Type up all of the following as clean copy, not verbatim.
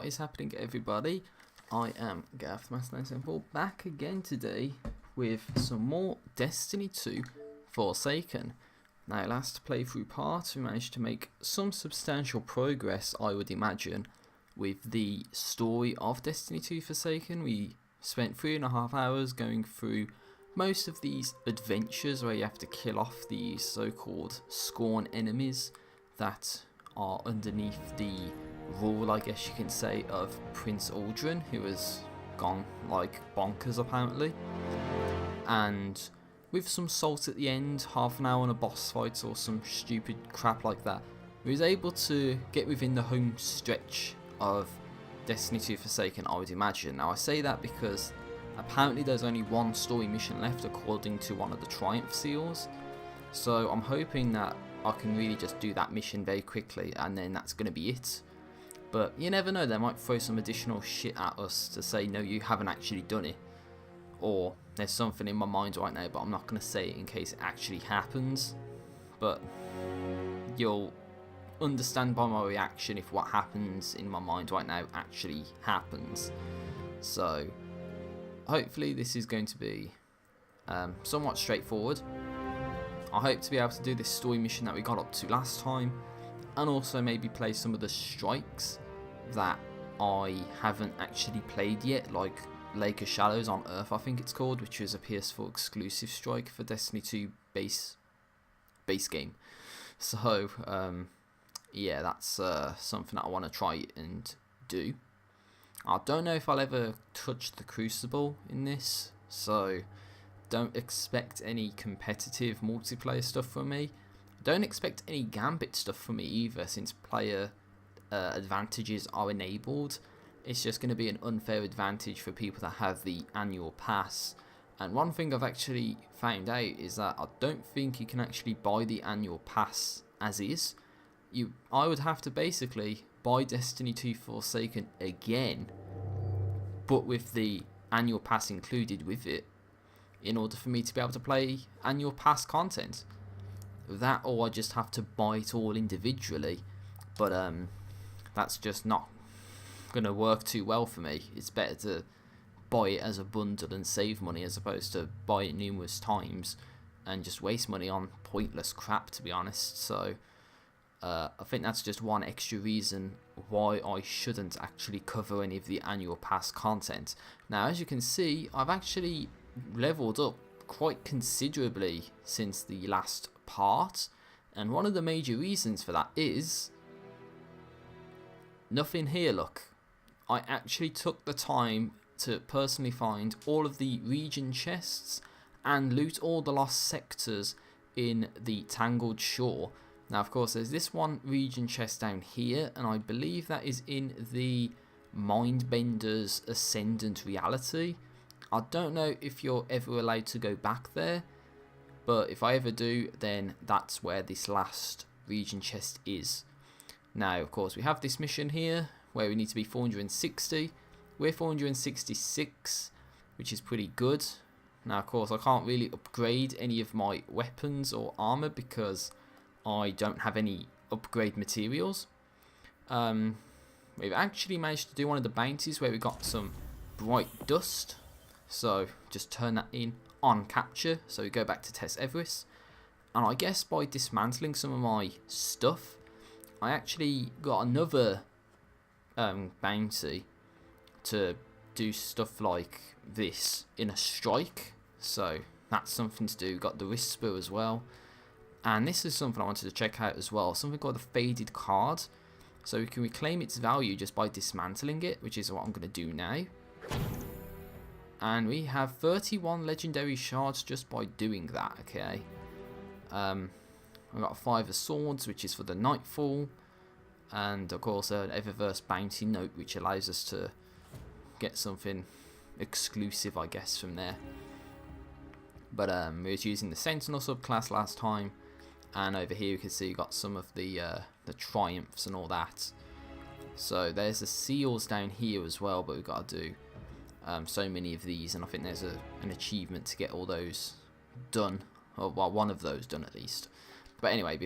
What is happening, everybody? I am Gareth Master974 back again today with some more Destiny 2 Forsaken. Now, last playthrough part, we managed to make some substantial progress, I would imagine, with the story of Destiny 2 Forsaken. We spent 3.5 hours going through most of these adventures where you have to kill off these so-called Scorn enemies that are underneath the rule, I guess you can say, of Prince Uldren, who has gone like bonkers apparently. And with some salt at the end, half an hour on a boss fight or some stupid crap like that, we was able to get within the home stretch of Destiny 2 Forsaken, I would imagine. Now I say that because apparently there's only one story mission left according to one of the Triumph seals. So I'm hoping that I can really just do that mission very quickly and then that's going to be it. But you never know, they might throw some additional shit at us to say, no, you haven't actually done it. Or there's something in my mind right now, but I'm not going to say it in case it actually happens. But you'll understand by my reaction if what happens in my mind right now actually happens. So hopefully this is going to be somewhat straightforward. I hope to be able to do this story mission that we got up to last time, and also maybe play some of the strikes that I haven't actually played yet, like Lake of Shadows on Earth I think it's called, which is a PS4 exclusive strike for Destiny 2 base game. So yeah, that's something that I want to try and do. I don't know if I'll ever touch the Crucible in this, so don't expect any competitive multiplayer stuff from me. Don't expect any Gambit stuff from me either, since player advantages are enabled. It's just going to be an unfair advantage for people that have the annual pass. And one thing I've actually found out is that I don't think you can actually buy the annual pass as is. I would have to basically buy Destiny 2 Forsaken again, but with the annual pass included with it, in order for me to be able to play annual pass content. That, or I just have to buy it all individually, but that's just not going to work too well for me. It's better to buy it as a bundle and save money as opposed to buy it numerous times and just waste money on pointless crap, to be honest. So I think that's just one extra reason why I shouldn't actually cover any of the annual pass content. Now, as you can see, I've actually leveled up quite considerably since the last part, and one of the major reasons for that is nothing here. Look, I actually took the time to personally find all of the region chests and loot all the lost sectors in the Tangled Shore. Now, of course, there's this one region chest down here, and I believe that is in the Mindbender's Ascendant reality. I don't know if you're ever allowed to go back there, but if I ever do, then that's where this last region chest is. Now, of course, we have this mission here where we need to be 460. We're 466, which is pretty good. Now, of course, I can't really upgrade any of my weapons or armor because I don't have any upgrade materials. We've actually managed to do one of the bounties where we got some bright dust. So just turn that in on capture, so we go back to Tess Everest. And I guess by dismantling some of my stuff, I actually got another bounty to do stuff like this in a strike. So that's something to do. Got the Whisper as well. And this is something I wanted to check out as well. Something called the Faded Card. So we can reclaim its value just by dismantling it, which is what I'm going to do now. And we have 31 legendary shards just by doing that, okay. I've got 5 of swords, which is for the Nightfall. And of course an Eververse bounty note, which allows us to get something exclusive, I guess, from there. But we was using the Sentinel subclass last time. And over here you can see you got some of the Triumphs and all that. So there's the seals down here as well, but we've got to do so many of these, and I think there's an achievement to get all those done, or well, one of those done at least. But anyway,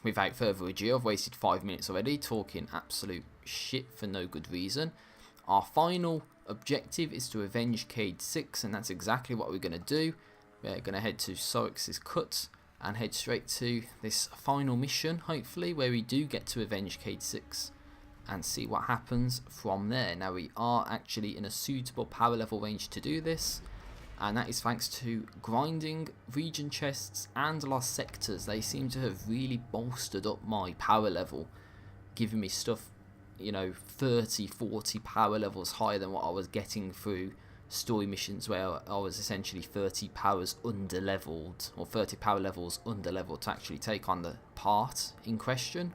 without further ado, I've wasted 5 minutes already talking absolute shit for no good reason. Our final objective is to avenge Cayde 6, and that's exactly what we're going to do. We're going to head to Sorix's Cut and head straight to this final mission, hopefully, where we do get to avenge Cayde 6 and see what happens from there. Now, we are actually in a suitable power level range to do this, and that is thanks to grinding region chests and lost sectors. They seem to have really bolstered up my power level, giving me stuff, you know, 30, 40 power levels higher than what I was getting through story missions, where I was essentially 30 powers under leveled, or 30 power levels under leveled to actually take on the part in question.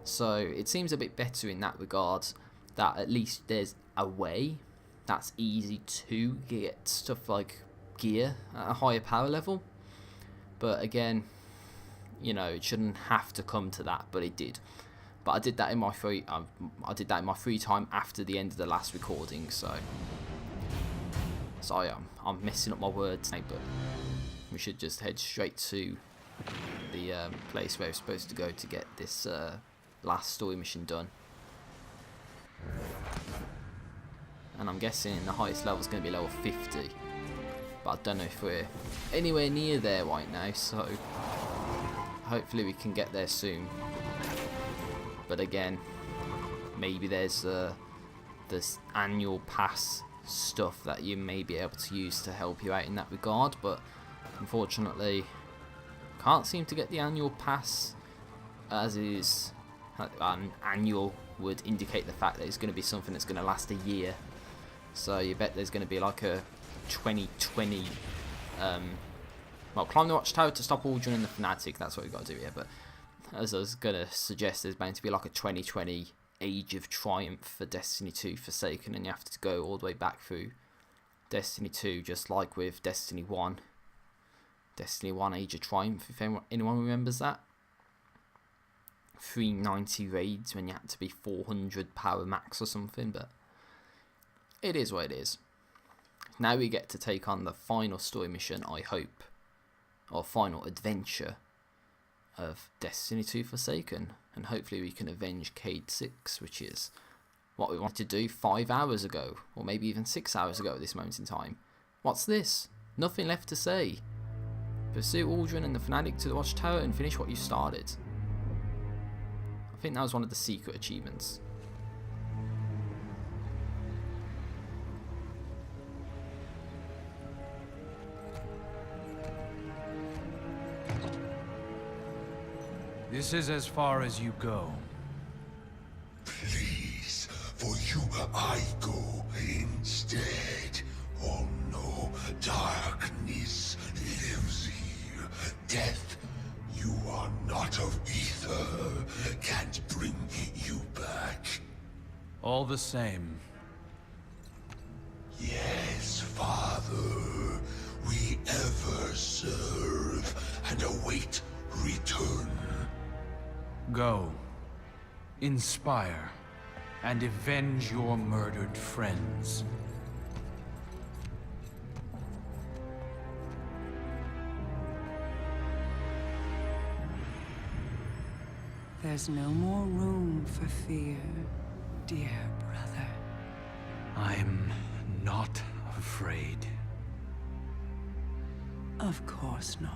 So it seems a bit better in that regard, that at least there's a way that's easy to get stuff like gear at a higher power level. But again, you know, it shouldn't have to come to that, but it did. But I did that in my free time after the end of the last recording, so sorry, I'm messing up my words now, but we should just head straight to the place where we're supposed to go to get this last story mission done. And I'm guessing the highest level is going to be level 50, but I don't know if we're anywhere near there right now, so hopefully we can get there soon. But again, maybe there's this annual pass stuff that you may be able to use to help you out in that regard, but unfortunately can't seem to get the annual pass, as is annual would indicate the fact that it's going to be something that's going to last a year. So you bet there's going to be like a 2020 well, climb the watchtower to stop Uldren and the Fnatic, that's what we've got to do here. But as I was going to suggest, there's going to be like a 2020 Age of Triumph for Destiny 2 Forsaken, and you have to go all the way back through Destiny 2, just like with Destiny 1. Destiny 1 Age of Triumph, if anyone remembers that. 390 raids when you had to be 400 power max or something, but it is what it is. Now we get to take on the final story mission, I hope, or final adventure of Destiny 2 Forsaken, and hopefully we can avenge Cayde 6, which is what we wanted to do 5 hours ago, or maybe even 6 hours ago at this moment in time. What's this? Nothing left to say. Pursue Uldren and the Fnatic to the Watchtower and finish what you started. I think that was one of the secret achievements. This is as far as you go. Please, for you I go instead. Oh no, darkness lives here. Death, you are not of ether. Can't bring you back. All the same. Yes, Father. We ever serve and await return. Go. Inspire. And avenge your murdered friends. There's no more room for fear, dear brother. I'm not afraid. Of course not.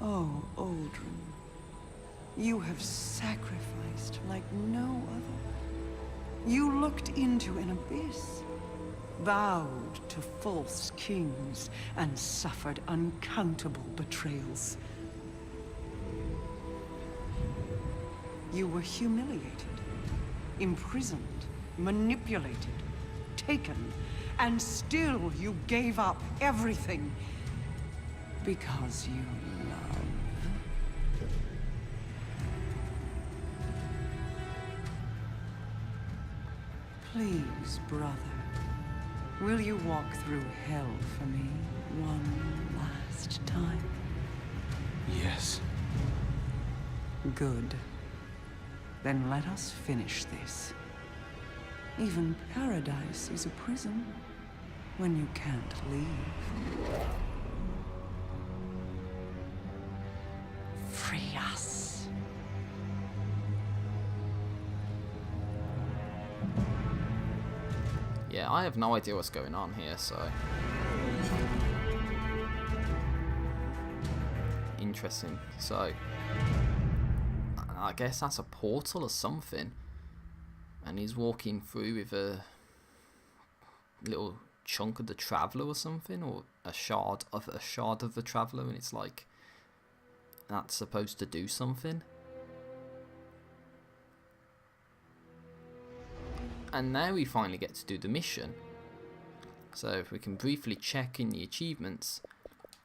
Oh, Uldren, you have sacrificed like no other. You looked into an abyss, bowed to false kings, and suffered uncountable betrayals. You were humiliated, imprisoned, manipulated, taken, and still you gave up everything because you love. Please, brother, will you walk through hell for me one last time? Yes. Good. Then let us finish this. Even paradise is a prison when you can't leave. Free us. Yeah, I have no idea what's going on here, so... Interesting. So, I guess that's a portal or something. And he's walking through with a little chunk of the Traveler or something, or a shard of the Traveler, and it's like that's supposed to do something. And now we finally get to do the mission. So if we can briefly check in the achievements,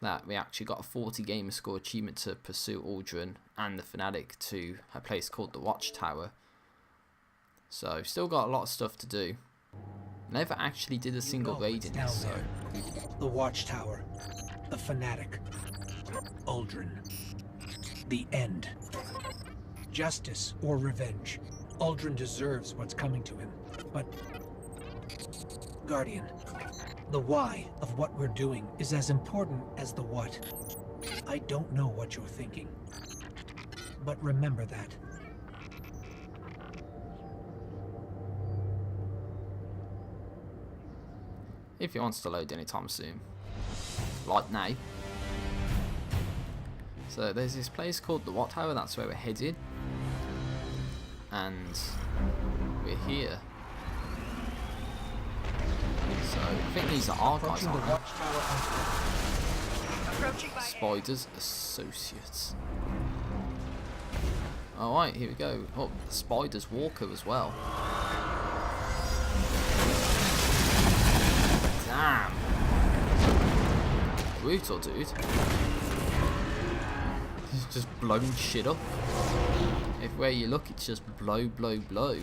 that we actually got a 40 gamer score achievement to pursue Uldren and the Fanatic to a place called the Watchtower. So still got a lot of stuff to do. Never actually did a single raid in this, so... The Watchtower. The Fanatic. Uldren. The end. Justice or revenge. Uldren deserves what's coming to him. But... Guardian, the why of what we're doing is as important as the what. I don't know what you're thinking. But remember that. If he wants to load anytime soon. Like now. So there's this place called the Watchtower, that's where we're headed. And we're here. So I think these are our guys, aren't they? Spider's Associates. Alright, here we go. Oh, Spider's Walker as well. Damn. Brutal, dude. He's just blown shit up. Everywhere you look, it's just blow, blow, blow.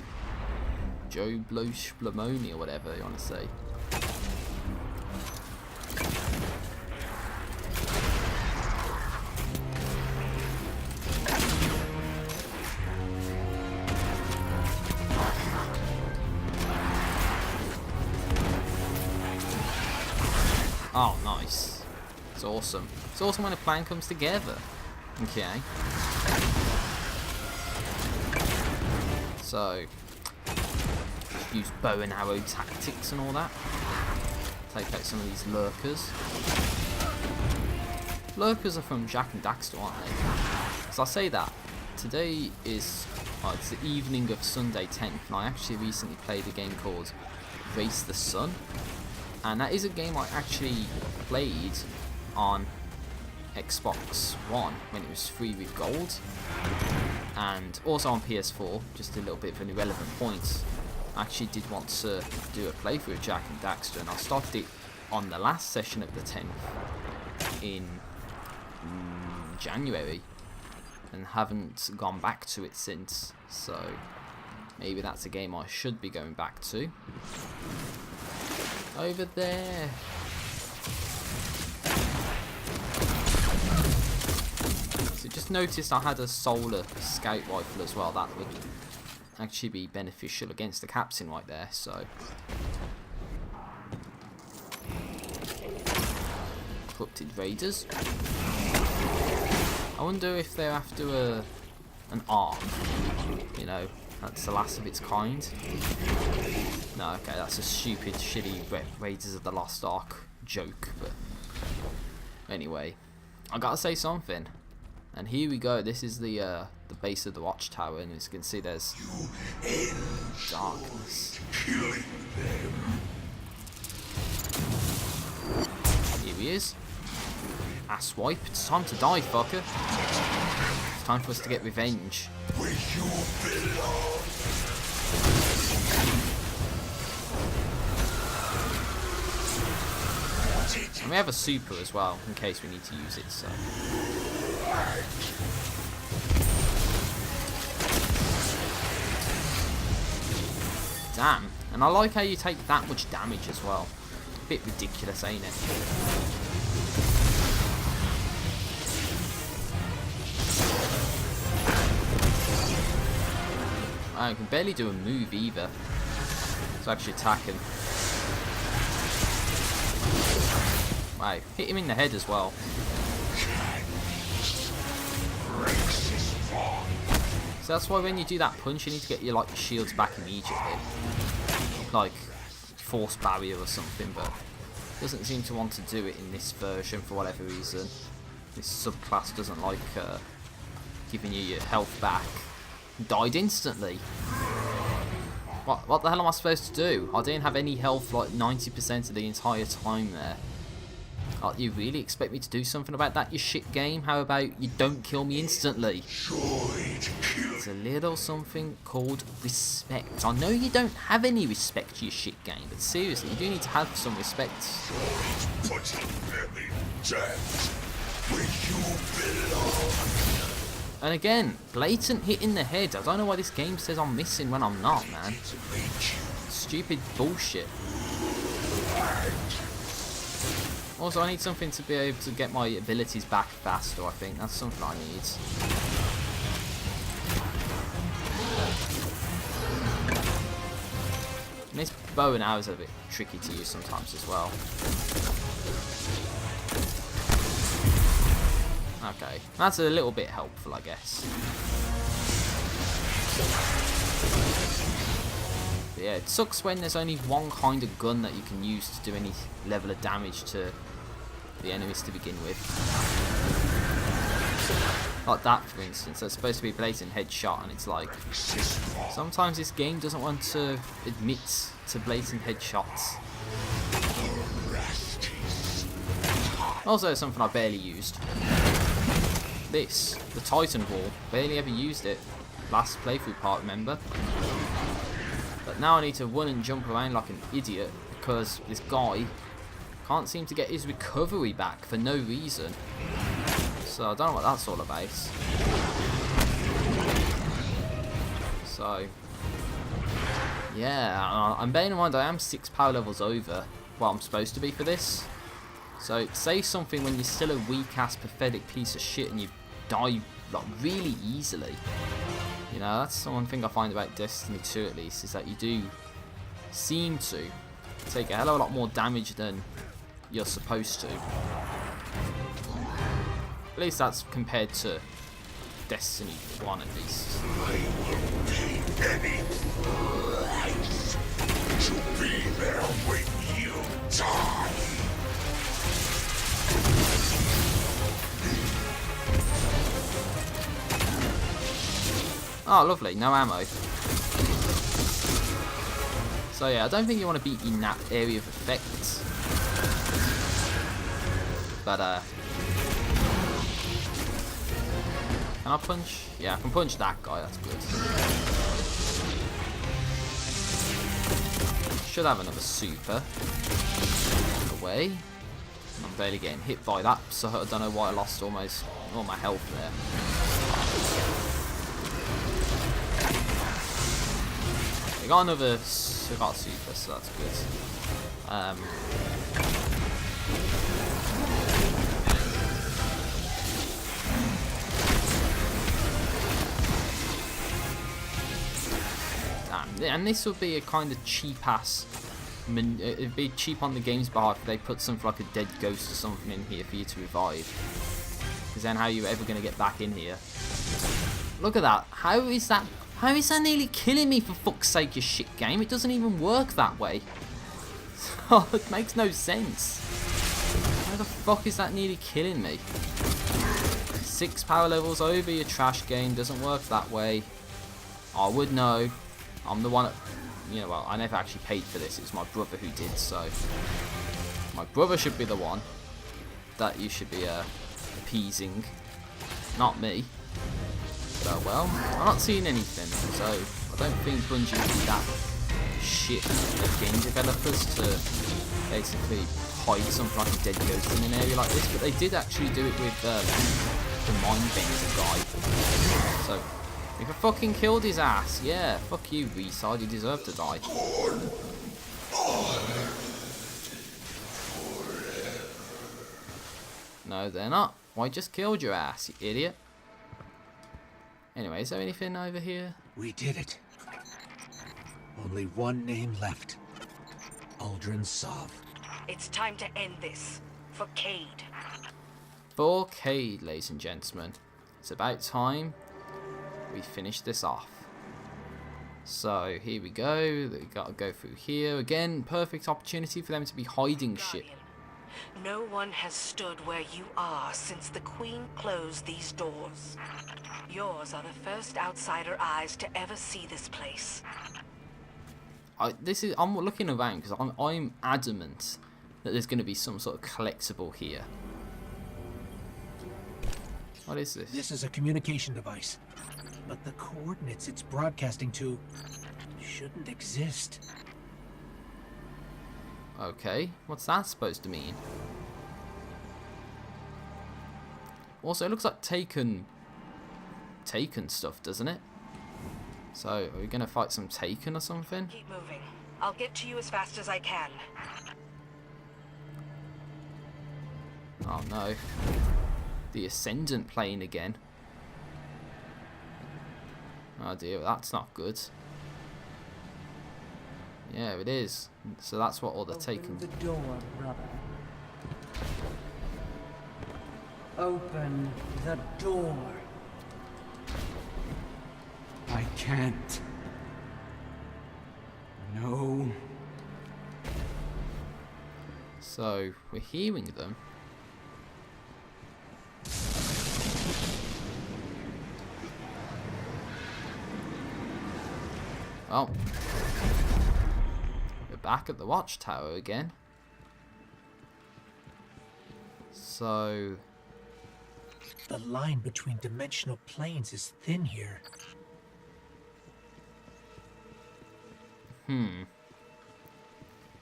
Joe Blow Shblamoni or whatever you want to say. Oh, nice. It's awesome. It's awesome when a plan comes together. Okay. So, just use bow and arrow tactics and all that. Take out some of these lurkers. Lurkers are from Jak and Daxter, aren't they? So I say that. Today is, it's the evening of Sunday 10th, and I actually recently played a game called Race the Sun. And that is a game I actually played on Xbox One when it was free with gold, and also on PS4. Just a little bit of an irrelevant point. I actually did want to do a playthrough of Jak and Daxter, and I started it on the last session of the 10th in January, and haven't gone back to it since. So maybe that's a game I should be going back to. Over there. So just noticed I had a solar scout rifle as well. That would actually be beneficial against the captain right there. So corrupted raiders. I wonder if they're after an ark. You know, that's the last of its kind. No, okay, that's a stupid, shitty Raiders of the Lost Ark joke, but anyway, I gotta say something. And here we go. This is the base of the Watchtower, and as you can see, there's darkness. Here he is. Ass wipe. It's time to die, fucker. It's time for us to get revenge. Where you belong. And we have a super as well, in case we need to use it, so... Damn, And I like how you take that much damage as well. Bit ridiculous, ain't it? I can barely do a move either. So actually attack him. Wow, hit him in the head as well. So that's why when you do that punch, you need to get your like shields back immediately. Like force barrier or something, but doesn't seem to want to do it in this version for whatever reason. This subclass doesn't like giving you your health back. Died instantly. What the hell am I supposed to do? I didn't have any health like 90% of the entire time there. Like, you really expect me to do something about that, you shit game? How about you don't kill me instantly? It's a little something called respect. I know you don't have any respect, you shit game, but seriously, you do need to have some respect. And again, blatant hit in the head. I don't know why this game says I'm missing when I'm not, man. Stupid bullshit. Also, I need something to be able to get my abilities back faster, I think. That's something I need. And this bow and arrow is a bit tricky to use sometimes as well. Okay, that's a little bit helpful, I guess. But yeah, it sucks when there's only one kind of gun that you can use to do any level of damage to the enemies to begin with. Like that, for instance. That's supposed to be a blatant headshot, and it's like sometimes this game doesn't want to admit to blatant headshots. Also, something I barely used. This, the Titan Wall, barely ever used it. Last playthrough part, remember? But now I need to run and jump around like an idiot because this guy can't seem to get his recovery back for no reason. So I don't know what that's all about. So yeah, I'm bearing in mind I am 6 power levels over what I'm supposed to be for this. So say something when you're still a weak ass pathetic piece of shit and you die like really easily. You know, that's one thing I find about Destiny 2 at least, is that you do seem to take a hell of a lot more damage than you're supposed to. At least that's compared to Destiny 1 at least. I will pay any price to be there when you die. Oh, lovely, no ammo. So yeah, I don't think you want to be in that area of effect. But can I punch? Yeah, I can punch that guy, that's good. Should have another super. Away. I'm barely getting hit by that, so I don't know why I lost almost all my health there. I got another super, so that's good. And this would be a kind of cheap ass. It'd be cheap on the game's behalf if they put something like a dead ghost or something in here for you to revive. Because then how are you ever going to get back in here? Look at that. How is that nearly killing me, for fuck's sake, you shit game? It doesn't even work that way. It makes no sense. How the fuck is that nearly killing me? 6 power levels over, your trash game. Doesn't work that way. I would know. I'm the one that, you know, well, I never actually paid for this. It was my brother who did, so my brother should be the one that you should be appeasing, not me. But well, I'm not seeing anything, so I don't think Bungie would be that shit of game developers to basically hide something like a dead ghost in an area like this. But they did actually do it with the Mindbender guy. So We fucking killed his ass. Yeah, fuck you, B-side. You deserve to die. No, they're not. I just killed your ass, you idiot. Anyway, is there anything over here? We did it. Only one name left. Uldren Sov. It's time to end this. For Cade. For Cade, ladies and gentlemen. It's about time we finish this off. So, here we go. We gotta go through here. Again, perfect opportunity for them to be hiding shit. Guardian, no one has stood where you are since the Queen closed these doors. Yours are the first outsider eyes to ever see this place. I'm looking around because I'm adamant that there's going to be some sort of collectible here. What is this? This is a communication device, but the coordinates it's broadcasting to shouldn't exist. Okay, what's that supposed to mean? Also, it looks like Taken stuff, doesn't it? So, are we going to fight some Taken or something? Keep moving. I'll get to you as fast as I can. Oh no. The Ascendant plane again. Oh dear, that's not good. Yeah, it is. So that's what all the Taken... Open the door, brother. Open the door. I can't. No. So, we're hearing them. Well, we're back at the watchtower again. So... The line between dimensional planes is thin here.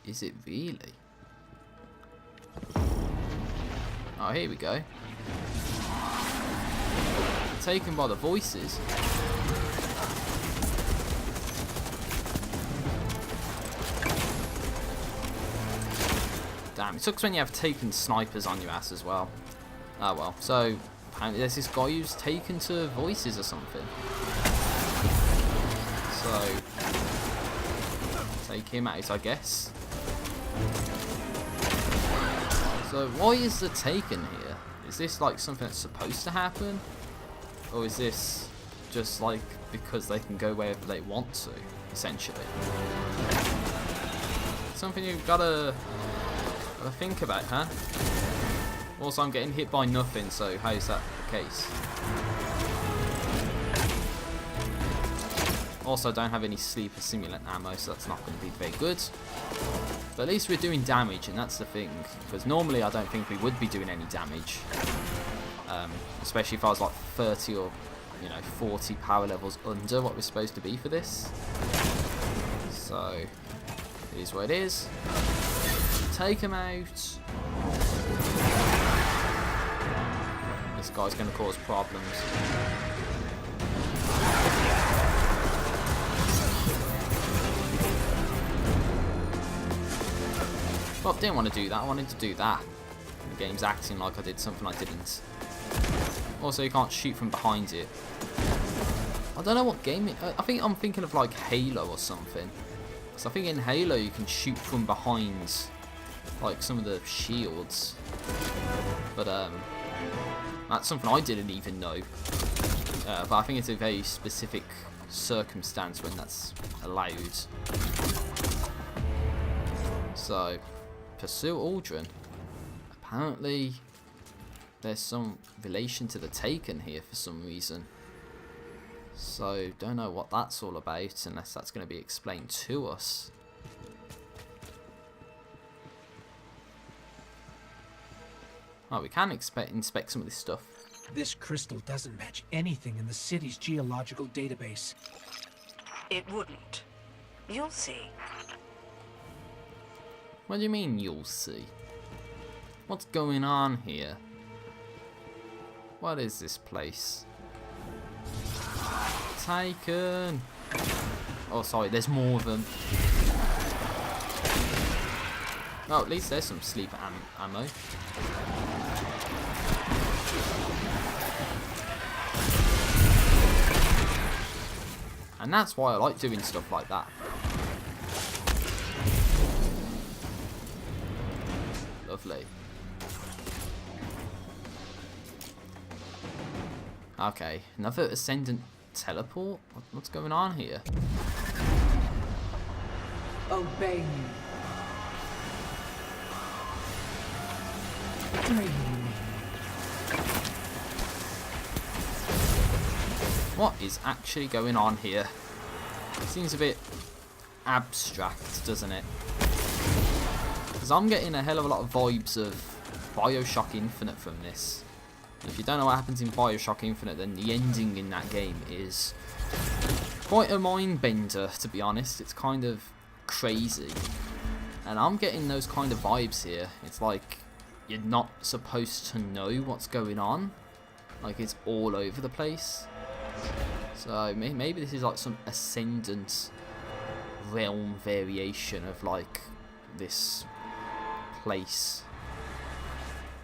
Is it really? Oh, here we go. Taken by the voices. Damn, it sucks when you have Taken snipers on your ass as well. Oh well, so apparently there's this guy who's taken to voices or something. So, take him out, I guess. So why is the Taken here? Is this like something that's supposed to happen? Or is this just like because they can go wherever they want to, essentially? Something you've gotta think about, huh? Also, I'm getting hit by nothing, so how is that the case? Also, I don't have any sleeper simulant ammo, so that's not going to be very good. But at least we're doing damage, and that's the thing. Because normally I don't think we would be doing any damage. Especially if I was like 30 or 40 power levels under what we're supposed to be for this. So, it is what it is. Take him out. This guy's going to cause problems. Well, I didn't want to do that. I wanted to do that. The game's acting like I did something I didn't. Also, you can't shoot from behind it. I don't know what game it... I think I'm thinking of like Halo or something. So I think in Halo you can shoot from behind like some of the shields. But that's something I didn't even know. But I think it's a very specific circumstance when that's allowed. So, pursue Uldren. Apparently, there's some relation to the Taken here for some reason. So, don't know what that's all about unless that's going to be explained to us. Oh, we can inspect some of this stuff. This crystal doesn't match anything in the city's geological database. It wouldn't. You'll see. What do you mean, you'll see? What's going on here? What is this place? Taken. Oh, sorry, there's more of them. Oh, at least there's some sleeper ammo. And that's why I like doing stuff like that. Lovely. Okay, another Ascendant teleport? What's going on here? Obey me. What is actually going on here? It seems a bit abstract, doesn't it? Because I'm getting a hell of a lot of vibes of Bioshock Infinite from this. If you don't know what happens in Bioshock Infinite, then the ending in that game is quite a mind bender, to be honest. It's kind of crazy. And I'm getting those kind of vibes here. It's like you're not supposed to know what's going on. Like it's all over the place. So maybe this is like some Ascendant realm variation of like this place.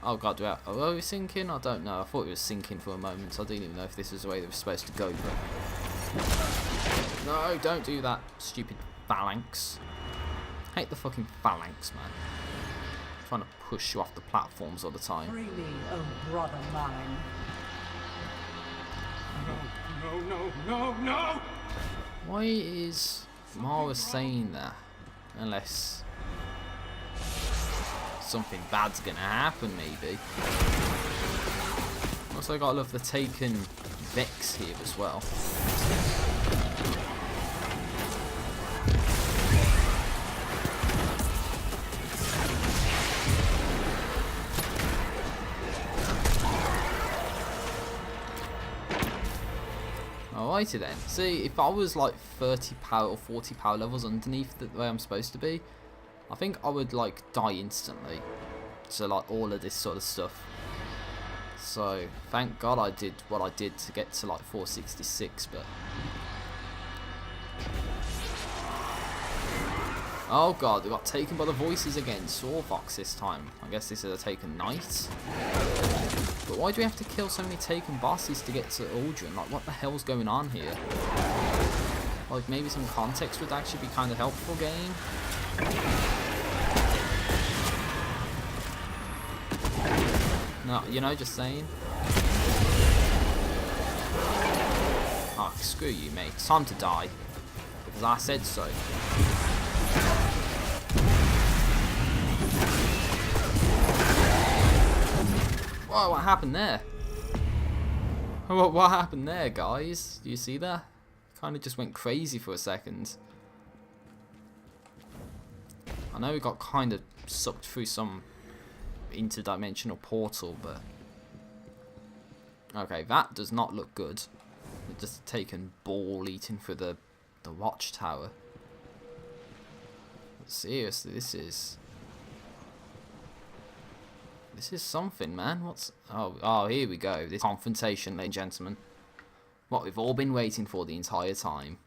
Oh god, are we sinking? I don't know. I thought it was sinking for a moment, so I didn't even know if this was the way they were supposed to go. But no, don't do that, stupid phalanx. Hate the fucking phalanx, man. Trying to push you off the platforms all the time. Free me, oh brother mine. No, no, no, no! Why is Mara saying that? Unless something bad's gonna happen, maybe. Also, gotta love the Taken Vex here as well. Alrighty then. See, if I was like 30 power or 40 power levels underneath the way I'm supposed to be, I think I would like die instantly. So like all of this sort of stuff. So thank God I did what I did to get to like 466, but oh god, we got taken by the voices again. Sorvox this time. I guess this is a Taken Knight. But why do we have to kill so many Taken bosses to get to Uldren? Like what the hell's going on here? Like maybe some context would actually be kind of helpful, game. No, you know, just saying. Oh, screw you, mate. It's time to die. Because I said so. Whoa, what happened there? What happened there, guys? Do you see that? Kind of just went crazy for a second. I know we got kind of sucked through some interdimensional portal, but okay, that does not look good. We've just taken ball eating for the watchtower. But seriously, this is something, man. What's oh here we go. This confrontation, ladies and gentlemen. What we've all been waiting for the entire time.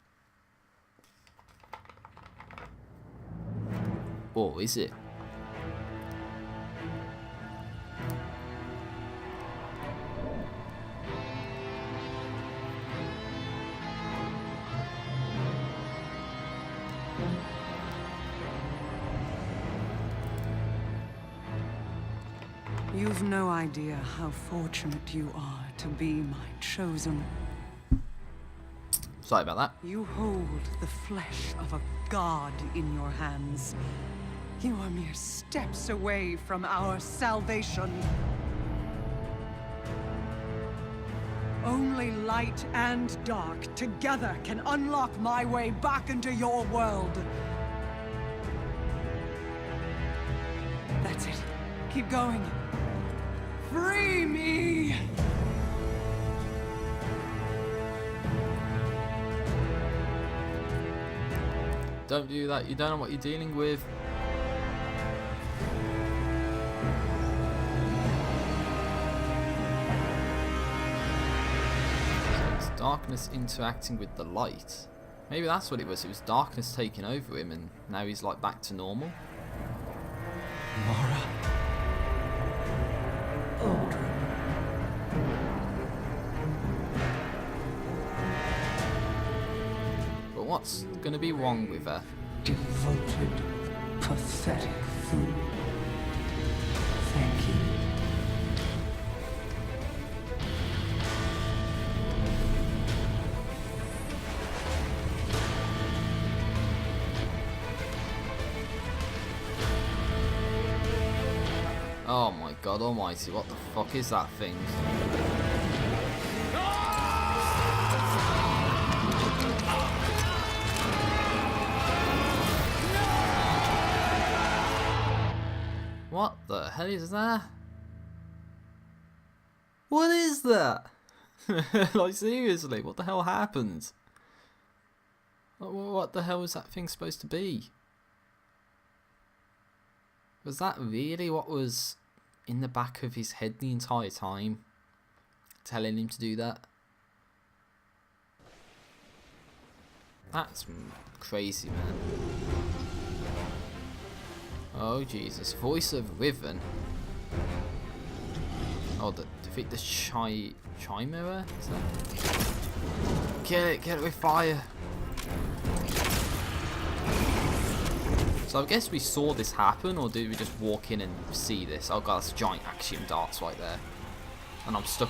Or is it? You've no idea how fortunate you are to be my chosen. Sorry about that. You hold the flesh of a god in your hands. You are mere steps away from our salvation. Only light and dark together can unlock my way back into your world. That's it. Keep going. Free me! Don't do that. You don't know what you're dealing with. So it's Darkness interacting with the light. Maybe that's what it was. It was darkness taking over him, and now he's like back to normal. Mara. Uldren. But what's gonna be wrong with her? Devoted, pathetic fool. Thank you. Oh my god almighty, what the fuck is that thing? What the hell is that? What is that? Like seriously, what the hell happened? What the hell was that thing supposed to be? Was that really what was in the back of his head the entire time? Telling him to do that? That's crazy, man. Oh Jesus, voice of Riven. Oh, defeat the Chimera? Is that? Get it with fire! So I guess we saw this happen, or did we just walk in and see this? Oh god, that's giant axiom darts right there. And I'm stuck.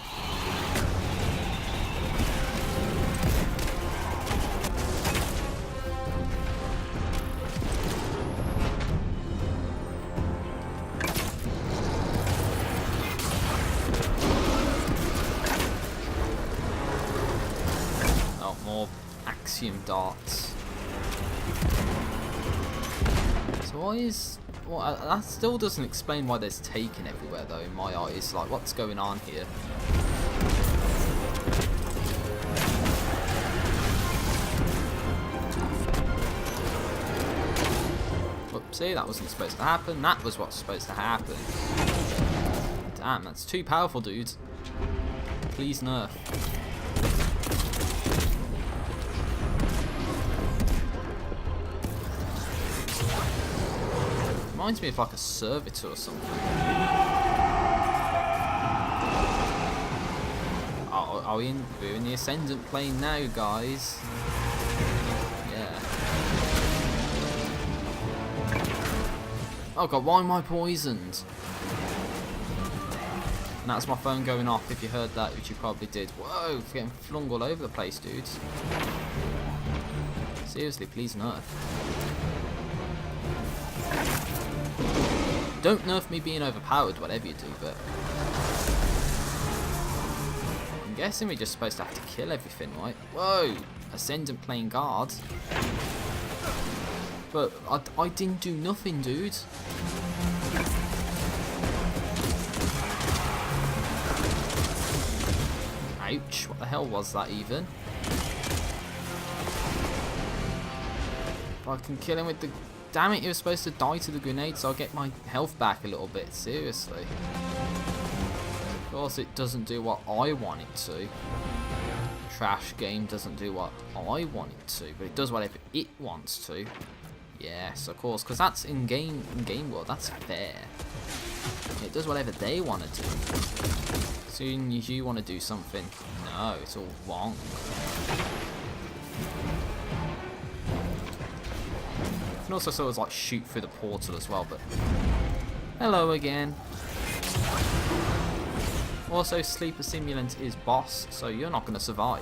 Oh, more axiom darts. Why is... Well, that still doesn't explain why there's taken everywhere though in my eyes. Like, what's going on here? See, that wasn't supposed to happen. That was what's supposed to happen. Damn, that's too powerful, dude. Please nerf. Reminds me of like a servitor or something. Oh, we're in the Ascendant plane now, guys. Yeah. Oh god, why am I poisoned? And that's my phone going off, if you heard that, which you probably did. Whoa, it's getting flung all over the place, dudes. Seriously, please nerf. Don't nerf me being overpowered, whatever you do, but... I'm guessing we're just supposed to have to kill everything, right? Whoa! Ascendant playing guard. But I didn't do nothing, dude. Ouch, what the hell was that even? If I can kill him with the... Damn it, you were supposed to die to the grenade so I'll get my health back a little bit, seriously. Of course it doesn't do what I want it to. Trash game doesn't do what I want it to, but it does whatever it wants to. Yes, of course, because that's in game world, that's fair. It does whatever they want to do. As soon as you want to do something, no, it's all wrong. You can also sort of like shoot through the portal as well, but hello again. Also, Sleeper Simulant is boss, so you're not going to survive.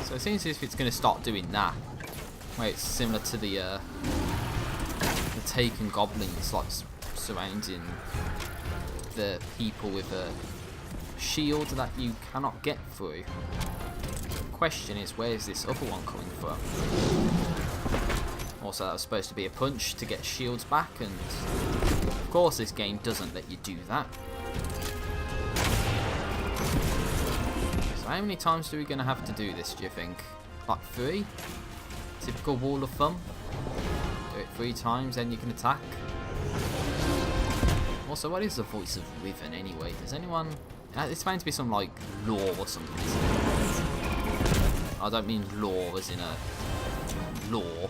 So it seems as if it's going to start doing that, where it's similar to the Taken goblins, like surrounding the people with a shield that you cannot get through. The question is, where is this other one coming from? Also, that was supposed to be a punch to get shields back, and of course this game doesn't let you do that. So how many times are we going to have to do this, do you think? Like 3? Typical rule of thumb? Do it 3 times, then you can attack. Also, what is the voice of Riven anyway? Does anyone... It's meant to be some, like, lore or something, isn't it? I don't mean lore as in a... lore.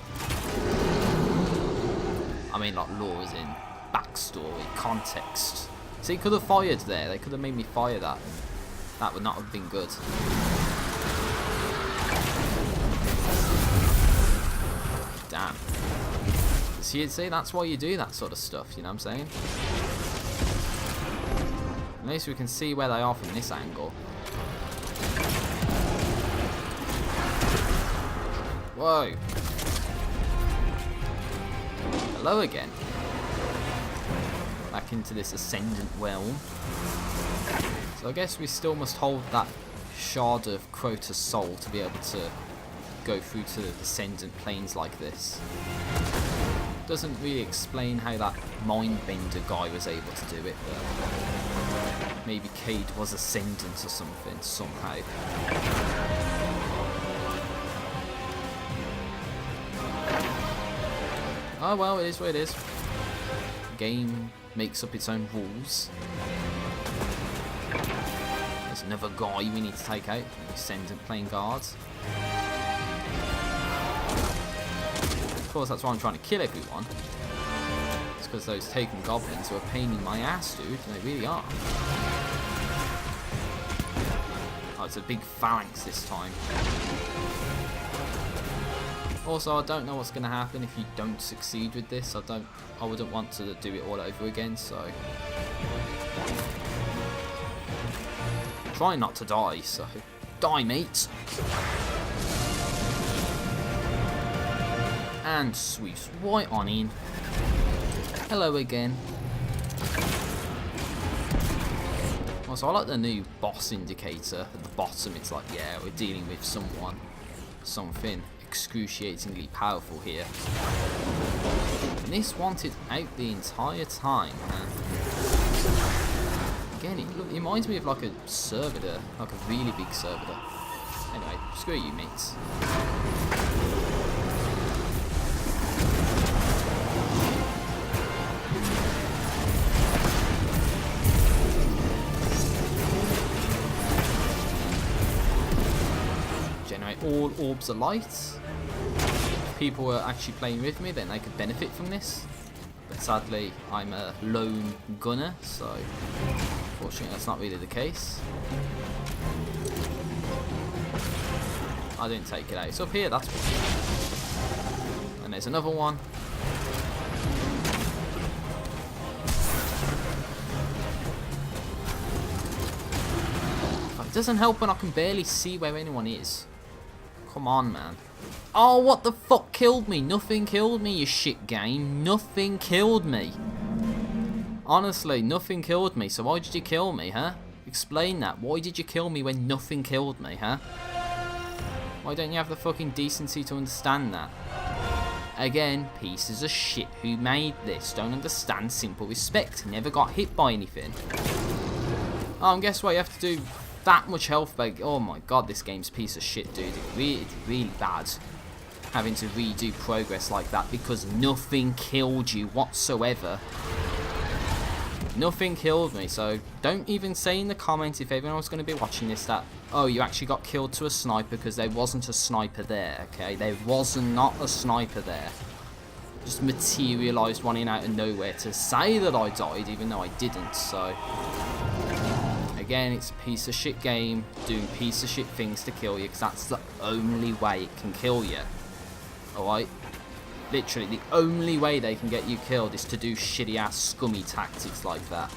I mean, like, lore as in backstory, context. See, could have fired there. They could have made me fire that. That would not have been good. Damn. See, that's why you do that sort of stuff, you know what I'm saying? At least we can see where they are from this angle. Whoa. Hello again. Back into this Ascendant realm. So I guess we still must hold that shard of Crota's soul to be able to go through to the Ascendant planes like this. Doesn't really explain how that Mindbender guy was able to do it, but maybe Cade was Ascendant or something, somehow. Oh well, it is what it is. The game makes up its own rules. There's another guy we need to take out, Ascendant plane guards. Of course, that's why I'm trying to kill everyone. It's because those taken goblins are a pain in my ass, dude. They really are. Oh, it's a big phalanx this time. Also, I don't know what's going to happen if you don't succeed with this. I wouldn't want to do it all over again, so... Try not to die, so... Die, mate! And sweeps right on in. Hello again. Also, I like the new boss indicator at the bottom. It's like, yeah, we're dealing with something excruciatingly powerful here. And this wanted out the entire time, man. Again, it reminds me of like a servitor, like a really big servitor. Anyway, screw you, mates. Generate all orbs of light. If people were actually playing with me, then they could benefit from this. But sadly, I'm a lone gunner, so unfortunately that's not really the case. I didn't take it out. It's up here, that's one. And there's another one. It doesn't help when I can barely see where anyone is. Come on, man. Oh, what the fuck killed me? Nothing killed me, you shit game. Nothing killed me. Honestly, nothing killed me. So why did you kill me, huh? Explain that. Why did you kill me when nothing killed me, huh? Why don't you have the fucking decency to understand that? Again, pieces of shit who made this don't understand simple respect. Never got hit by anything. Oh, and guess what? You have to do that much health back. Oh my god, this game's a piece of shit, dude. It's really bad having to redo progress like that because nothing killed you whatsoever. Nothing killed me, so don't even say in the comments if everyone's going to be watching this that, oh, you actually got killed to a sniper because there wasn't a sniper there, okay? There wasn't not a sniper there. Just materialised one in out of nowhere to say that I died even though I didn't, so... Again, it's a piece of shit game doing piece of shit things to kill you because that's the only way it can kill you. Alright? Literally, the only way they can get you killed is to do shitty ass scummy tactics like that.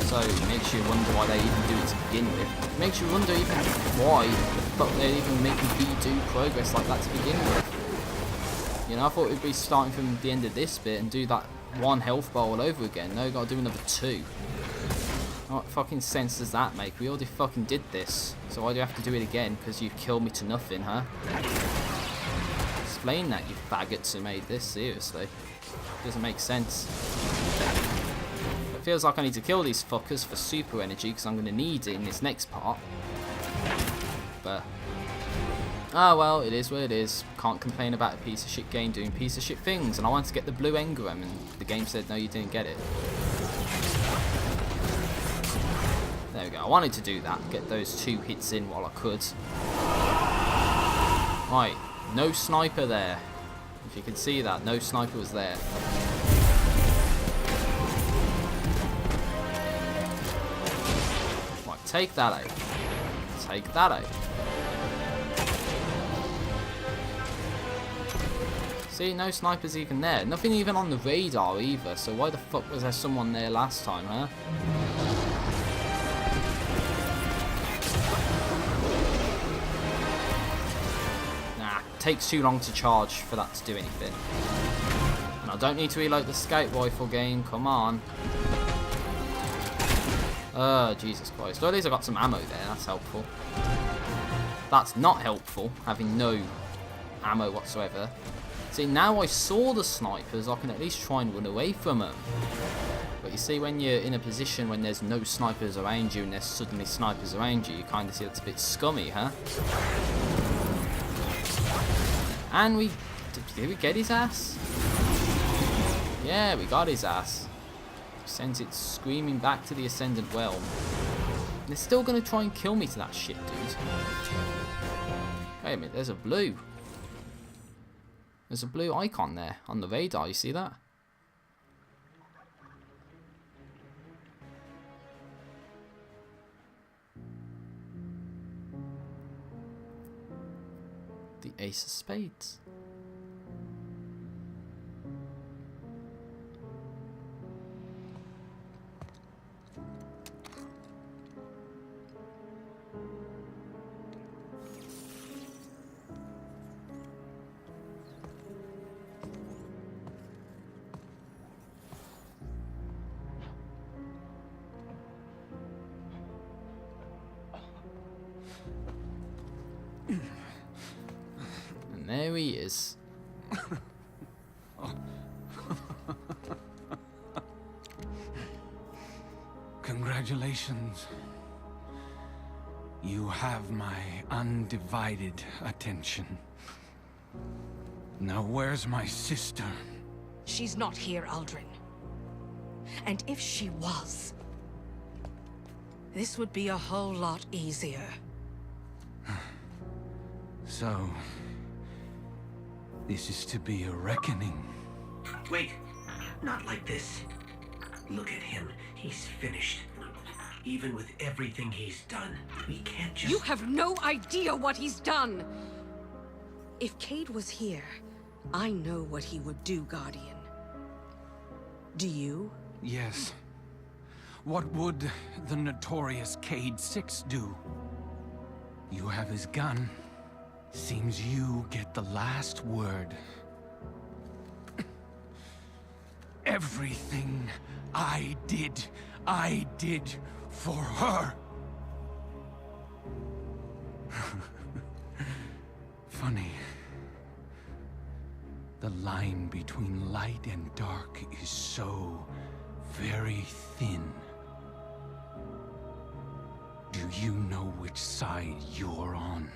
So it makes you wonder why they even do it to begin with. It makes you wonder even why the fuck they're even making redo progress like that to begin with. You know, I thought we'd be starting from the end of this bit and do that one health bar all over again. No, gotta do another 2. What fucking sense does that make? We already fucking did this. So why do you have to do it again? Because you killed me to nothing, huh? Explain that, you faggots who made this, seriously. Doesn't make sense. It feels like I need to kill these fuckers for super energy because I'm going to need it in this next part. But Ah, well, it is what it is. Can't complain about a piece of shit game doing piece of shit things. And I wanted to get the blue engram, and the game said, no, you didn't get it. There we go. I wanted to do that. Get those 2 hits in while I could. Right. No sniper there. If you can see that, no sniper was there. Right, take that out. Take that out. See, no snipers even there. Nothing even on the radar either, so why the fuck was there someone there last time, huh? Nah, takes too long to charge for that to do anything. And I don't need to reload the scout rifle game, come on. Jesus Christ. Well, at least I got some ammo there, that's helpful. That's not helpful, having no ammo whatsoever. See, now I saw the snipers, I can at least try and run away from them. But you see, when you're in a position when there's no snipers around you and there's suddenly snipers around you, you kind of see it's a bit scummy, huh? And did we get his ass? Yeah, we got his ass. Sends it screaming back to the Ascendant Realm. And they're still going to try and kill me to that shit, dude. Wait a minute, there's a blue. There's a blue icon there on the radar, you see that? The Ace of Spades. And there he is. Congratulations. You have my undivided attention. Now where's my sister? She's not here, Aldrin. And if she was, this would be a whole lot easier. So, this is to be a reckoning. Wait, not like this. Look at him. He's finished. Even with everything he's done, we can't just... You have no idea what he's done! If Cayde was here, I know what he would do, Guardian. Do you? Yes. What would the notorious Cayde 6 do? You have his gun. Seems you get the last word. Everything I did for her. Funny. The line between light and dark is so very thin. Do you know which side you're on?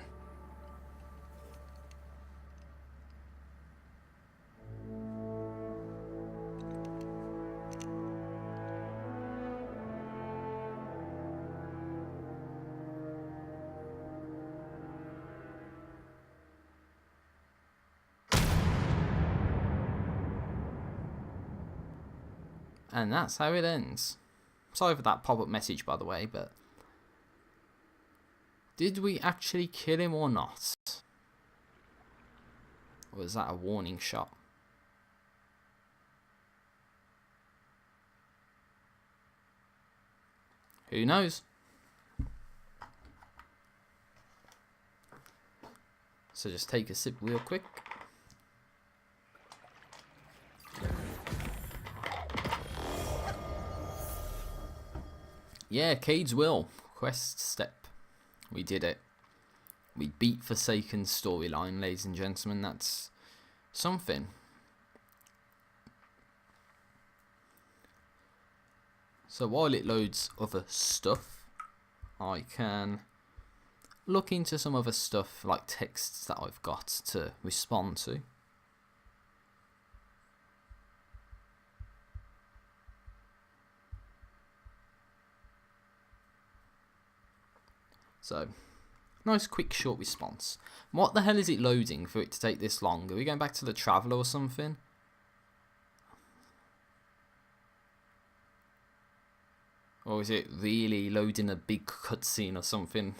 And that's how it ends. Sorry for that pop-up message, by the way, but... did we actually kill him or not? Or was that a warning shot? Who knows? So just take a sip real quick. Yeah, Cayde's Will. Quest step. We did it. We beat Forsaken's storyline, ladies and gentlemen. That's something. So while it loads other stuff, I can look into some other stuff like texts that I've got to respond to. So, nice quick short response. What the hell is it loading for it to take this long? Are we going back to the Traveller or something? Or is it really loading a big cutscene or something?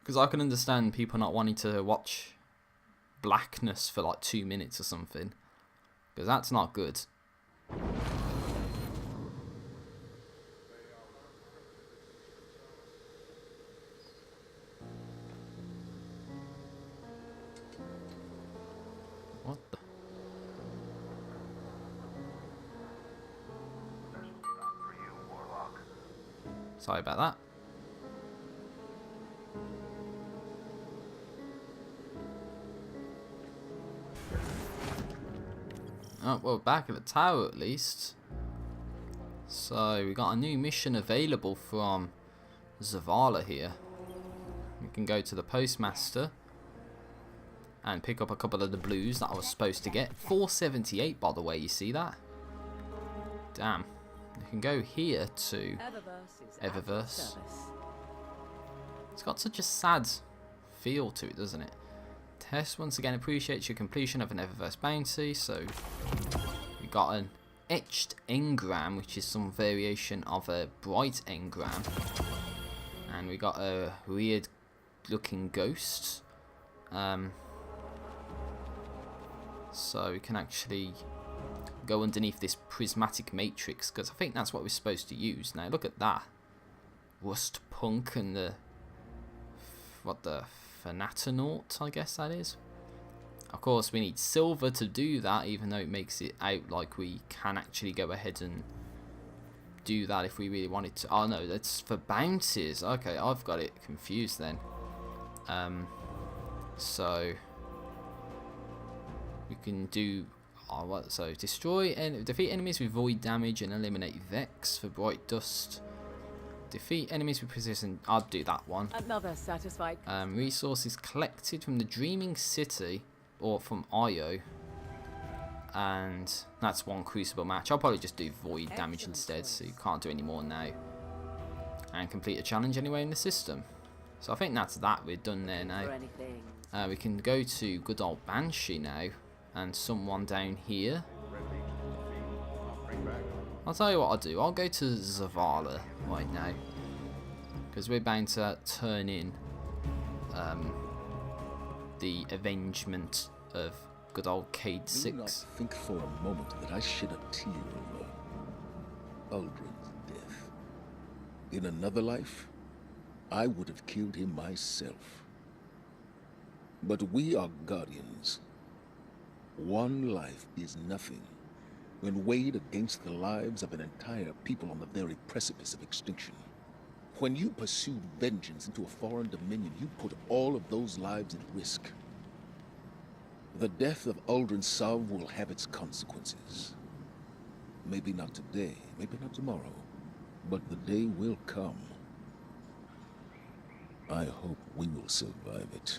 Because I can understand people not wanting to watch Blackness for like 2 minutes or something. Because that's not good. What the? Sorry about that. Oh, well, back at the tower at least. So, we got a new mission available from Zavala here. We can go to the postmaster and pick up a couple of the blues that I was supposed to get. 478, by the way, you see that? Damn. You can go here to Eververse. It's got such a sad feel to it, doesn't it? Tess once again appreciates your completion of an Eververse bounty. So we got an etched engram, which is some variation of a bright engram, and we got a weird looking ghost. So we can actually go underneath this prismatic matrix, because I think that's what we're supposed to use. Now look at that, Rust Punk and the Fanatanaut, I guess that is. Of course we need silver to do that, even though it makes it out like we can actually go ahead and do that if we really wanted to. Oh no, that's for bounties. Okay, I've got it confused then. So we can do so destroy and defeat enemies with void damage and eliminate Vex for bright dust. Defeat enemies with precision. I'll do that one. Another satisfied. Resources collected from the Dreaming City or from Io, and that's one crucible match. I'll probably just do void damage instead, so you can't do any more now, and complete a challenge anyway in the system. So I think that's that. We're done there now. We can go to good old Banshee now, and someone down here. I'll tell you what I'll do. I'll go to Zavala right now, because we're bound to turn in the avengement of good old Cayde 6. Do not think for a moment that I shed a tear over Uldren's death. In another life, I would have killed him myself. But we are guardians. One life is nothing when weighed against the lives of an entire people on the very precipice of extinction. When you pursued vengeance into a foreign dominion, you put all of those lives at risk. The death of Uldren Sov will have its consequences. Maybe not today, maybe not tomorrow, but the day will come. I hope we will survive it.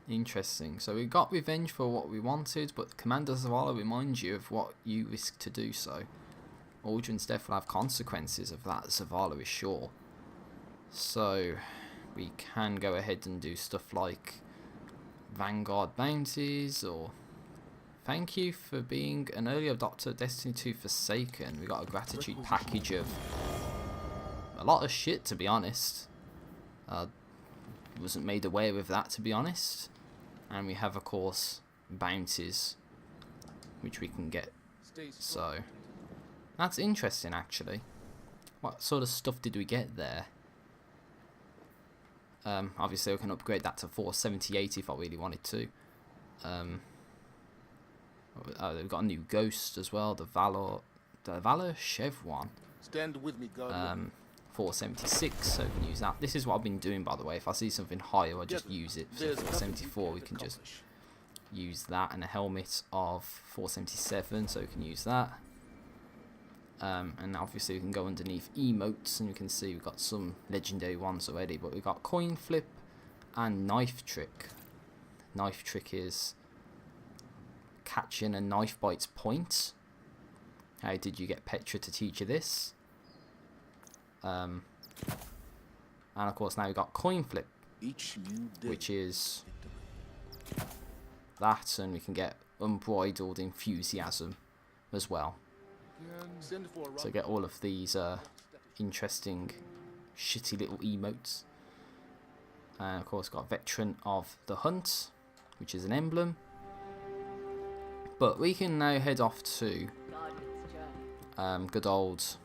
Interesting. So we got revenge for what we wanted, but Commander Zavala reminds you of what you risked to do so. Uldren's death will have consequences of that, Zavala is sure. So we can go ahead and do stuff like Vanguard bounties, or thank you for being an early adopter of Destiny 2 Forsaken. We got a gratitude package of a lot of shit, to be honest. Wasn't made aware of that, to be honest. And we have, of course, bounties which we can get. So that's interesting, actually. What sort of stuff did we get there? Obviously we can upgrade that to 478 if I really wanted to. We've got a new ghost as well, the Valor Chevron. Stand with me, Guardian. 476, so we can use that. This is what I've been doing, by the way. If I see something higher, I just use it. So 474, we can just use that, and a helmet of 477, so we can use that. And obviously we can go underneath emotes and you can see we've got some legendary ones already, but we've got coin flip and knife trick. Knife trick is catching a knife by its point. How did you get Petra to teach you this? And of course now we've got coin flip, Each new day, which is that, and we can get unbridled enthusiasm as well. send for a So get all of these interesting shitty little emotes. And of course got Veteran of the Hunt, which is an emblem. But we can now head off to good old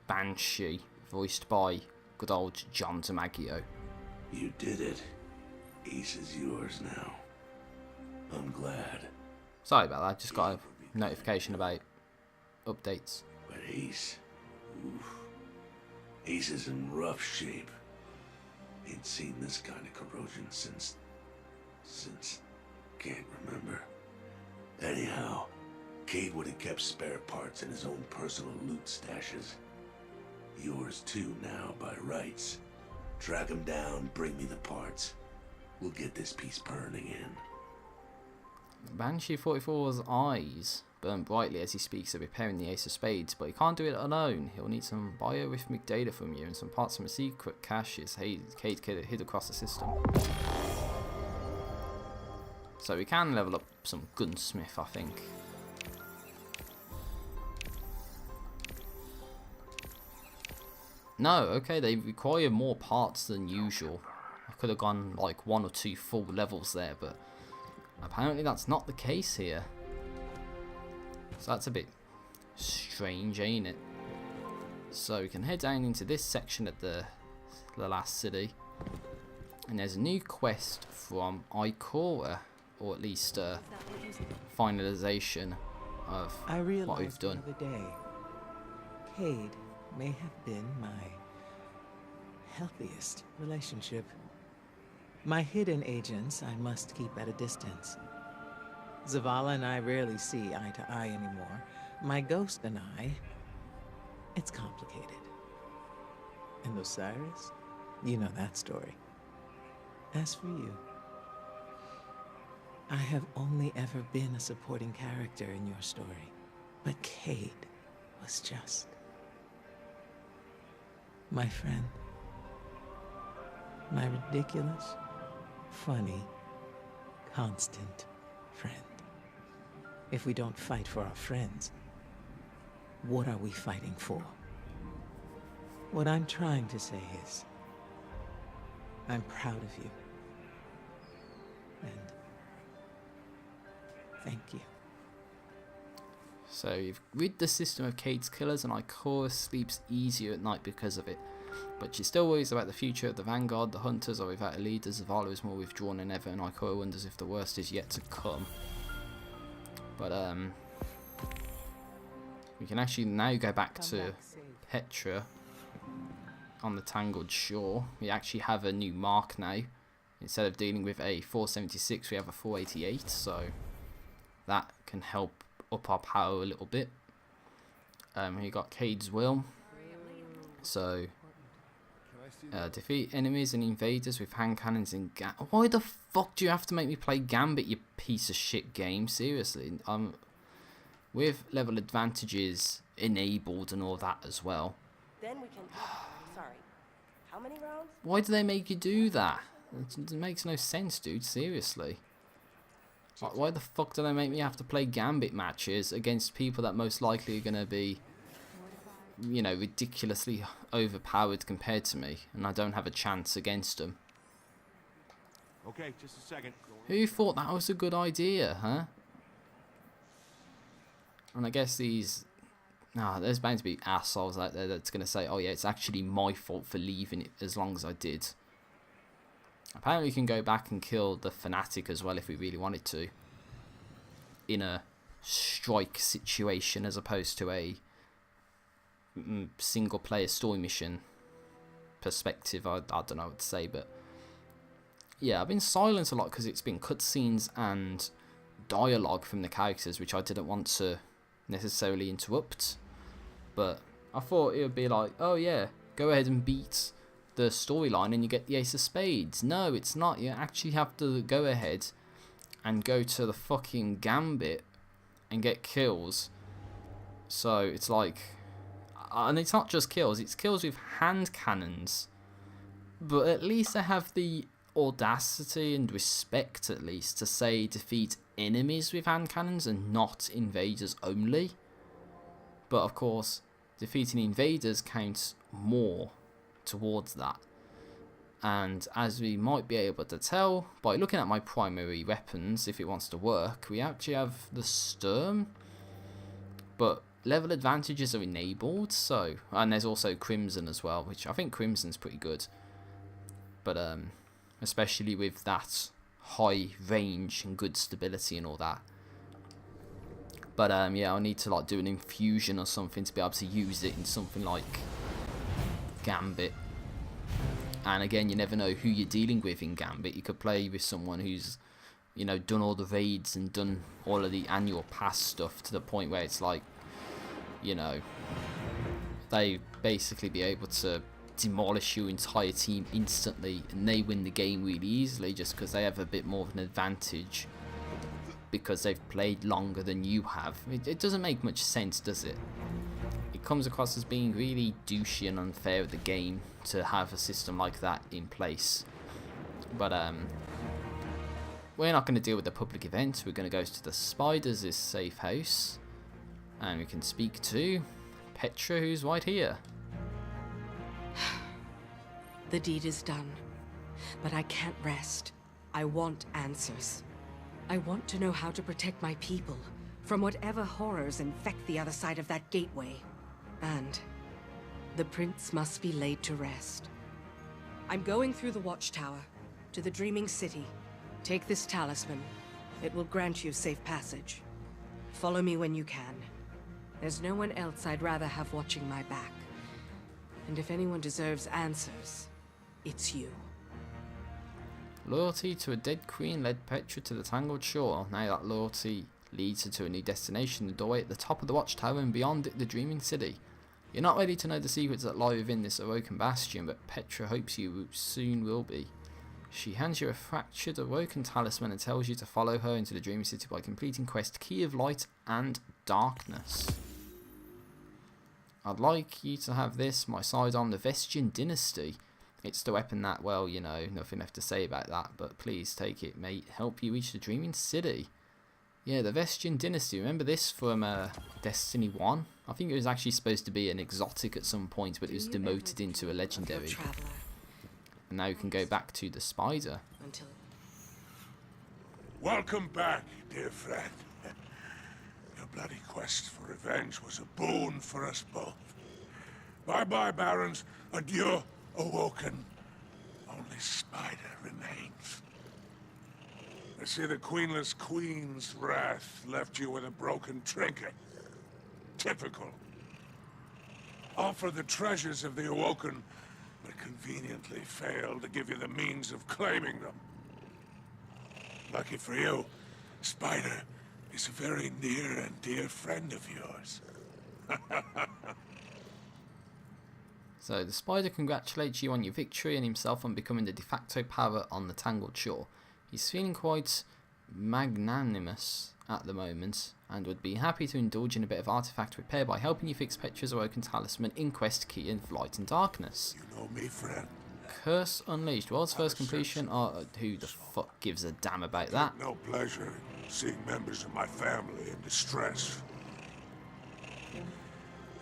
Banshee, voiced by good old John DiMaggio. You did it. Ace is yours now. I'm glad. Sorry about that, just got a notification about updates. But Ace... oof. Ace is in rough shape. Ain't seen this kind of corrosion since... can't remember. Anyhow, Cade would have kept spare parts in his own personal loot stashes. Yours too now, by rights. Track him down, bring me the parts. We'll get this piece burning in. Banshee 44's eyes burn brightly as he speaks of repairing the Ace of Spades, but he can't do it alone. He'll need some biorhythmic data from you and some parts from a secret caches Cade hid across the system. So we can level up some gunsmith, I think. No, okay, they require more parts than usual. I could have gone like 1 or 2 full levels there, but apparently that's not the case here. So that's a bit strange, ain't it? So we can head down into this section of the last city. And there's a new quest from Ikora, or at least finalization of I what we've realized done. the other day, Cade may have been my healthiest relationship. My hidden agents I must keep at a distance. Zavala and I rarely see eye to eye anymore. My ghost and I, it's complicated. And Osiris, you know that story. As for you, I have only ever been a supporting character in your story. But Cade was just my friend. My ridiculous, funny, constant friend. If we don't fight for our friends, what are we fighting for? What I'm trying to say is, I'm proud of you. And thank you. So you've rid the system of Cade's killers, and Ikora sleeps easier at night because of it. But she still worries about the future of the Vanguard. The Hunters are without a leader. Zavala is more withdrawn than ever, and Ikora wonders if the worst is yet to come. But we can actually now go back to Petra on the Tangled Shore. We actually have a new mark now. Instead of dealing with a 476, we have a 488, so that can help up our power a little bit. We got Cade's Will. So defeat enemies and invaders with hand cannons and why the fuck do you have to make me play Gambit, you piece of shit game? Seriously. With level advantages enabled and all that as well. Then we can sorry. How many rounds? Why do they make you do that? It makes no sense, dude. Seriously. Like, why the fuck do they make me have to play Gambit matches against people that most likely are going to be, you know, ridiculously overpowered compared to me, and I don't have a chance against them? Okay, just a second. Who thought that was a good idea, huh? And I guess these... there's bound to be assholes out there that's going to say, oh yeah, it's actually my fault for leaving it as long as I did. Apparently we can go back and kill the Fanatic as well if we really wanted to. In a strike situation as opposed to a single player story mission perspective. I don't know what to say, but yeah, I've been silent a lot because it's been cutscenes and dialogue from the characters, which I didn't want to necessarily interrupt. But I thought it would be like, oh yeah, go ahead and beat the storyline and you get the Ace of Spades. No, it's not. You actually have to go ahead and go to the fucking Gambit and get kills. So it's like, and it's not just kills, it's kills with hand cannons. But at least they have the audacity and respect, at least, to say defeat enemies with hand cannons and not invaders only. But of course, defeating invaders counts more towards that. And as we might be able to tell by looking at my primary weapons, if it wants to work, we actually have the Sturm, but level advantages are enabled. So, and there's also Crimson as well, which I think Crimson's pretty good, but especially with that high range and good stability and all that. But yeah, I'll need to like do an infusion or something to be able to use it in something like Gambit. And again, you never know who you're dealing with in Gambit. You could play with someone who's, you know, done all the raids and done all of the annual pass stuff to the point where it's like, you know, they basically be able to demolish your entire team instantly and they win the game really easily just because they have a bit more of an advantage because they've played longer than you have. It doesn't make much sense, does it? It comes across as being really douchey and unfair of the game to have a system like that in place. But we're not going to deal with the public event. We're going to go to the Spiders' safe house and we can speak to Petra, who's right here. The deed is done, but I can't rest. I want answers. I want to know how to protect my people from whatever horrors infect the other side of that gateway. And the prince must be laid to rest. I'm going through the watchtower to the Dreaming City. Take this talisman. It will grant you safe passage. Follow me when you can. There's no one else I'd rather have watching my back. And if anyone deserves answers, it's you. Loyalty to a dead queen led Petra to the Tangled Shore. Now that loyalty leads her to a new destination, the doorway at the top of the watchtower and beyond it, the Dreaming City. You're not ready to know the secrets that lie within this awoken bastion, but Petra hopes you soon will be. She hands you a fractured awoken talisman and tells you to follow her into the Dreaming City by completing quest Key of Light and Darkness. I'd like you to have this, my side on the Vestian Dynasty. It's the weapon that, well, you know, nothing left to say about that, but please take it, mate. Help you reach the Dreaming City. Yeah, the Vestian Dynasty. Remember this from Destiny 1? I think it was actually supposed to be an exotic at some point, but it was demoted into a legendary. And now you can go back to the Spider. Welcome back, dear friend. Your bloody quest for revenge was a boon for us both. Bye-bye, Barons. Adieu, Awoken. Only Spider remains. I see the Queenless Queen's wrath left you with a broken trinket. Typical. Offer the treasures of the Awoken, but conveniently failed to give you the means of claiming them. Lucky for you, Spider is a very near and dear friend of yours. So the Spider congratulates you on your victory and himself on becoming the de facto power on the Tangled Shore. He's feeling quite magnanimous at the moment and would be happy to indulge in a bit of artifact repair by helping you fix Petra's awoken talisman in quest Key of Light and Darkness. You know me, friend. Curse Unleashed. World's first completion. Who the fuck gives a damn about that? No pleasure in seeing members of my family in distress.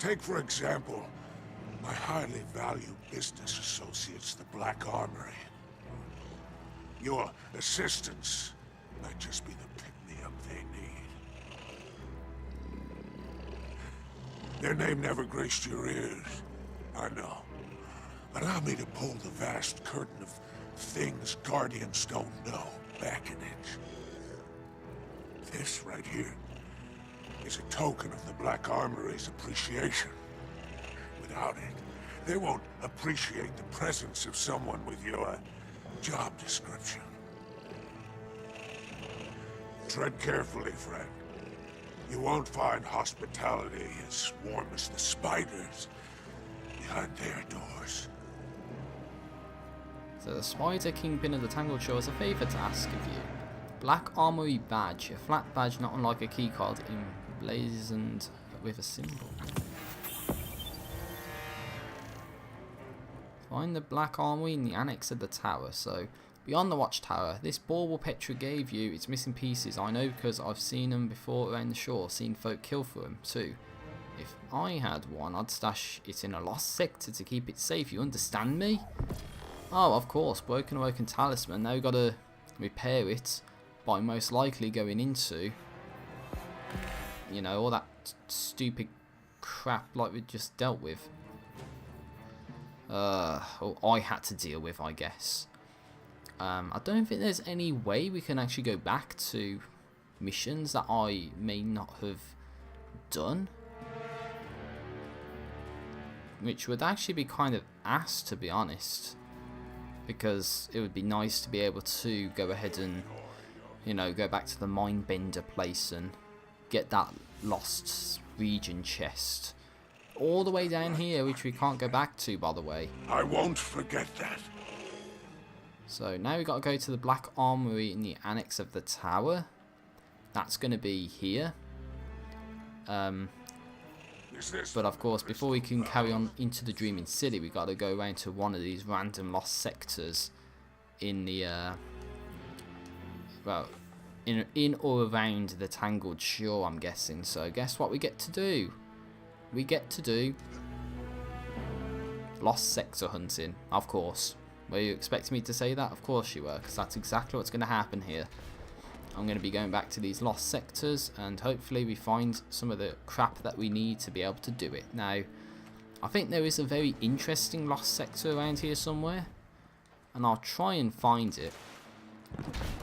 Take, for example, my highly valued business associates, the Black Armory. Your assistance might just be the pick-me-up they need. Their name never graced your ears, I know. Allow me to pull the vast curtain of things Guardians don't know back an inch. This right here is a token of the Black Armory's appreciation. Without it, they won't appreciate the presence of someone with your job description. Tread carefully, friend. You won't find hospitality as warm as the spiders behind their doors. So the Spider Kingpin of the Tangled Shore has a favour to ask of you. Black Armory Badge, a flat badge not unlike a keycard emblazoned with a symbol. Find the Black Armory in the annex of the tower. So, beyond the watchtower, this bauble Petra gave you, it's missing pieces. I know because I've seen them before around the shore, seen folk kill for them too. If I had one, I'd stash it in a lost sector to keep it safe, you understand me? Oh, of course, broken awoken talisman, now we've got to repair it by most likely going into, you know, all that stupid crap like we just dealt with. Or I had to deal with, I guess. I don't think there's any way we can actually go back to missions that I may not have done. Which would actually be kind of ass, to be honest. Because it would be nice to be able to go ahead and, you know, go back to the Mindbender place and get that lost region chest. All the way down here, which we can't go back to, by the way. I won't forget that. So now we've got to go to the Black Armory in the annex of the tower. That's going to be here. But of course, before we can carry on into the Dreaming City, we've got to go around to one of these random lost sectors in the, well, in or around the Tangled Shore, I'm guessing. So guess what we get to do? We get to do lost sector hunting, of course. Were you expecting me to say that? Of course you were, because that's exactly what's going to happen here. I'm going to be going back to these lost sectors, and hopefully we find some of the crap that we need to be able to do it. Now, I think there is a very interesting lost sector around here somewhere, and I'll try and find it.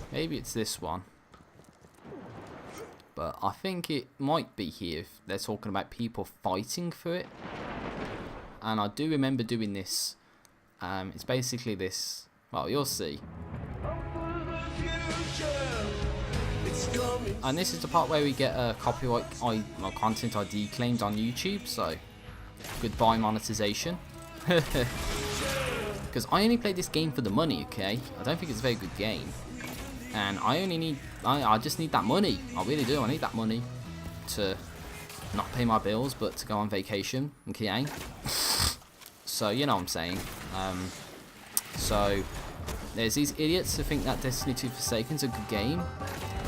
Maybe it's this one. But I think it might be here if they're talking about people fighting for it. And I do remember doing this. It's basically this. Well, you'll see. And this is the part where we get a copyright content ID claimed on YouTube. So, goodbye monetization. Because I only played this game for the money, okay? I don't think it's a very good game. And I just need that money. I really do. I need that money to not pay my bills, but to go on vacation. Okay. So you know what I'm saying. So there's these idiots who think that Destiny 2 Forsaken's a good game.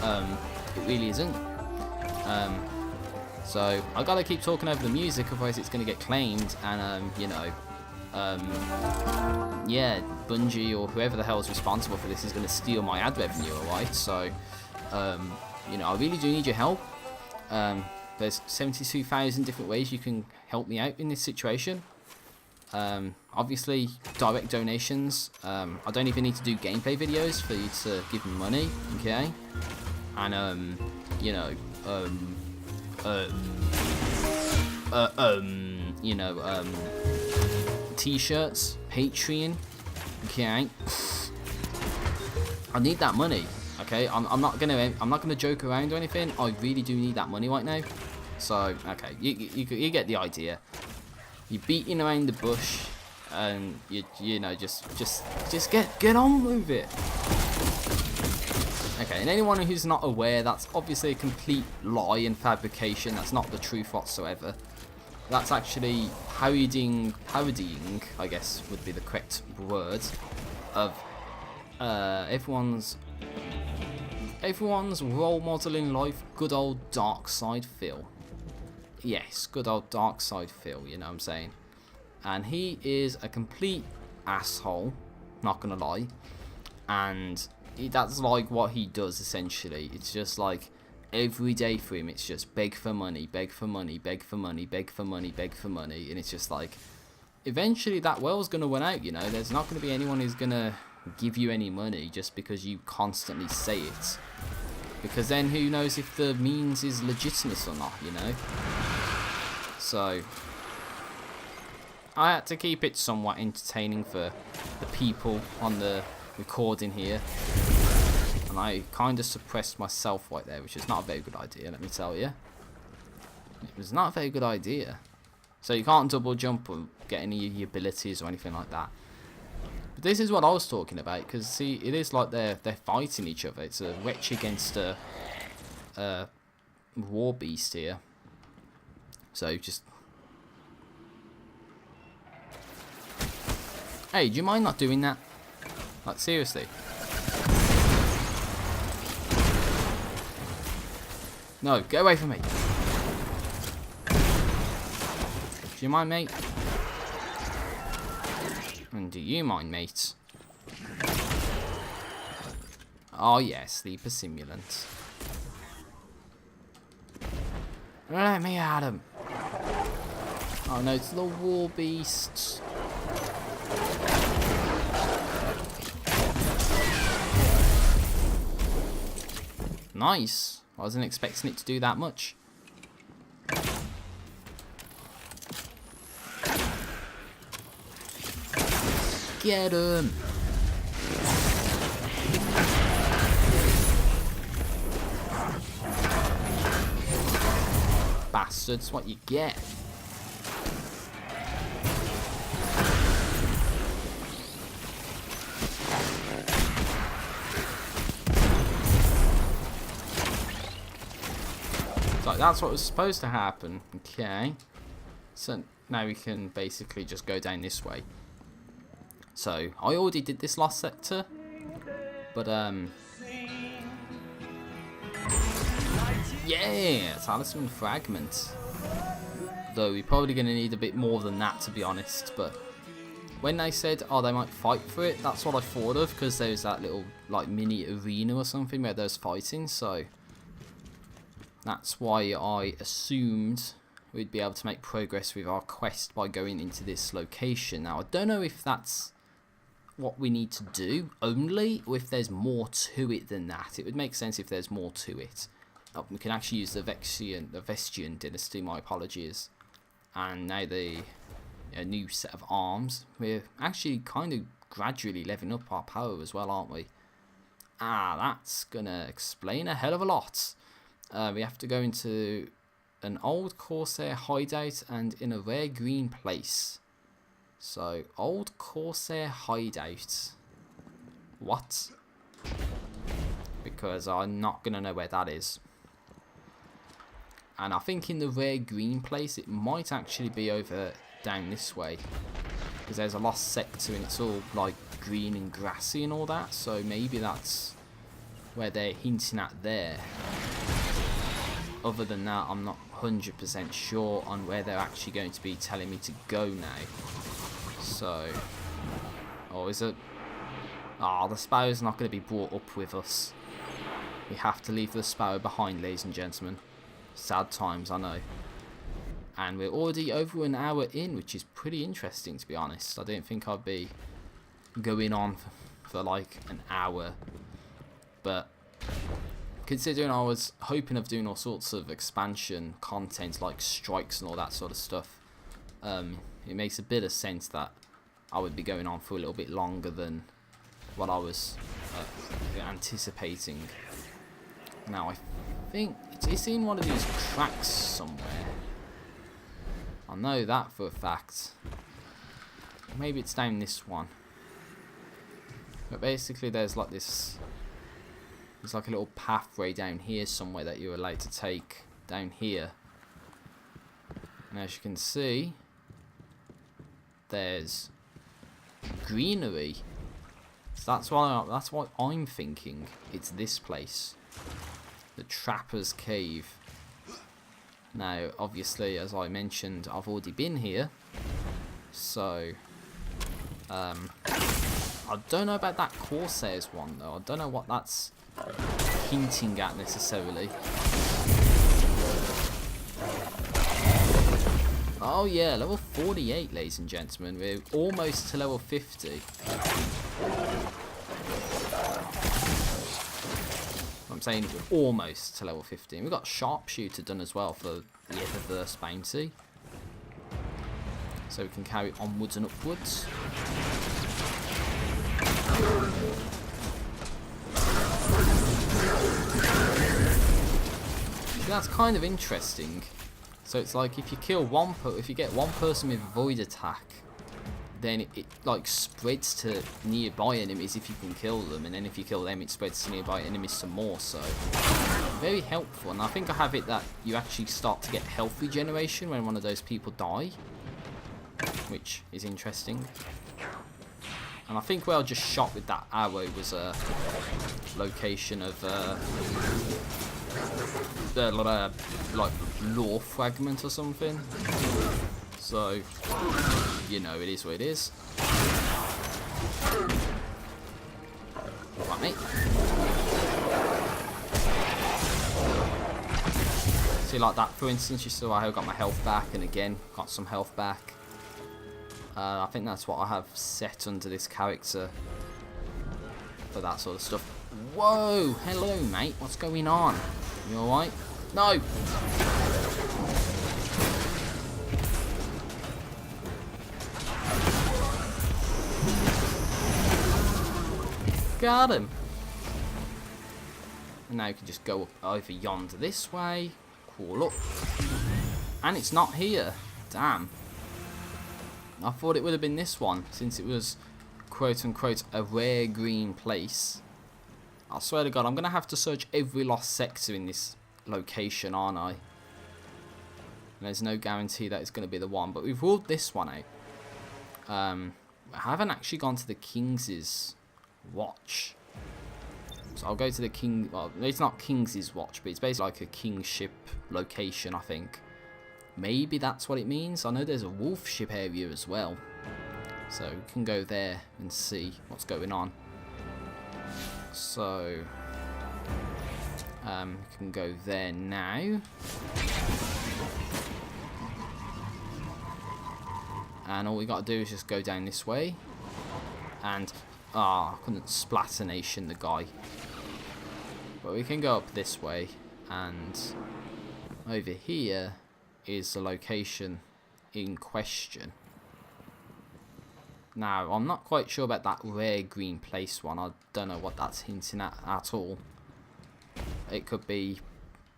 It really isn't. So I gotta keep talking over the music, otherwise it's gonna get claimed. And you know. Yeah, Bungie or whoever the hell is responsible for this is going to steal my ad revenue, alright? So, you know, I really do need your help. There's 72,000 different ways you can help me out in this situation. Obviously, direct donations. I don't even need to do gameplay videos for you to give me money, okay? And, you know, T-shirts, Patreon, okay. I need that money, okay. I'm not gonna joke around or anything. I really do need that money right now. So okay, you get the idea. You're beating around the bush, and you know just get on with it. Okay, and anyone who's not aware, that's obviously a complete lie and fabrication. That's not the truth whatsoever. That's actually parodying, I guess would be the correct word, of everyone's role model in life, good old Darkseid Phil. Yes, good old Darkseid Phil, you know what I'm saying. And he is a complete asshole, not gonna lie. And that's like what he does essentially. It's just like, every day for him, it's just beg for money, beg for money, beg for money, beg for money, beg for money, and it's just like, eventually that well's gonna run out, you know. There's not gonna be anyone who's gonna give you any money just because you constantly say it. Because then who knows if the means is legitimate or not, you know. So I had to keep it somewhat entertaining for the people on the recording here. And I kind of suppressed myself right there, which is not a very good idea, let me tell you. It was not a very good idea. So you can't double jump or get any of your abilities or anything like that. But this is what I was talking about, because see, it is like they're fighting each other. It's a wretch against a war beast here. So just... Hey, do you mind not doing that? Like, seriously. No, get away from me. Do you mind, mate? And do you mind, mate? Oh yes, the Persimulant. Let me at him. Oh no, it's the war beast. Nice. I wasn't expecting it to do that much. Get him! Bastards, what you get? So that's what was supposed to happen. Okay. So now we can basically just go down this way. So, I already did this last sector, but, yeah, Talisman Fragment. Though, we're probably going to need a bit more than that, to be honest, but when they said, oh, they might fight for it, that's what I thought of, because there's that little, like, mini arena or something where there's fighting, so that's why I assumed we'd be able to make progress with our quest by going into this location. Now, I don't know if that's what we need to do only, or if there's more to it than that. It would make sense if there's more to it. We can actually use the Vestian dynasty, my apologies, and now the new set of arms. We're actually kind of gradually leveling up our power as well, aren't we? Ah, that's gonna explain a hell of a lot. We have to go into an old Corsair hideout and in a rare green place. So, old Corsair hideout. What? Because I'm not going to know where that is. And I think in the rare green place, it might actually be over down this way. Because there's a lost sector and it's all like green and grassy and all that. So maybe that's where they're hinting at there. Other than that, I'm not 100% sure on where they're actually going to be telling me to go now. So, oh, is it? Ah, the Sparrow's not going to be brought up with us. We have to leave the Sparrow behind, ladies and gentlemen. Sad times, I know. And we're already over an hour in, which is pretty interesting, to be honest. I didn't think I'd be going on for like an hour. But considering I was hoping of doing all sorts of expansion content, like strikes and all that sort of stuff, it makes a bit of sense that I would be going on for a little bit longer than what I was anticipating. Now, I think it's in one of these tracks somewhere. I know that for a fact. Maybe it's down this one. But basically there's like this... There's like a little pathway down here somewhere that you're allowed to take down here. And as you can see, there's greenery. So that's what I'm thinking. It's this place. The Trapper's Cave. Now, obviously, as I mentioned, I've already been here. So, I don't know about that Corsairs one, though. I don't know what that's hinting at, necessarily. Oh, yeah, level 48, ladies and gentlemen. We're almost to level 50. I'm saying we're almost to level 15. We've got Sharpshooter done as well for the Eververse bounty. So we can carry onwards and upwards. That's kind of interesting. So it's like if you kill if you get one person with void attack, then it like spreads to nearby enemies if you can kill them, and then if you kill them, it spreads to nearby enemies some more. So very helpful. And I think I have it that you actually start to get health regeneration when one of those people die, which is interesting. And I think where I just shot with that arrow was a location of like lore fragment or something. So, you know, it is what it is. Right, mate. See, like that, for instance, you saw I got my health back, and again, got some health back. I think that's what I have set under this character for that sort of stuff. Whoa! Hello, mate. What's going on? You alright? No! Got him! And now you can just go up over yonder this way. Crawl up. And it's not here. Damn. I thought it would have been this one, since it was quote-unquote a rare green place. I swear to God, I'm going to have to search every lost sector in this location, aren't I? And there's no guarantee that it's going to be the one, but we've ruled this one out. I haven't actually gone to the King's watch. So I'll go to the King... Well, it's not King's watch, but it's basically like a kingship location, I think. Maybe that's what it means. I know there's a wolf ship area as well. So we can go there and see what's going on. So we can go there now. And all we got to do is just go down this way. And, I couldn't splatination the guy. But we can go up this way. And over here is the location in question. Now, I'm not quite sure about that rare green place one. I don't know what that's hinting at all. It could be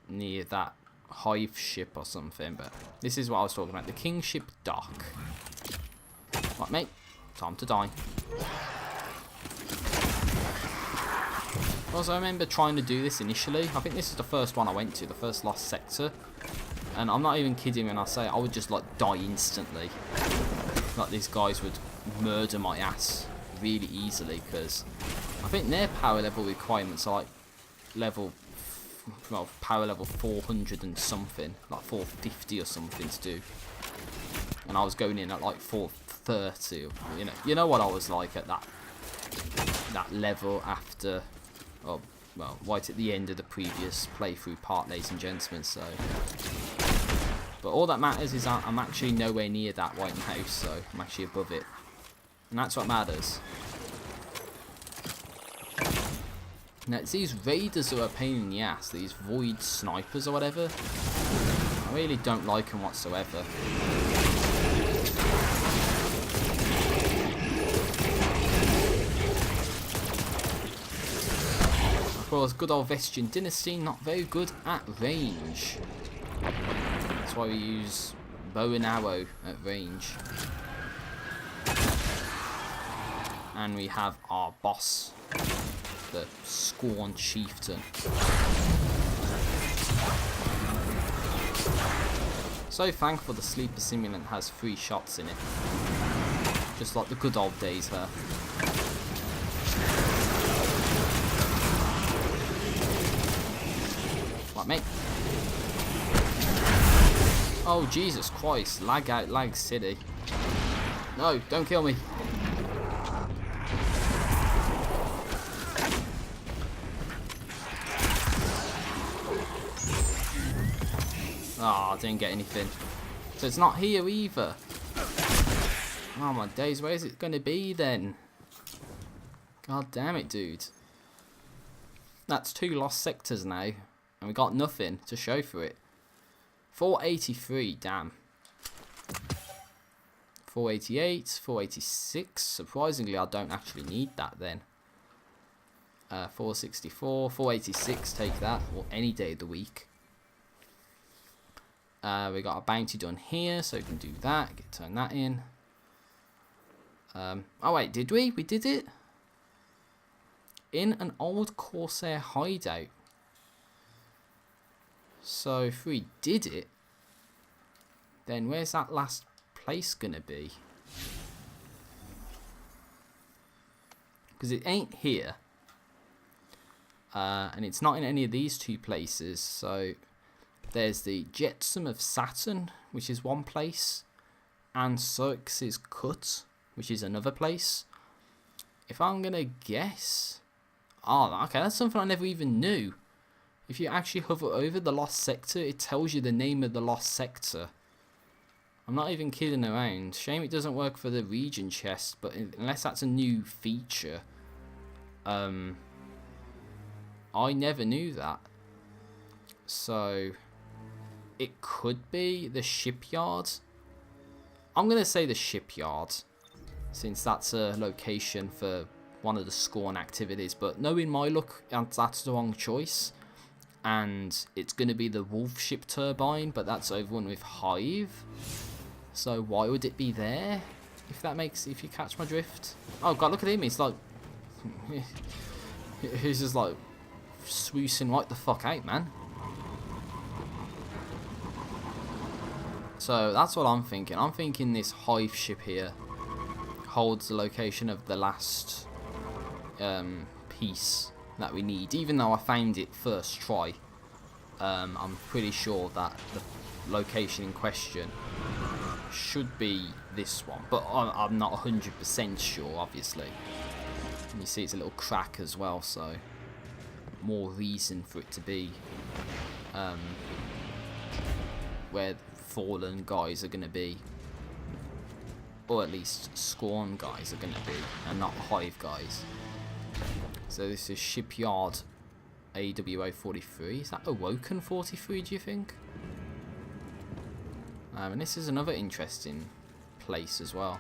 near that hive ship or something, but this is what I was talking about. The Kingship Dock. Right, mate. Time to die. Also, I remember trying to do this initially. I think this is the first one I went to, the first lost sector. And I'm not even kidding when I say I would just like die instantly. Like these guys would murder my ass really easily, because I think their power level requirements are like power level 400 and something, like 450 or something to do. And I was going in at like 430. You know what I was like at that level after, well, right at the end of the previous playthrough part, ladies and gentlemen. So. But all that matters is I'm actually nowhere near that right now, so I'm actually above it. And that's what matters. Now, it's these raiders who are a pain in the ass, these void snipers or whatever. I really don't like them whatsoever. Of course, good old Vestian Dynasty, not very good at range. That's why we use bow and arrow at range. And we have our boss, the Scorn Chieftain. So thankful the Sleeper Simulant has 3 shots in it. Just like the good old days there. Right, mate. Oh, Jesus Christ. Lag out, lag city. No, don't kill me. Oh, I didn't get anything. So it's not here either. Oh my days, where is it going to be then? God damn it, dude. That's 2 lost sectors now. And we got nothing to show for it. 483, damn. 488, 486. Surprisingly, I don't actually need that then. 464, 486, take that. Or any day of the week. We got a bounty done here, so we can do that. Turn that in. Oh wait, did we? We did it? In an old Corsair hideout. So if we did it, then where's that last place gonna be? Because it ain't here. And it's not in any of these two places. So there's the Jetsam of Saturn, which is one place, and Cirx's Cut, which is another place. If I'm gonna guess, oh, okay, that's something I never even knew. If you actually hover over the Lost Sector, it tells you the name of the Lost Sector. I'm not even kidding around. Shame it doesn't work for the region chest, but unless that's a new feature, I never knew that. So it could be the shipyard. I'm gonna say the shipyard, since that's a location for one of the Scorn activities. But knowing my luck, that's the wrong choice, and it's gonna be the Wolf ship turbine, but that's overrun with Hive. So why would it be there? If you catch my drift. Oh god, look at him. He's like, he's just like swoosing right the fuck out, man. So that's what I'm thinking. I'm thinking this Hive ship here holds the location of the last piece that we need. Even though I found it first try, I'm pretty sure that the location in question should be this one, but I'm not 100% sure, obviously. And you see it's a little crack as well, so more reason for it to be where Fallen guys are going to be, or at least Scorn guys are going to be, and not Hive guys. So this is Shipyard AWO 43. Is that Awoken 43, do you think? And this is another interesting place as well.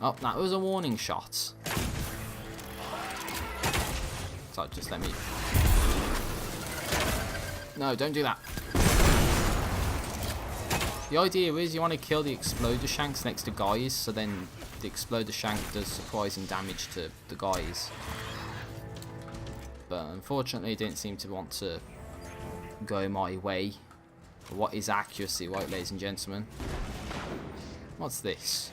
Oh, that was a warning shot. So just let me... No, don't do that. The idea is you want to kill the Exploder Shanks next to guys, so then the Exploder Shank does surprising damage to the guys. But unfortunately it didn't seem to want to go my way. What is accuracy, right, ladies and gentlemen? What's this?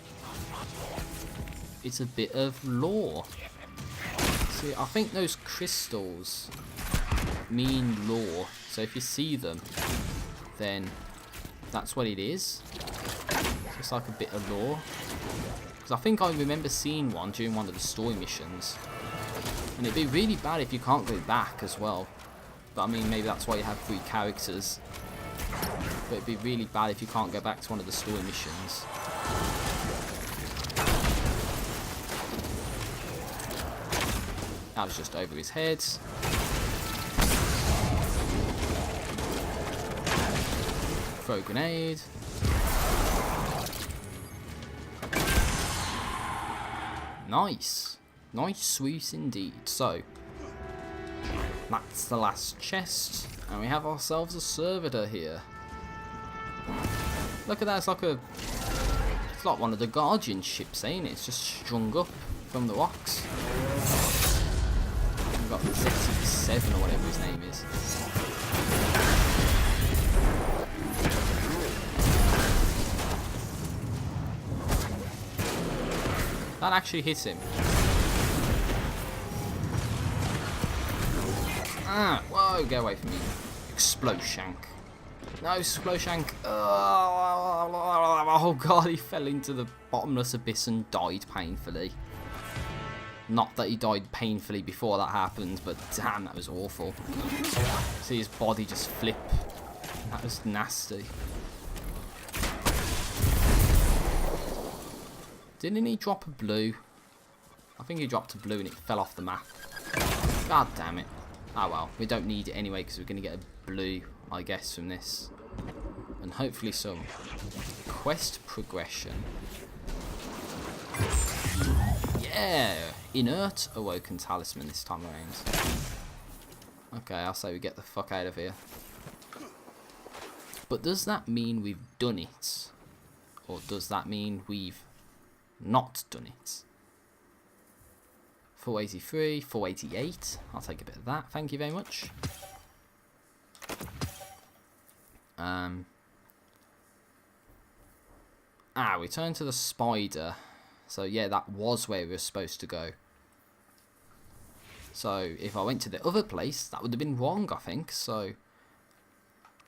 It's a bit of lore. See, I think those crystals mean lore. So if you see them, then that's what it is. Just like a bit of lore. Because I think I remember seeing one during one of the story missions. And it'd be really bad if you can't go back as well. But I mean, maybe that's why you have 3 characters. But it'd be really bad if you can't go back to one of the story missions. That was just over his head. Throw a grenade. Nice. Nice swoos indeed. So, that's the last chest. And we have ourselves a servitor here. Look at that, it's like one of the Guardian ships, ain't it? It's just strung up from the rocks. We've got ZT7 or whatever his name is. That actually hit him. Ah, whoa, get away from me. Exploshank. No, Exploshank. Oh god, he fell into the bottomless abyss and died painfully. Not that he died painfully before that happened, but damn, that was awful. See his body just flip. That was nasty. Didn't he drop a blue? I think he dropped a blue and it fell off the map. God damn it. Oh well, we don't need it anyway because we're going to get a blue, I guess, from this. And hopefully some quest progression. Yeah! Inert Awoken Talisman this time around. Okay, I'll say we get the fuck out of here. But does that mean we've done it? Or does that mean we've not done it? 483, 488. I'll take a bit of that. Thank you very much. Return to the spider. So yeah, that was where we were supposed to go. So if I went to the other place, that would have been wrong, I think. So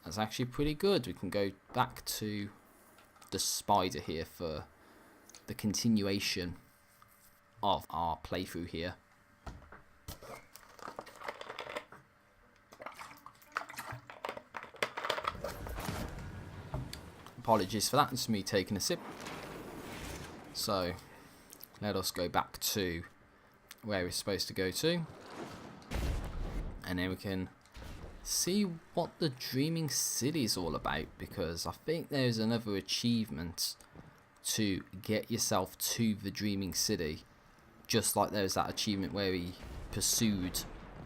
that's actually pretty good. We can go back to the spider here for the continuation of our playthrough here. Apologies for that, it's me taking a sip. So let us go back to where we're supposed to go to, and then we can see what the Dreaming City is all about, because I think there's another achievement to get yourself to the Dreaming City, just like there's that achievement where he pursued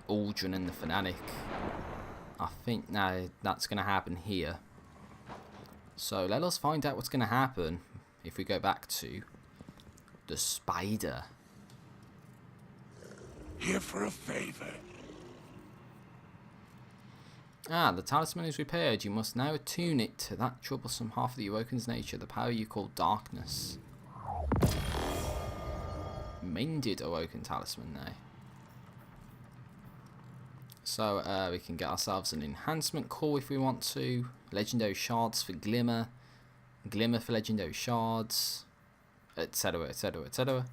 Uldren and the Fanatic. I think now that's going to happen here. So let us find out what's going to happen if we go back to the spider. Here for a favor. The talisman is repaired. You must now attune it to that troublesome half of the Awoken's nature, the power you call darkness. Mended Awoken talisman now. So we can get ourselves an enhancement core if we want to. Legendary shards for Glimmer. Glimmer for legendary shards. Etc, etc, etc.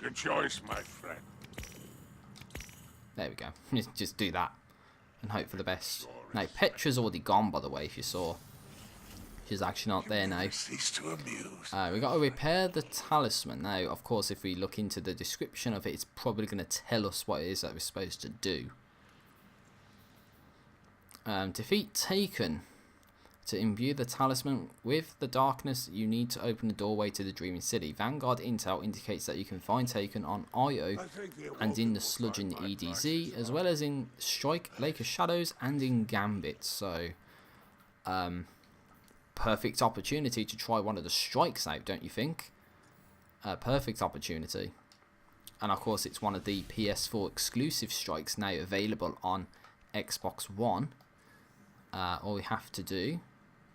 Good choice, my friend. There we go. Just do that and hope for the best. Now, Petra's already gone, by the way, if you saw. She's actually not there now. Cease to amuse. We got to repair the talisman. Now, of course, if we look into the description of it, it's probably going to tell us what it is that we're supposed to do. Defeat Taken. To imbue the talisman with the darkness, you need to open the doorway to the Dreaming City. Vanguard intel indicates that you can find Taken on Io and in the Sludge in the EDZ, as well as in Strike, Lake of Shadows, and in Gambit. So, perfect opportunity to try one of the strikes out, don't you think? Perfect opportunity. And of course, it's one of the PS4 exclusive strikes now available on Xbox One. All we have to do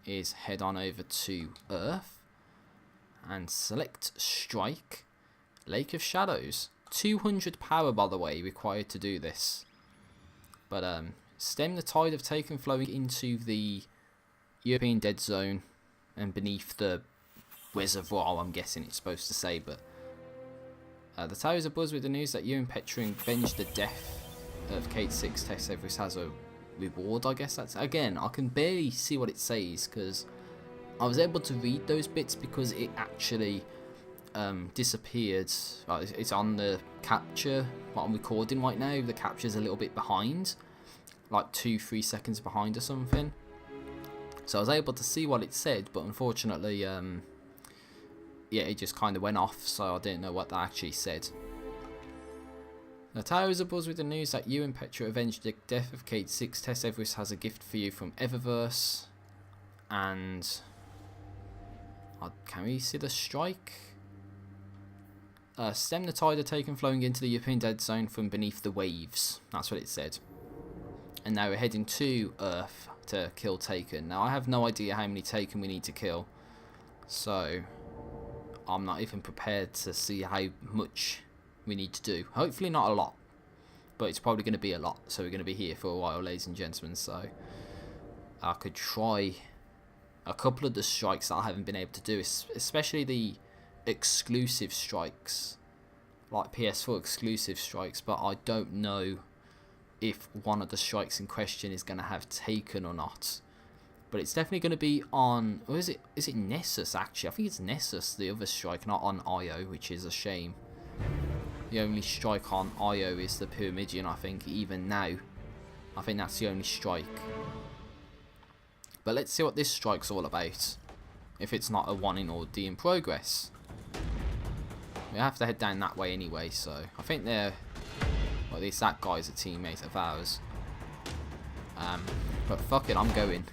is head on over to Earth and select Strike, Lake of Shadows. 200 power, by the way, required to do this. But stem the tide of Taken flowing into the European Dead Zone and beneath the reservoir, I'm guessing it's supposed to say. But the tower is abuzz with the news that you and Petra avenged the death of Cayde 6. Tesseverus has a reward, I guess. That's, again, I can barely see what it says because I was able to read those bits because it actually disappeared. It's on the capture what I'm recording right now. The capture's a little bit behind, like 2-3 seconds behind or something, so I was able to see what it said, but unfortunately yeah, it just kind of went off, so I didn't know what that actually said. The tower is abuzz with the news that you and Petra avenged the death of Cayde 6. Tesseverus has a gift for you from Eververse. And can we see the strike? Stem the tide of Taken flowing into the European Dead Zone from beneath the waves. That's what it said. And now we're heading to Earth to kill Taken. Now I have no idea how many Taken we need to kill, so I'm not even prepared to see how much we need to do. Hopefully not a lot, but it's probably going to be a lot, so we're going to be here for a while, ladies and gentlemen. So I could try a couple of the strikes that I haven't been able to do, especially the exclusive strikes, like PS4 exclusive strikes, but I don't know if one of the strikes in question is going to have Taken or not. But it's definitely going to be on, or is it Nessus actually? I think it's Nessus, the other strike, not on Io, which is a shame. The only strike on Io is the Pyramidion, I think, even now. I think that's the only strike. But let's see what this strike's all about, if it's not a one in or D in progress. We have to head down that way anyway, so I think they're... Well, at least that guy's a teammate of ours. But fuck it, I'm going.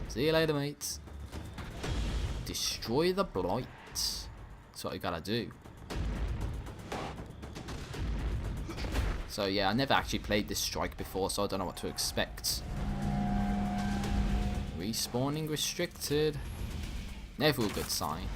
See you later, mates. Destroy the Blight. That's what you gotta do. So yeah, I never actually played this strike before, so I don't know what to expect. Respawning restricted. Never a good sign.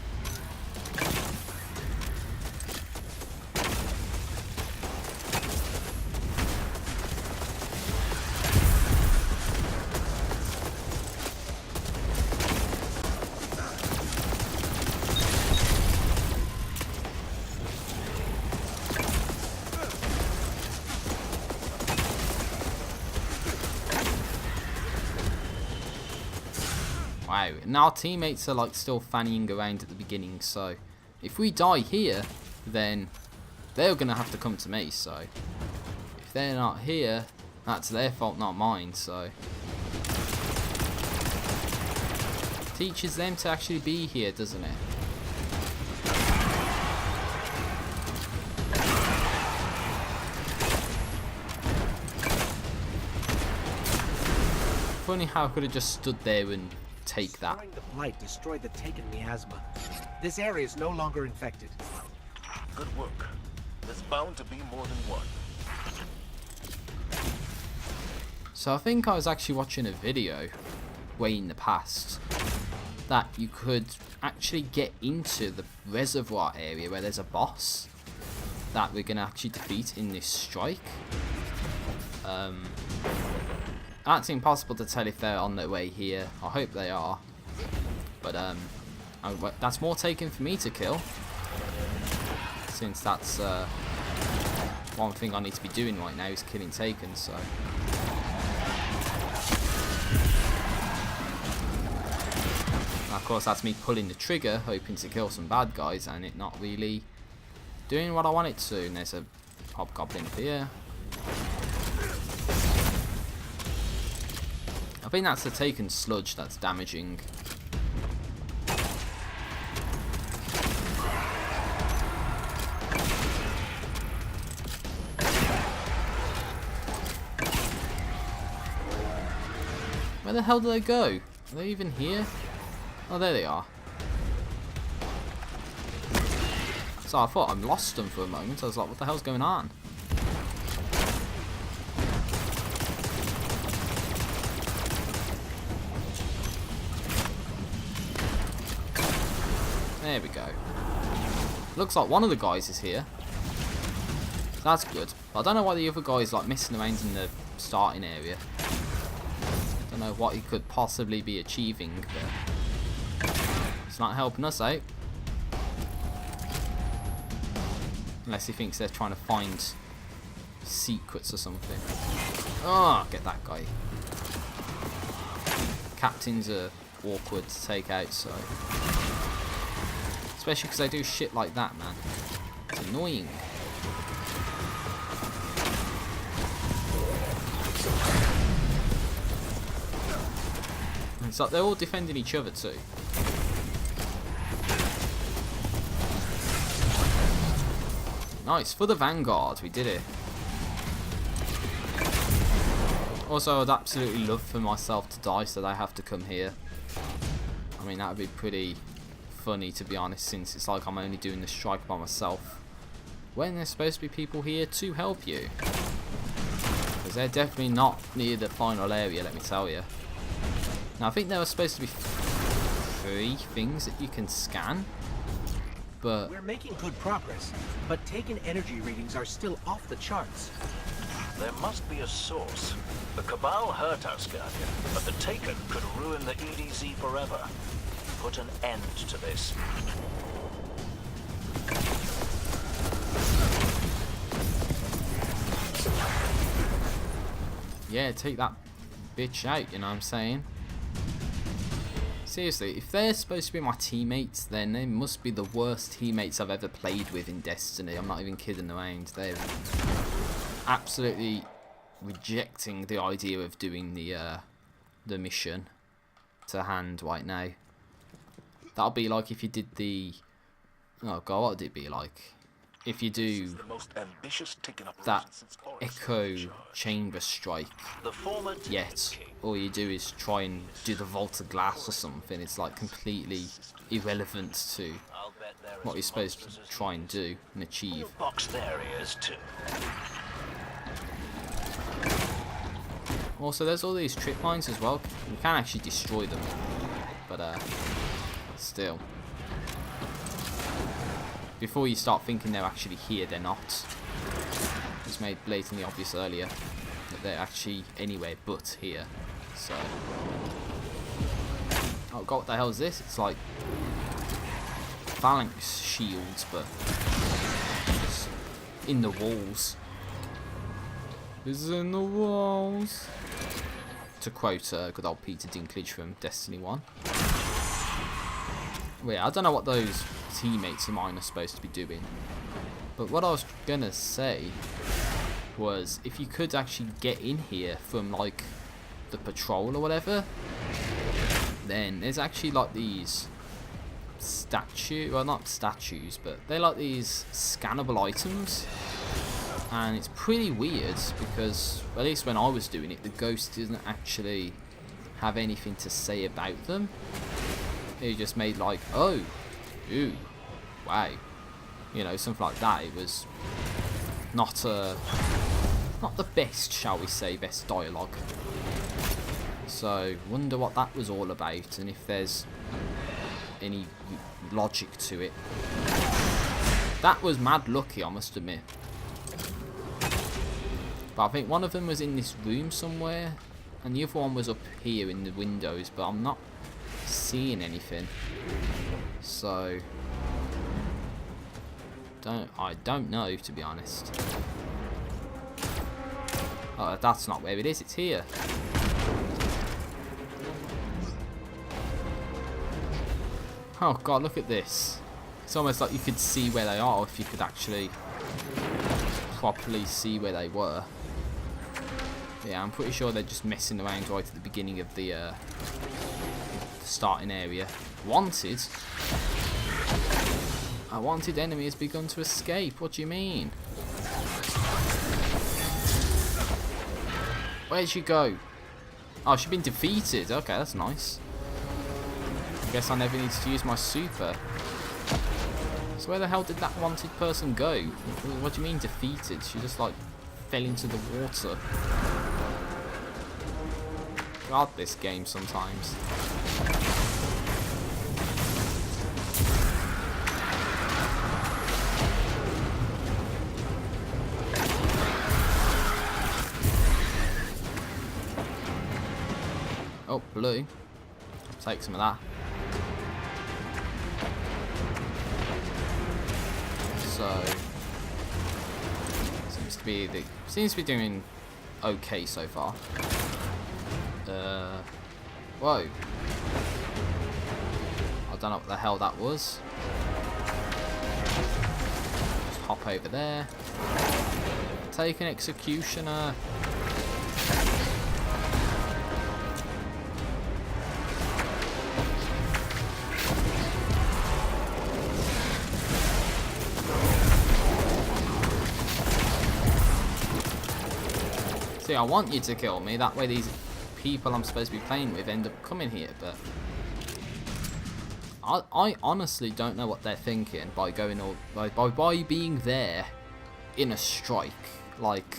Wow, and our teammates are like still fannying around at the beginning, so if we die here, then they're gonna have to come to me, so if they're not here, that's their fault, not mine, so teaches them to actually be here, doesn't it? Funny how I could have just stood there and take that. Destroying the Blight destroyed the Taken miasma. This area is no longer infected. Good work. There's bound to be more than one. So I think I was actually watching a video way in the past that you could actually get into the reservoir area where there's a boss that we're going to actually defeat in this strike. That's impossible to tell if they're on their way here. I hope they are. But that's more Taken for me to kill, since that's one thing I need to be doing right now is killing Taken. So of course that's me pulling the trigger, hoping to kill some bad guys, and it not really doing what I want it to. And there's a hobgoblin here. I think that's the Taken sludge that's damaging. Where the hell do they go? Are they even here? Oh, there they are. So I thought I lost them for a moment. I was like, what the hell's going on? There we go. Looks like one of the guys is here. That's good. But I don't know why the other guy is like messing around in the starting area. Don't know what he could possibly be achieving, but it's not helping us out. Unless he thinks they're trying to find secrets or something. Oh, get that guy. Captains are awkward to take out, so. Especially because they do shit like that, man. It's annoying. It's like they're all defending each other too. Nice, for the Vanguard, we did it. Also, I'd absolutely love for myself to die so they have to come here. I mean, that would be pretty funny, to be honest, since it's like I'm only doing the strike by myself when there's supposed to be people here to help you, because they're definitely not near the final area, let me tell you. Now I think there were supposed to be 3 things that you can scan, but we're making good progress, but Taken energy readings are still off the charts. There must be a source. The Cabal hurt Asgardia, but the Taken could ruin the EDZ forever. Put an end to this. yeah, take that bitch out, you know what I'm saying? Seriously, if they're supposed to be my teammates, then they must be the worst teammates I've ever played with in Destiny. I'm not even kidding around. They're absolutely rejecting the idea of doing the mission to hand right now. That'll be like if you did the... Oh god, what would it be like? if you do The most ambitious taken that operation since Origins. echo chamber strike The former yet, all you do is try and do the vault of glass or something. It's like completely irrelevant to I'll bet they're what as you're supposed to monstrous as try and do and achieve. your boxed areas too. Also, there's all these trip mines as well. You can actually destroy them, but still. Before you start thinking they're actually here, they're not. It was made blatantly obvious earlier that they're actually anywhere but here. So, oh god, what the hell is this? It's like phalanx shields, but just in the walls. Is in the walls. To quote good old Peter Dinklage from Destiny 1. Well, yeah, I don't know what those teammates of mine are supposed to be doing. But what I was gonna say was, if you could actually get in here from like the patrol or whatever, then there's actually like these well, not statues, but they're like these scannable items. And it's pretty weird because, at least when I was doing it, the ghost didn't actually have anything to say about them. It just made like, oh, ooh, wow, you know, something like that. It was not the best, shall we say, best dialogue. So, wonder what that was all about and if there's any logic to it. That was mad lucky, I must admit. But I think one of them was in this room somewhere, and the other one was up here in the windows, but I'm not seeing anything. So I don't know, to be honest. Oh, that's not where it is, it's here. Oh god, look at this. It's almost like you could see where they are if you could actually properly see where they were. Yeah, I'm pretty sure they're just messing around right at the beginning of the starting area. Wanted? A wanted enemy has begun to escape. What do you mean? Where'd she go? Oh, she's been defeated. Okay, that's nice. I guess I never need to use my super. So where the hell did that wanted person go? What do you mean defeated? She just like fell into the water. God, this game sometimes. Oh, blue. Take some of that. So seems to be doing okay so far. Whoa. I don't know what the hell that was. Just hop over there. Take an executioner. See, I want you to kill me, that way these people I'm supposed to be playing with end up coming here, but I honestly don't know what they're thinking by going all by being there in a strike. Like,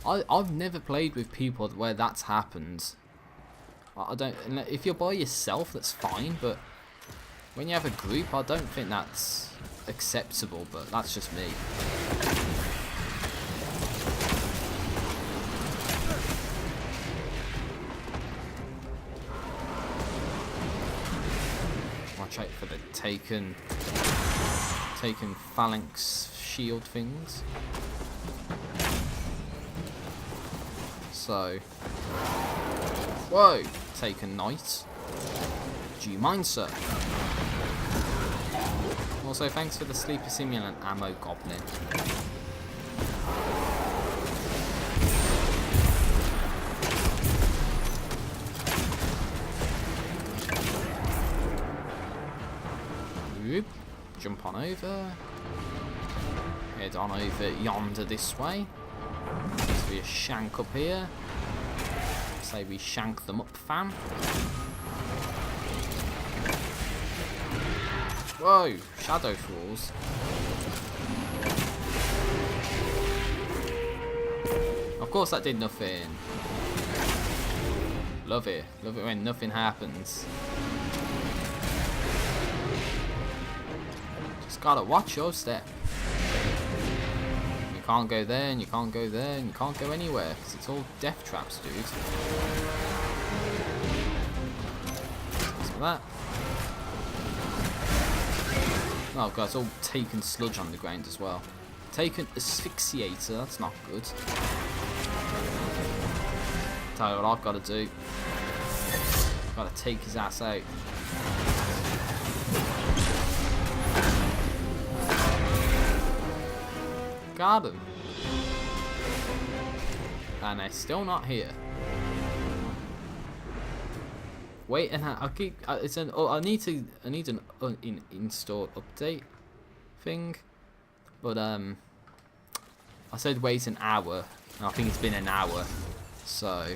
I've never played with people where that's happened. I don't. If you're by yourself, that's fine, but when you have a group, I don't think that's acceptable. But that's just me. Watch out for the taken phalanx shield things. So, whoa, taken knight. Do you mind, sir? Also, thanks for the sleeper simulant ammo, goblin. Whoop. Jump on over. head on over yonder this way. There's be a shank up here. Say we shank them up, fam. Whoa, shadow falls. Of course that did nothing. Love it. Love it when nothing happens. Just gotta watch your step. You can't go there, and you can't go there, and you can't go anywhere, because it's all death traps, dude. So that. Oh god, it's all taken sludge on the ground as well. Taken asphyxiator, that's not good. Tell you what I've got to do. Got to take his ass out. Got him. And they're still not here. Wait, and I keep. It's an. Oh, I need an install update thing, but I said wait an hour, and I think it's been an hour. So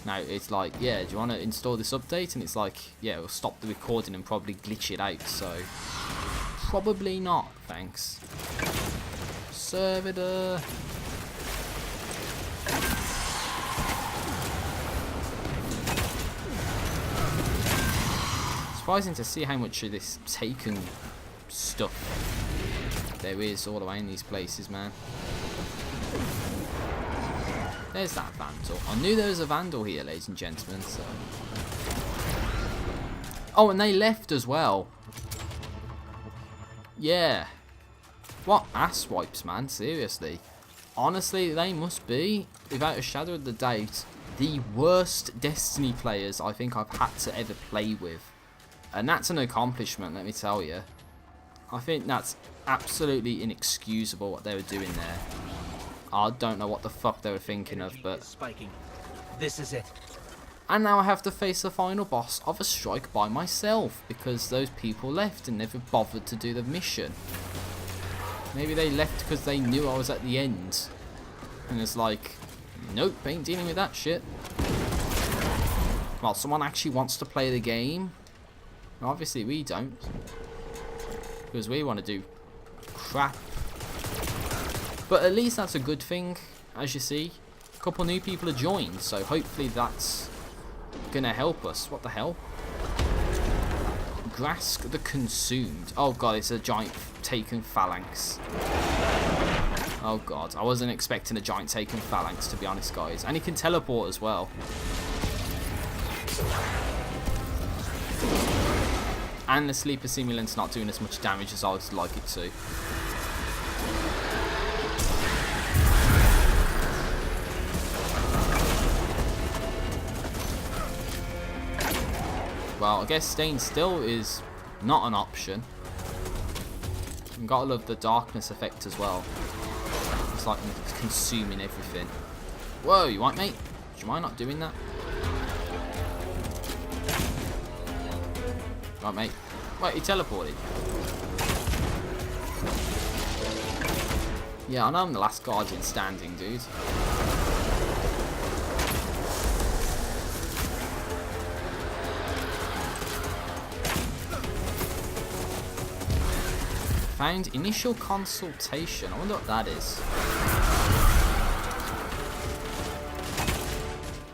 now it's like, yeah, do you want to install this update? And it's like, yeah, it'll stop the recording and probably glitch it out. So probably not. Thanks. Servitor. Surprising to see how much of this taken stuff there is all around these places, man. There's that Vandal. I knew there was a Vandal here, ladies and gentlemen. So. Oh, and they left as well. Yeah. What ass wipes, man. Seriously. Honestly, they must be, without a shadow of a doubt, the worst Destiny players I think I've had to ever play with. And that's an accomplishment, let me tell you. I think that's absolutely inexcusable what they were doing there. I don't know what the fuck they were thinking of, but... Spiking. This is it. And now I have to face the final boss of a strike by myself, because those people left and never bothered to do the mission. Maybe they left because they knew I was at the end. And it's like, nope, ain't dealing with that shit. Well, someone actually wants to play the game. Obviously we don't, because we want to do crap. But at least that's a good thing. As you see, a couple new people have joined, so hopefully that's gonna help us. What the hell? Grask the Consumed. Oh god, it's a giant taken phalanx. Oh god, I wasn't expecting a giant taken phalanx, to be honest, guys. And he can teleport as well. And the sleeper simulant's not doing as much damage as I would like it to. Well, I guess staying still is not an option. You gotta love the darkness effect as well. It's like consuming everything. Whoa, you want mate? Do you mind not doing that? Right, mate. Wait, he teleported. Yeah, I know I'm the last Guardian standing, dude. Found initial consultation. I wonder what that is.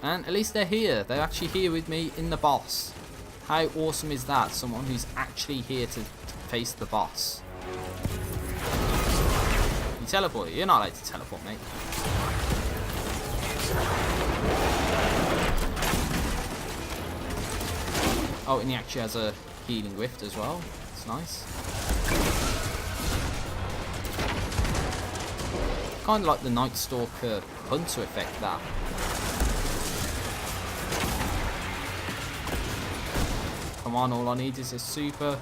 And at least they're here. They're actually here with me in the boss. How awesome is that? Someone who's actually here to face the boss. You teleport? You're not allowed to teleport, mate. Oh, and he actually has a healing rift as well. That's nice. Kind of like the Night Stalker Hunter effect, that. Come on, all I need is a super.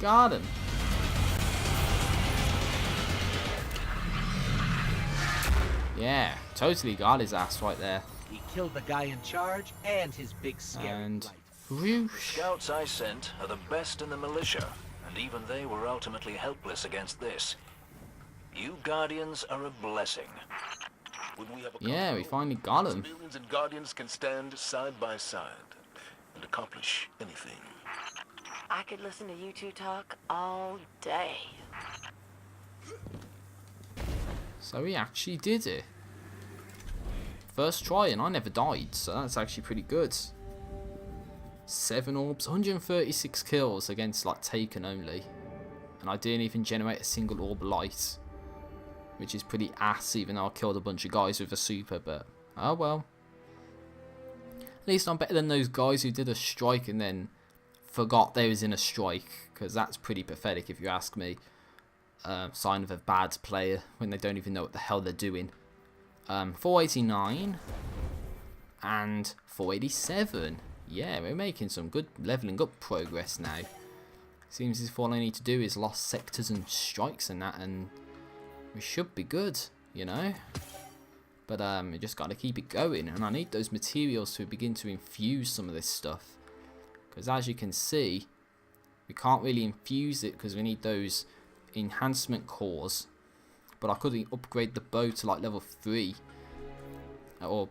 Got him. Yeah, totally got his ass right there. He killed the guy in charge and his big scary And wife. whoosh. Scouts I sent are the best in the militia, and even they were ultimately helpless against this. You Guardians are a blessing. When we have a Yeah, we finally got him. civilians and Guardians can stand side by side and accomplish anything. I could listen to you two talk all day. So he actually did it. First try, and I never died, so that's actually pretty good. 7 orbs, 136 kills against like Taken only. And I didn't even generate a single orb light. Which is pretty ass, even though I killed a bunch of guys with a super, but oh well. At least I'm better than those guys who did a strike and then forgot they was in a strike. Because that's pretty pathetic if you ask me. Sign of a bad player when they don't even know what the hell they're doing. 489 and 487. Yeah, we're making some good leveling up progress now. Seems as if all I need to do is lost sectors and strikes and that, and we should be good, you know. But we just got to keep it going, and I need those materials to begin to infuse some of this stuff. Because as you can see, we can't really infuse it because we need those enhancement cores. But I could upgrade the bow to like level 3 or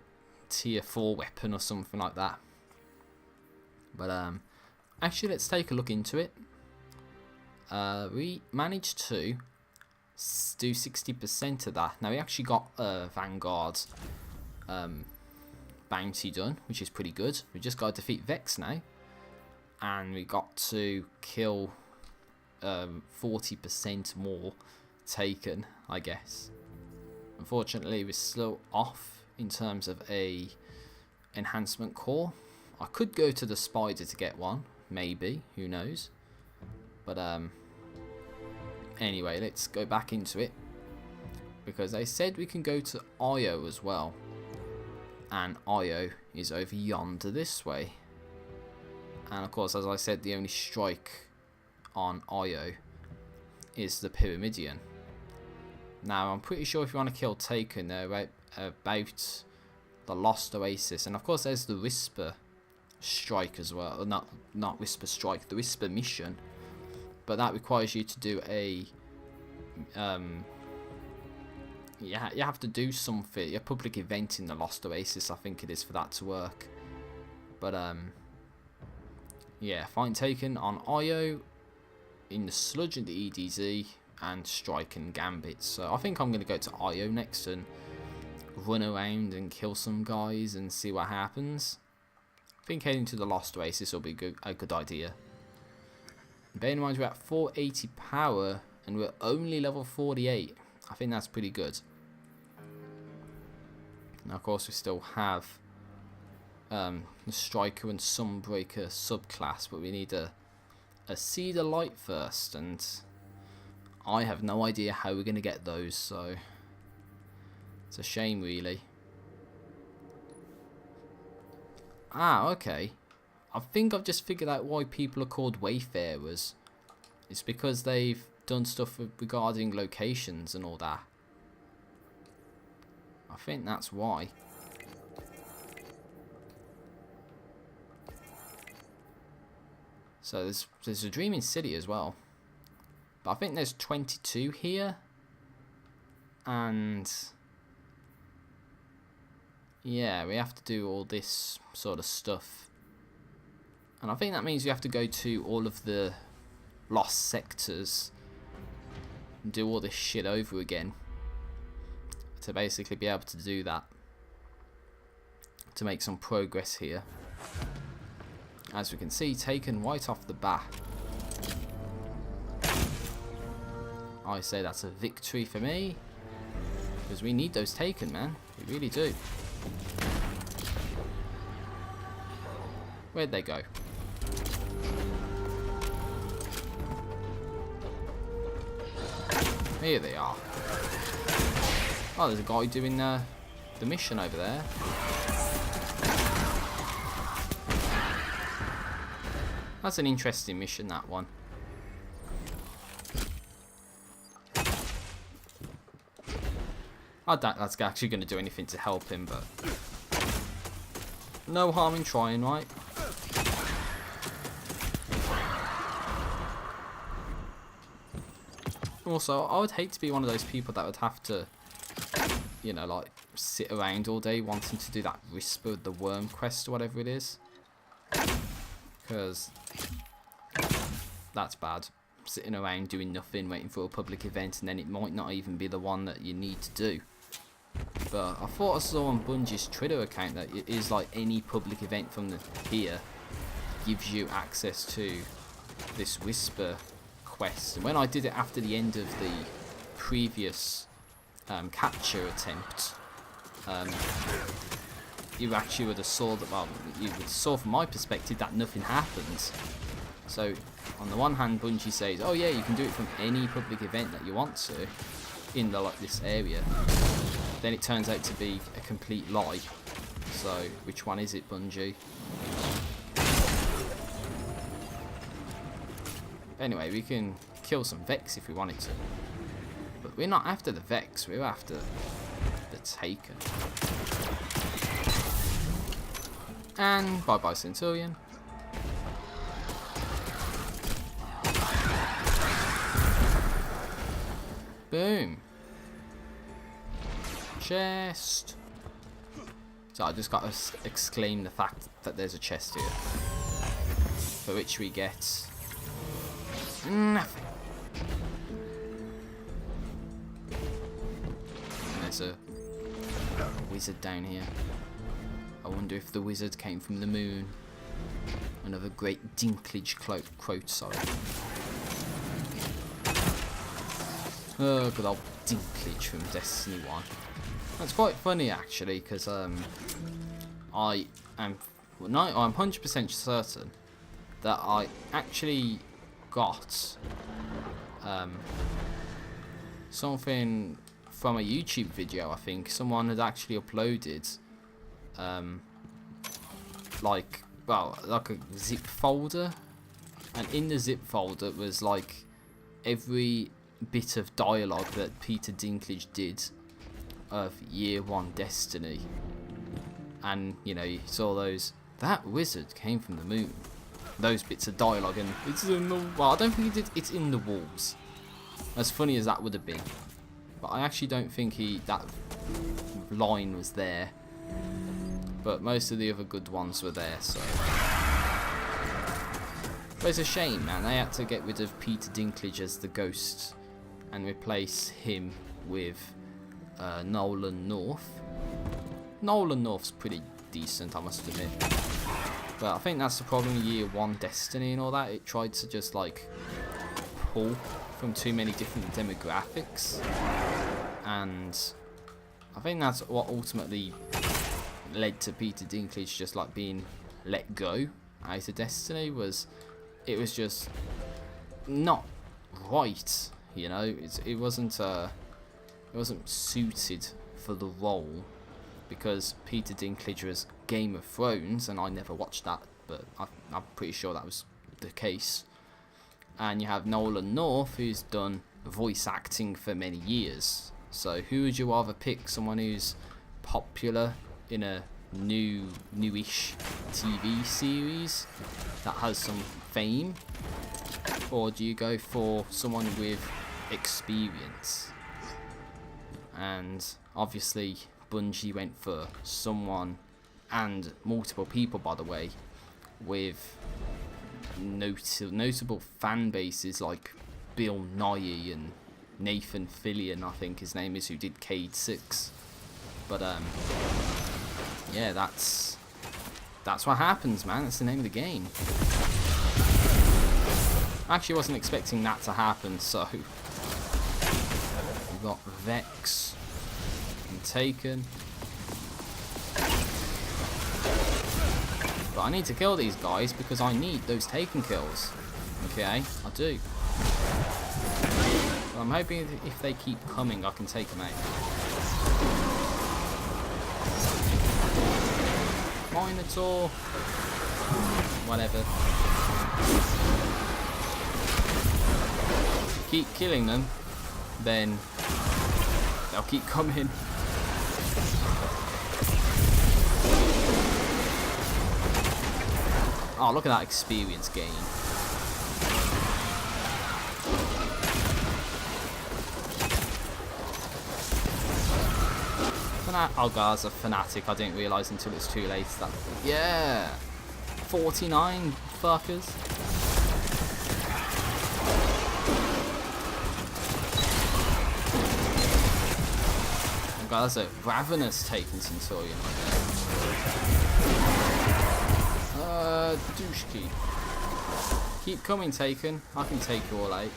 tier 4 weapon or something like that. But actually, let's take a look into it. We managed to do 60% of that. Now we actually got Vanguard bounty done, which is pretty good. We just got to defeat Vex now, and we got to kill 40% more Taken, I guess. Unfortunately, we're still off in terms of a enhancement core. I could go to the spider to get one, maybe, who knows. But anyway, let's go back into it, because they said we can go to Io as well, and Io is over yonder this way. And of course, as I said, the only strike on Io is the Pyramidion. Now, I'm pretty sure if you want to kill Taken, they're about the Lost Oasis. And of course, there's the Whisper Strike as well. Not Whisper Strike, the Whisper Mission. But that requires you to do a... you have to do something, a public event in the Lost Oasis, I think it is, for that to work. But, yeah, find Taken on Io, in the Sludge and the EDZ, and Strike and Gambit. So I think I'm going to go to Io next and run around and kill some guys and see what happens. I think heading to the Lost Oasis will be a good idea. Bear in mind we're at 480 power and we're only level 48. I think that's pretty good. Now of course we still have the Striker and Sunbreaker subclass, but we need a Cedar Light first, and I have no idea how we're going to get those, so it's a shame really. Ah, okay. I think I've just figured out why people are called Wayfarers. It's because they've done stuff regarding locations and all that. I think that's why. So there's a Dreaming City as well. But I think there's 22 here. And yeah, we have to do all this sort of stuff. And I think that means we have to go to all of the lost sectors and do all this shit over again to basically be able to do that, to make some progress here. As we can see, Taken right off the bat. I say that's a victory for me, because we need those Taken, man. We really do. Where'd they go? Here they are. Oh, there's a guy doing the mission over there. That's an interesting mission, that one. I doubt that's actually going to do anything to help him, but no harm in trying, right? Also, I would hate to be one of those people that would have to, you know, like, sit around all day wanting to do that Whisper of the Worm quest or whatever it is. Because that's bad. Sitting around doing nothing, waiting for a public event, and then it might not even be the one that you need to do. But I thought I saw on Bungie's Twitter account that it is like any public event from here gives you access to this Whisper quest. And when I did it after the end of the previous capture attempt, you actually would have saw that, well, you would have saw from my perspective that nothing happens. So on the one hand, Bungie says, oh yeah, you can do it from any public event that you want to in the this area. Then it turns out to be a complete lie. So which one is it, Bungie? Anyway, we can kill some Vex if we wanted to, but we're not after the Vex, we're after the Taken. And bye bye Centurion. Boom. Chest. So I just got to exclaim the fact that there's a chest here, for which we get nothing. And there's a wizard down here. I wonder if the wizard came from the moon. Another great Dinklage quote, sorry. Oh, good old Dinklage from Destiny 1. That's quite funny actually, because I'm 100% certain that I actually got something from a YouTube video. I think someone had actually uploaded like a zip folder, and in the zip folder was like every bit of dialogue that Peter Dinklage did of Year 1 Destiny. And you know, you saw those, that wizard came from the moon, those bits of dialogue, and it's in the, well, I don't think he did, it's in the walls. As funny as that would have been, but I actually don't think that line was there, but most of the other good ones were there. So but it's a shame, man, they had to get rid of Peter Dinklage as the ghost and replace him with Nolan North. Nolan North's pretty decent, I must admit, but I think that's the problem with Year 1 Destiny and all that. It tried to just like pull from too many different demographics, and I think that's what ultimately led to Peter Dinklage just like being let go out of Destiny. It was just not right, you know. It wasn't suited for the role, because Peter Dinklage was Game of Thrones, and I never watched that, but I'm pretty sure that was the case. And you have Nolan North, who's done voice acting for many years. So who would you rather pick? Someone who's popular in a newish TV series that has some fame, or do you go for someone with experience? And obviously Bungie went for someone, and multiple people by the way, with notable fan bases like Bill Nighy and Nathan Fillion, I think his name is, who did Cade 6. But yeah, that's what happens, man. That's the name of the game. I actually wasn't expecting that to happen, so we've got Vex and Taken. But I need to kill these guys because I need those Taken kills. Okay, I do. But I'm hoping if they keep coming, I can take them out. Minotaur. Whatever. Keep killing them, then they'll keep coming. Oh, look at that experience gain. Oh god, that's a fanatic. I didn't realise until it's too late. That, yeah, 49 fuckers. Oh god, that's a ravenous Taken Centurion right there. Douche key. Keep coming, Taken. I can take you all out.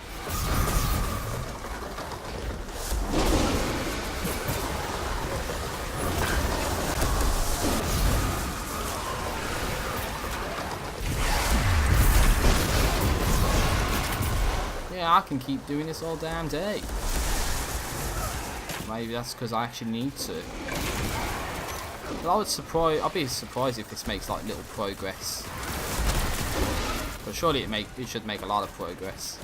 I can keep doing this all damn day. Maybe that's because I actually need to. But I'd be surprised if this makes like little progress. But surely it should make a lot of progress.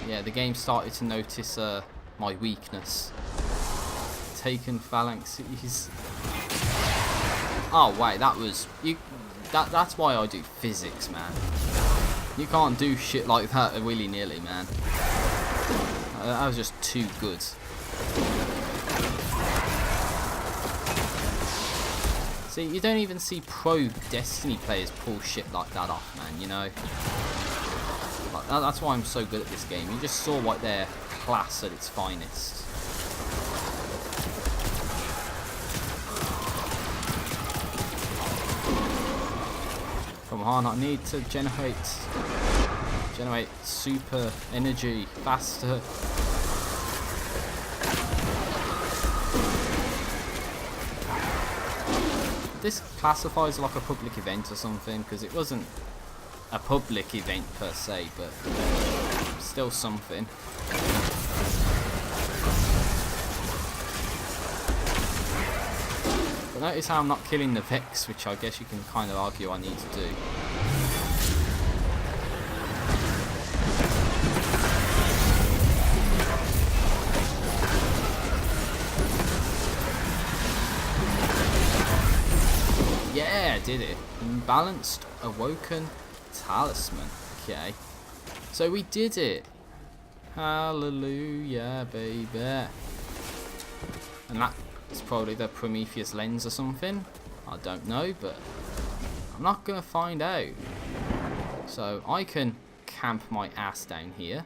Yeah, the game started to notice my weakness. Taken phalanxes. Oh wait, that was you. That's why I do physics, man. You can't do shit like that willy-nilly, man. That was just too good. See, you don't even see pro Destiny players pull shit like that off, man. You know, like, that's why I'm so good at this game. You just saw what their class at its finest. Come on, I need to generate super energy faster. This classifies like a public event or something, because it wasn't a public event per se, but still something. But notice how I'm not killing the Vex, which I guess you can kind of argue I need to do. Yeah, did it. Balanced Awoken Talisman. Okay. So we did it. Hallelujah, baby. And that's probably the Prometheus lens or something. I don't know, but I'm not going to find out. So I can camp my ass down here.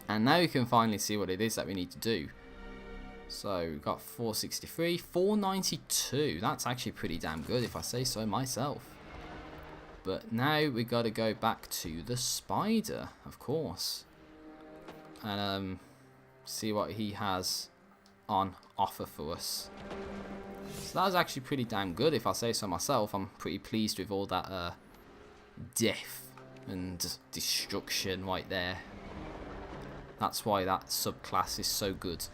And now you can finally see what it is that we need to do. So we've got 463, 492. That's actually pretty damn good if I say so myself. But now we got to go back to the spider, of course, and see what he has on offer for us. So that was actually pretty damn good if I say so myself. I'm pretty pleased with all that death and destruction right there. That's why that subclass is so good.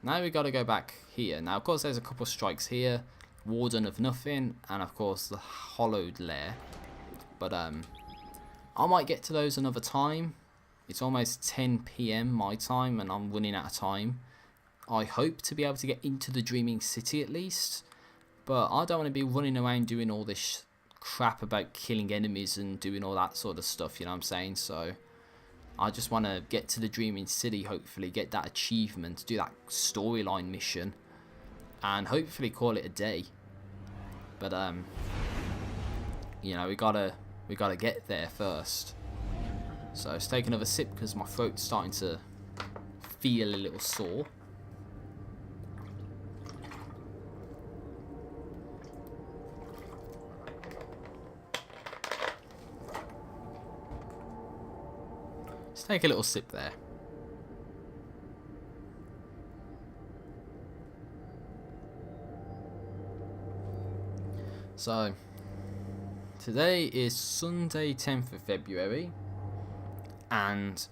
Now we got to go back here. Now, of course, there's a couple strikes here. Warden of Nothing, and of course the Hollowed Lair. But I might get to those another time. It's almost 10 PM my time, and I'm running out of time. I hope to be able to get into the Dreaming City at least. But I don't want to be running around doing all this crap about killing enemies and doing all that sort of stuff, you know what I'm saying? So I just want to get to the Dreaming City, hopefully get that achievement, do that storyline mission, and hopefully call it a day. But you know, we gotta get there first. So let's take another sip because my throat's starting to feel a little sore. Let's take a little sip there. So, today is Sunday 10th of February, and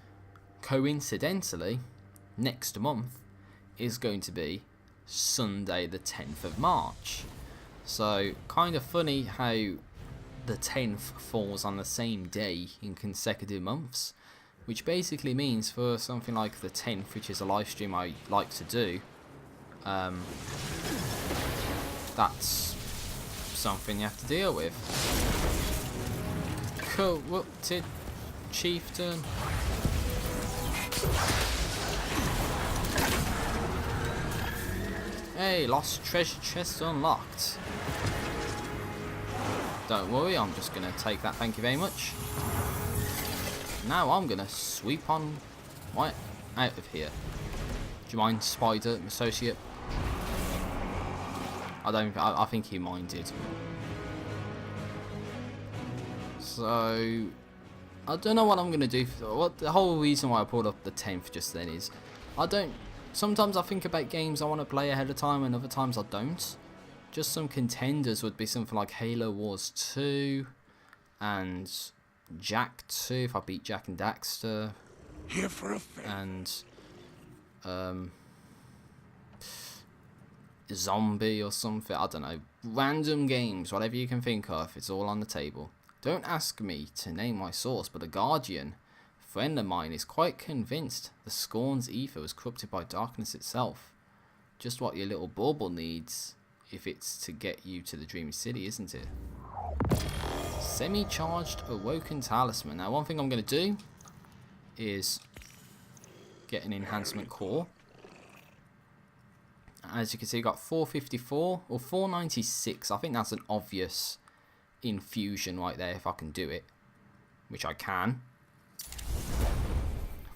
coincidentally, next month is going to be Sunday the 10th of March. So, kind of funny how the 10th falls on the same day in consecutive months, which basically means for something like the 10th, which is a live stream I like to do, that's something you have to deal with. Corrupted chieftain. Hey, lost treasure chest unlocked. Don't worry, I'm just gonna take that, thank you very much. Now I'm gonna sweep on right out of here. Do you mind, Spider Associate? I think he minded. So I don't know what I'm gonna do. The whole reason why I pulled up the 10th just then is sometimes I think about games I want to play ahead of time, and other times I don't. Just some contenders would be something like Halo Wars 2 and Jak 2 if I beat Jak and Daxter. Here for a and Zombie or something. I don't know. Random games, whatever you can think of. It's all on the table. Don't ask me to name my source, but a Guardian friend of mine is quite convinced the Scorn's ether was corrupted by darkness itself. Just what your little bauble needs if it's to get you to the Dream City, isn't it? Semi-charged Awoken Talisman. Now, one thing I'm going to do is get an enhancement core. As you can see, got 454 or 496. I think that's an obvious infusion right there if I can do it, which I can.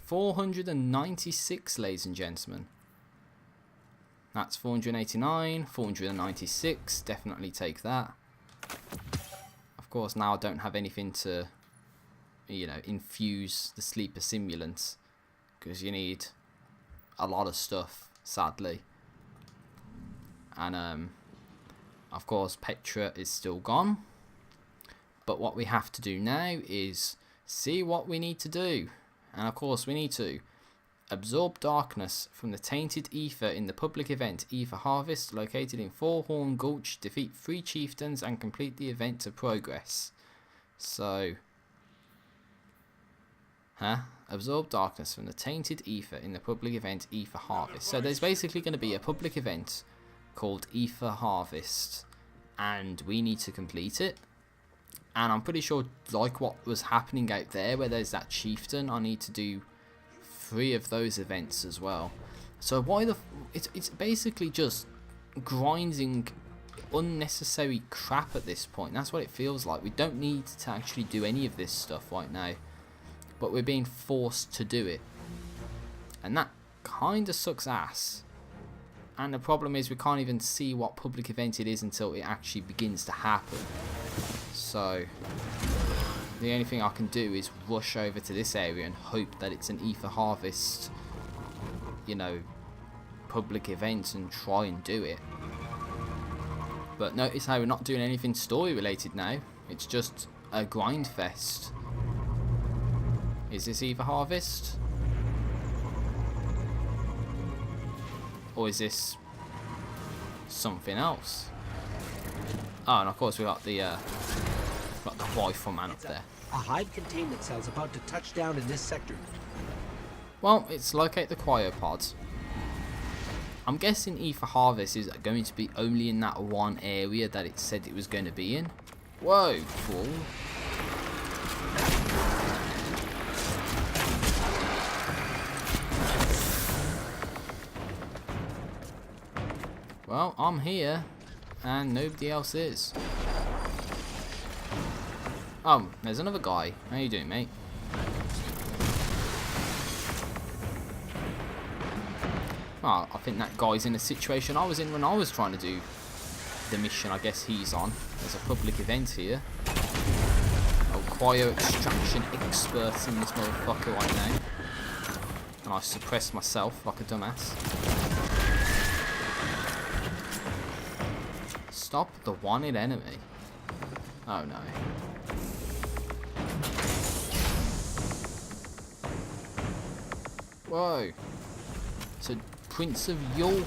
496, ladies and gentlemen. That's 489, 496. Definitely take that. Of course, now I don't have anything to, you know, infuse the sleeper simulant, because you need a lot of stuff, sadly. And of course Petra is still gone, but what we have to do now is see what we need to do. And of course we need to absorb darkness from the tainted ether in the public event Ether Harvest, located in Fourhorn Gulch. Defeat 3 chieftains and complete the event to progress. So absorb darkness from the tainted ether in the public event Ether Harvest. So there's basically going to be a public event called Ether Harvest, and we need to complete it. And I'm pretty sure, like what was happening out there where there's that chieftain, I need to do 3 of those events as well. So it's basically just grinding unnecessary crap at this point. That's what it feels like. We don't need to actually do any of this stuff right now, but we're being forced to do it, and that kind of sucks ass. And the problem is we can't even see what public event it is until it actually begins to happen. So the only thing I can do is rush over to this area and hope that it's an Ether Harvest, you know, public event, and try and do it. But notice how we're not doing anything story related now. It's just a grind fest. Is this Ether Harvest? Or is this something else? Oh, and of course we got the rifle man up there. A hive containment cell's about to touch down in this sector. Well, it's locate the cryopod. I'm guessing Ether Harvest is going to be only in that one area that it said it was going to be in. Whoa, fool. Well, I'm here, and nobody else is. Oh, there's another guy. How you doing, mate? Oh, I think that guy's in a situation I was in when I was trying to do the mission I guess he's on. There's a public event here. Oh, cryo extraction expert in this motherfucker right now. And I suppressed myself like a dumbass. Stop the wanted enemy. Oh no. Whoa. It's a Prince of York.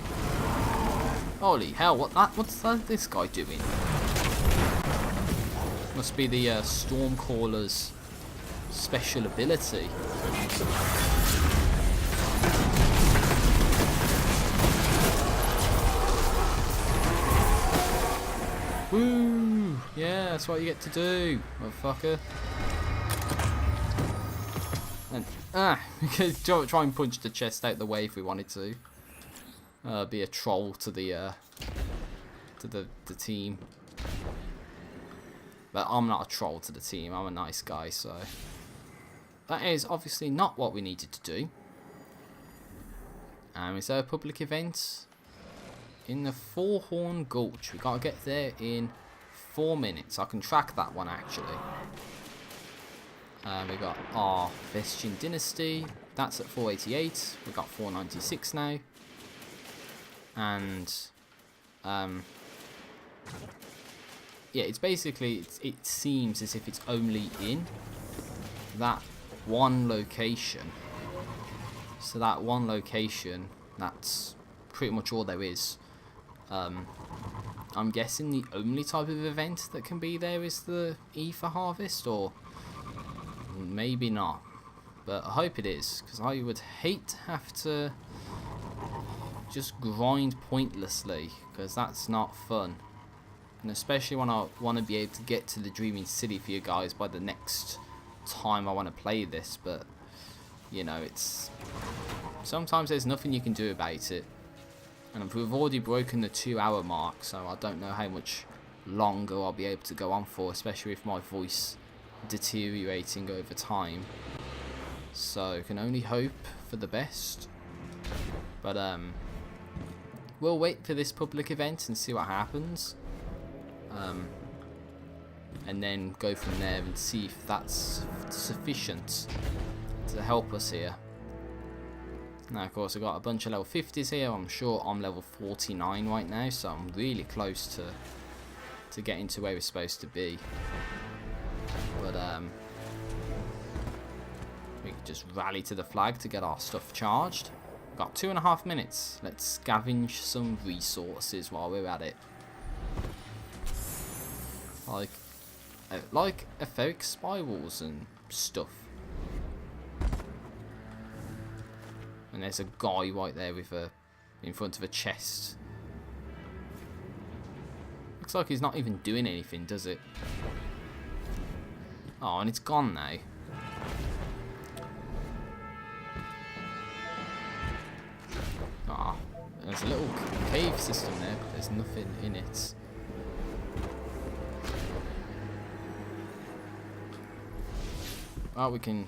Holy hell, what's this guy doing? Must be the Stormcaller's special ability. Woo! Yeah, that's what you get to do, motherfucker. And we could try and punch the chest out the way if we wanted to. Be a troll to the team. But I'm not a troll to the team. I'm a nice guy, so that is obviously not what we needed to do. Is there a public event? In the Four-Horn Gulch. We gotta get there in 4 minutes. I can track that one actually. We got our Vestian Dynasty. That's at 488. We got 496 now. And yeah, it's basically it seems as if it's only in that one location. So that one location, that's pretty much all there is. I'm guessing the only type of event that can be there is the Aether Harvest, or maybe not. But I hope it is, because I would hate to have to just grind pointlessly, because that's not fun. And especially when I want to be able to get to the Dreaming City for you guys by the next time I want to play this. But, you know, it's... sometimes there's nothing you can do about it. And we've already broken the 2-hour mark, so I don't know how much longer I'll be able to go on for, especially with my voice deteriorating over time. So, can only hope for the best. But, we'll wait for this public event and see what happens. And then go from there and see if that's sufficient to help us here. Now, of course, I've got a bunch of level 50s here. I'm sure I'm level 49 right now, so I'm really close to getting to where we're supposed to be. But, we can just rally to the flag to get our stuff charged. Got 2.5 minutes. Let's scavenge some resources while we're at it. Like etheric spirals and stuff. And there's a guy right there with in front of a chest. Looks like he's not even doing anything, does it? Oh, and it's gone now. Ah, there's a little cave system there, but there's nothing in it. Well, we can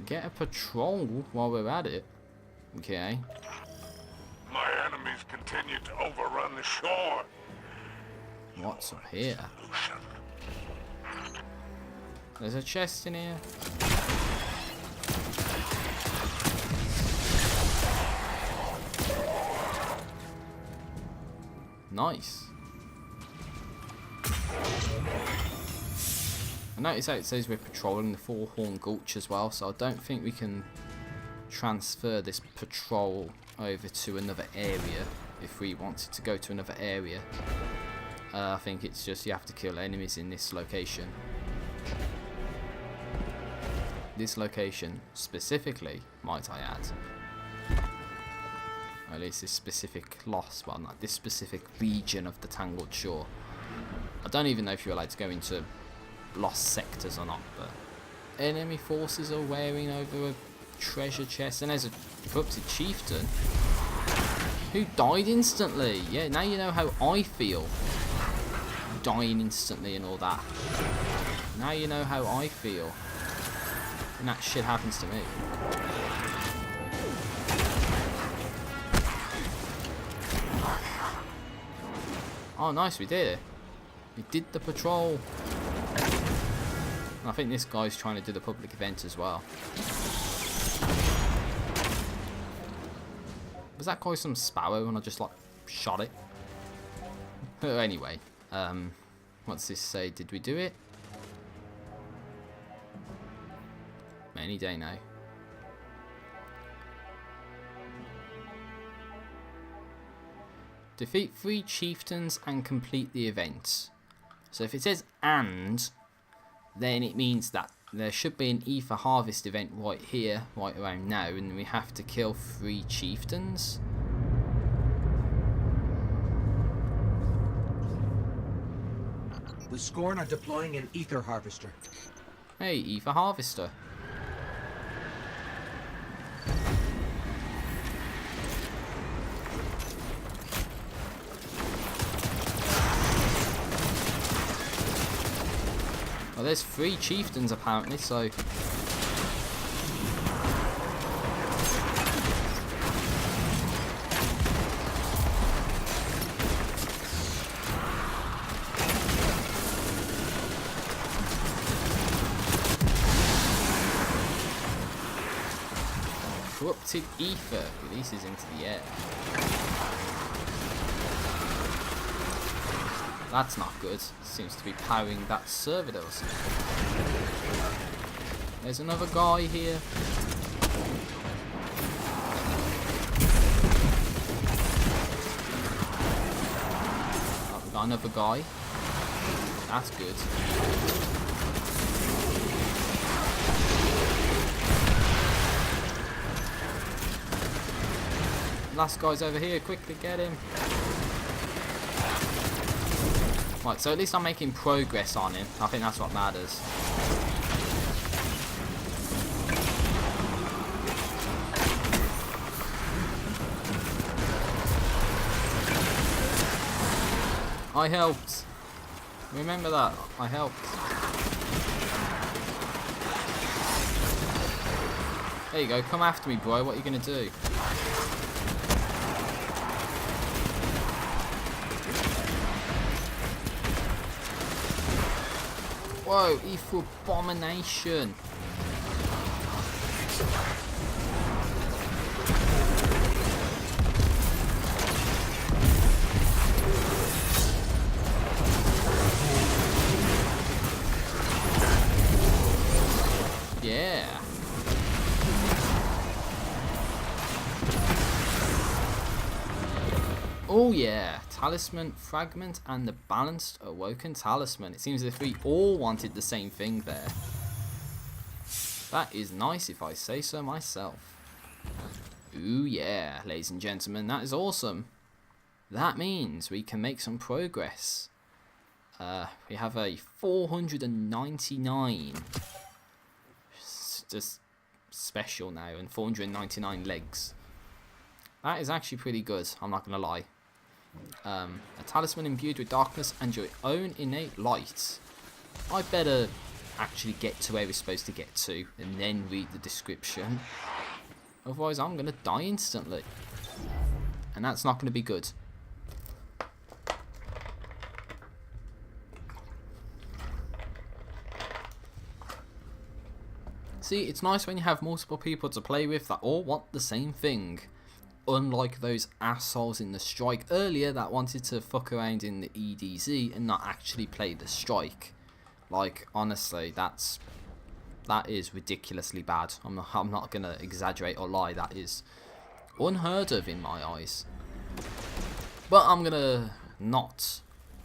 get a patrol while we're at it. Okay. My enemies continue to overrun the shore. What's up here? There's a chest in here. Nice. I notice how it says we're patrolling the Four-Horn Gulch as well, so I don't think we can transfer this patrol over to another area if we wanted to go to another area. I think it's just you have to kill enemies in this location. This location specifically, might I add. Or at least this specific loss, well, not this specific region of the Tangled Shore. I don't even know if you're allowed to go into lost sectors or not, but enemy forces are wearing over a treasure chest, and there's a corrupted chieftain who died instantly. Yeah, now you know how I feel. Dying instantly and all that. Now you know how I feel. And that shit happens to me. Oh, nice, we did it. We did the patrol. And I think this guy's trying to do the public event as well. Was that guy some sparrow and I just like shot it? Anyway, what's this say? Did we do it? Any day now. Defeat 3 chieftains and complete the event. So if it says and, then it means that there should be an Ether Harvest event right here, right around now, and we have to kill 3 chieftains. The Scorn are deploying an Ether Harvester. Hey, Ether Harvester. Well, there's 3 chieftains apparently, so... Corrupted Ether releases into the air. That's not good. Seems to be powering that servitors. There's another guy here. Oh, we got another guy. That's good. Last guy's over here. Quickly get him. Right, so at least I'm making progress on him. I think that's what matters. I helped. Remember that. I helped. There you go. Come after me, bro. What are you going to do? Whoa, Ether Abomination. Yeah. Oh yeah. Talisman Fragment and the Balanced Awoken Talisman. It seems as if we all wanted the same thing there. That is nice if I say so myself. Ooh yeah, ladies and gentlemen, that is awesome. That means we can make some progress. We have a 499 just special now, and 499 legs. That is actually pretty good, I'm not gonna lie. A talisman imbued with darkness and your own innate light. I better actually get to where we're supposed to get to and then read the description. Otherwise I'm going to die instantly. And that's not going to be good. See, it's nice when you have multiple people to play with that all want the same thing. Unlike those assholes in the strike earlier that wanted to fuck around in the EDZ and not actually play the strike. Like, honestly, that is ridiculously bad. I'm not gonna exaggerate or lie. That is unheard of in my eyes. But I'm gonna not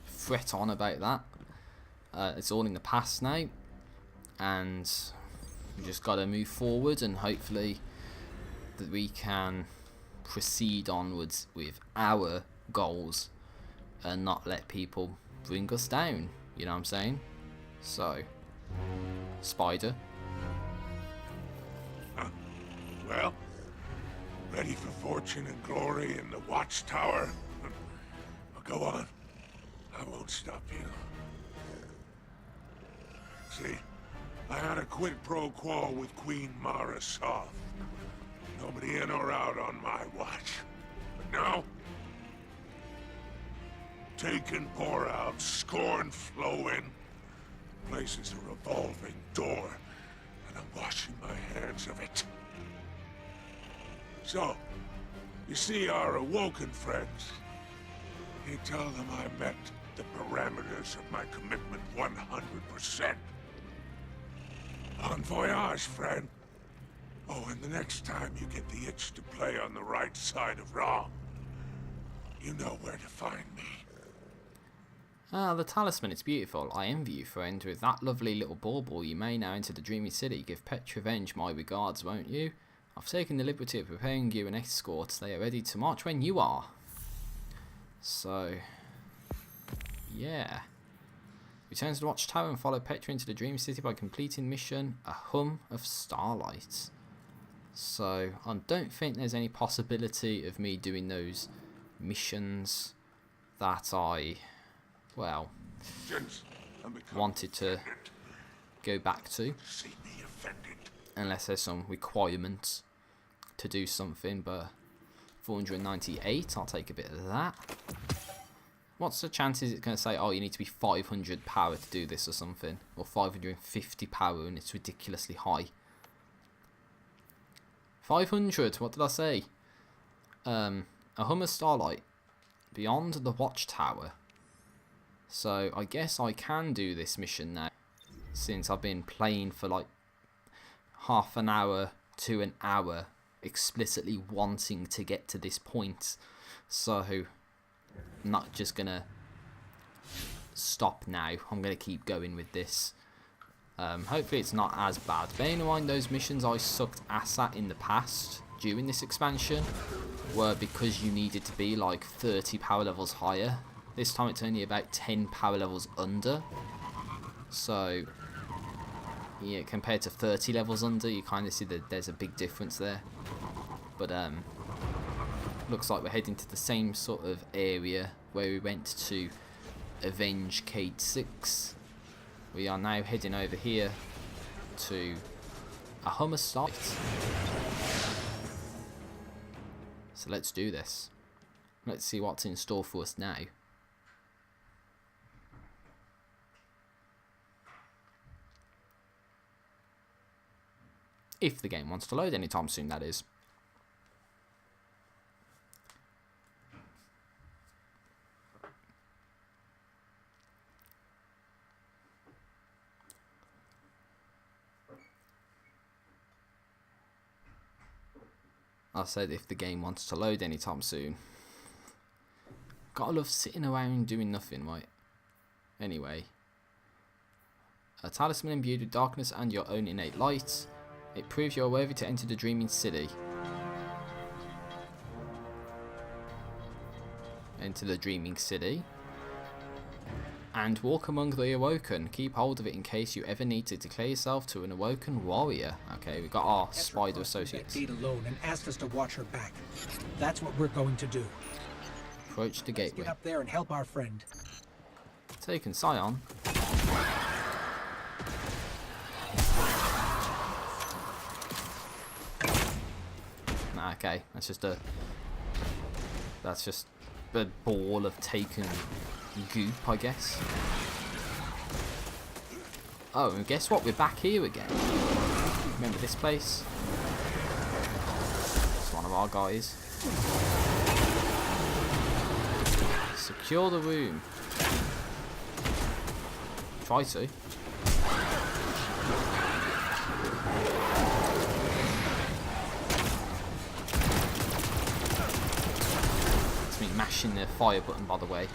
fret on about that. It's all in the past now, and we just gotta move forward and hopefully that we can proceed onwards with our goals and not let people bring us down, you know what I'm saying? So, Spider. Well, ready for fortune and glory in the Watchtower? Well, go on. I won't stop you. See, I had a quid pro quo with Queen Mara Soth. Nobody in or out on my watch. But now, take and pour out, scorn flow in. Place is a revolving door, and I'm washing my hands of it. So, you see our awoken friends. You tell them I met the parameters of my commitment 100%. Bon voyage, friend. Oh, and the next time you get the itch to play on the right side of wrong, you know where to find me. Ah, the talisman, it's beautiful. I envy you, friend. With that lovely little bauble, you may now enter the dreamy city. Give Petrovenge my regards, won't you? I've taken the liberty of preparing you an escort. They are ready to march when you are. So, yeah. Return to the Watchtower and follow Petra into the Dream City by completing mission A Hum of Starlight. So, I don't think there's any possibility of me doing those missions that I, well, wanted to go back to. Unless there's some requirements to do something, but 498, I'll take a bit of that. What's the chances it's going to say, oh, you need to be 500 power to do this or something? Or 550 power and it's ridiculously high. 500, what did I say? A Hum of Starlight. Beyond the Watchtower. So, I guess I can do this mission now. Since I've been playing for like half an hour to an hour. Explicitly wanting to get to this point. So, I'm not just gonna stop now. I'm gonna keep going with this. Hopefully it's not as bad. Bearing in mind those missions I sucked ass at in the past during this expansion were because you needed to be like 30 power levels higher. This time it's only about 10 power levels under. So yeah, compared to 30 levels under, you kind of see that there's a big difference there. But looks like we're heading to the same sort of area where we went to avenge Cayde 6. We are now heading over here to A Hum of Starlight. So let's do this. Let's see what's in store for us now. If the game wants to load anytime soon, that is. I said if the game wants to load anytime soon. Gotta love sitting around doing nothing, right? Anyway. A talisman imbued with darkness and your own innate light. It proves you are worthy to enter the Dreaming City. Enter the Dreaming City. And walk among the Awoken. Keep hold of it in case you ever need to declare yourself to an Awoken warrior. Okay, we got our spider associates. Gate alone and asked us to watch her back. That's what we're going to do. Approach the gateway. Get up there and help our friend. Taken Scion. Nah, okay, that's just a ball of taken goop, I guess. Oh, and guess what? We're back here again. Remember this place? It's one of our guys. Secure the room. Try to. It's me mashing the fire button, by the way.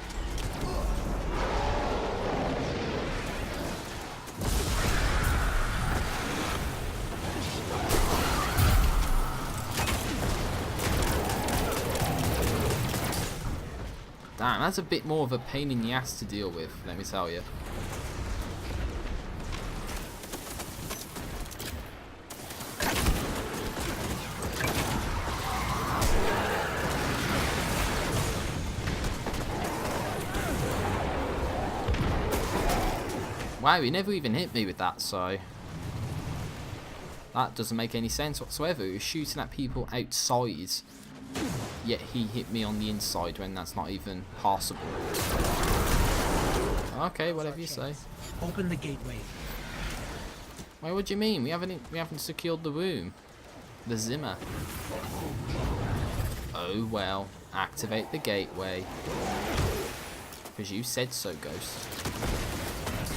Damn, that's a bit more of a pain in the ass to deal with, let me tell you. Wow, he never even hit me with that, so that doesn't make any sense whatsoever. He was shooting at people outside, yet he hit me on the inside when that's not even possible. Okay, whatever you say. Open the gateway. Wait, what do you mean? We haven't secured the room. The Zimmer. Oh well, activate the gateway. Because you said so, Ghost.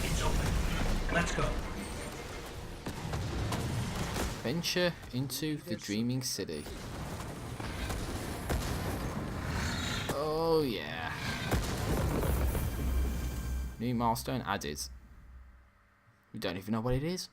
It's open. Let's go. Venture into the Dreaming City. Oh yeah. New milestone added. We don't even know what it is.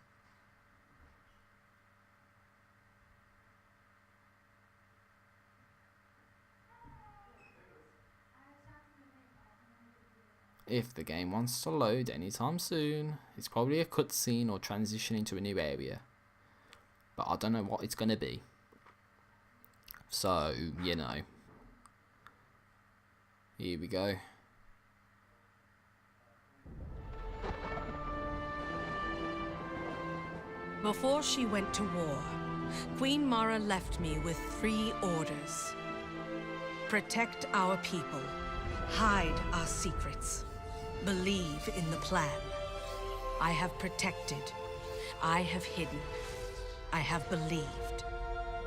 If the game wants to load anytime soon, it's probably a cutscene or transition into a new area. But I don't know what it's going to be. So, you know. Here we go. Before she went to war, Queen Mara left me with 3 orders. Protect our people. Hide our secrets. Believe in the plan. I have protected. I have hidden. I have believed.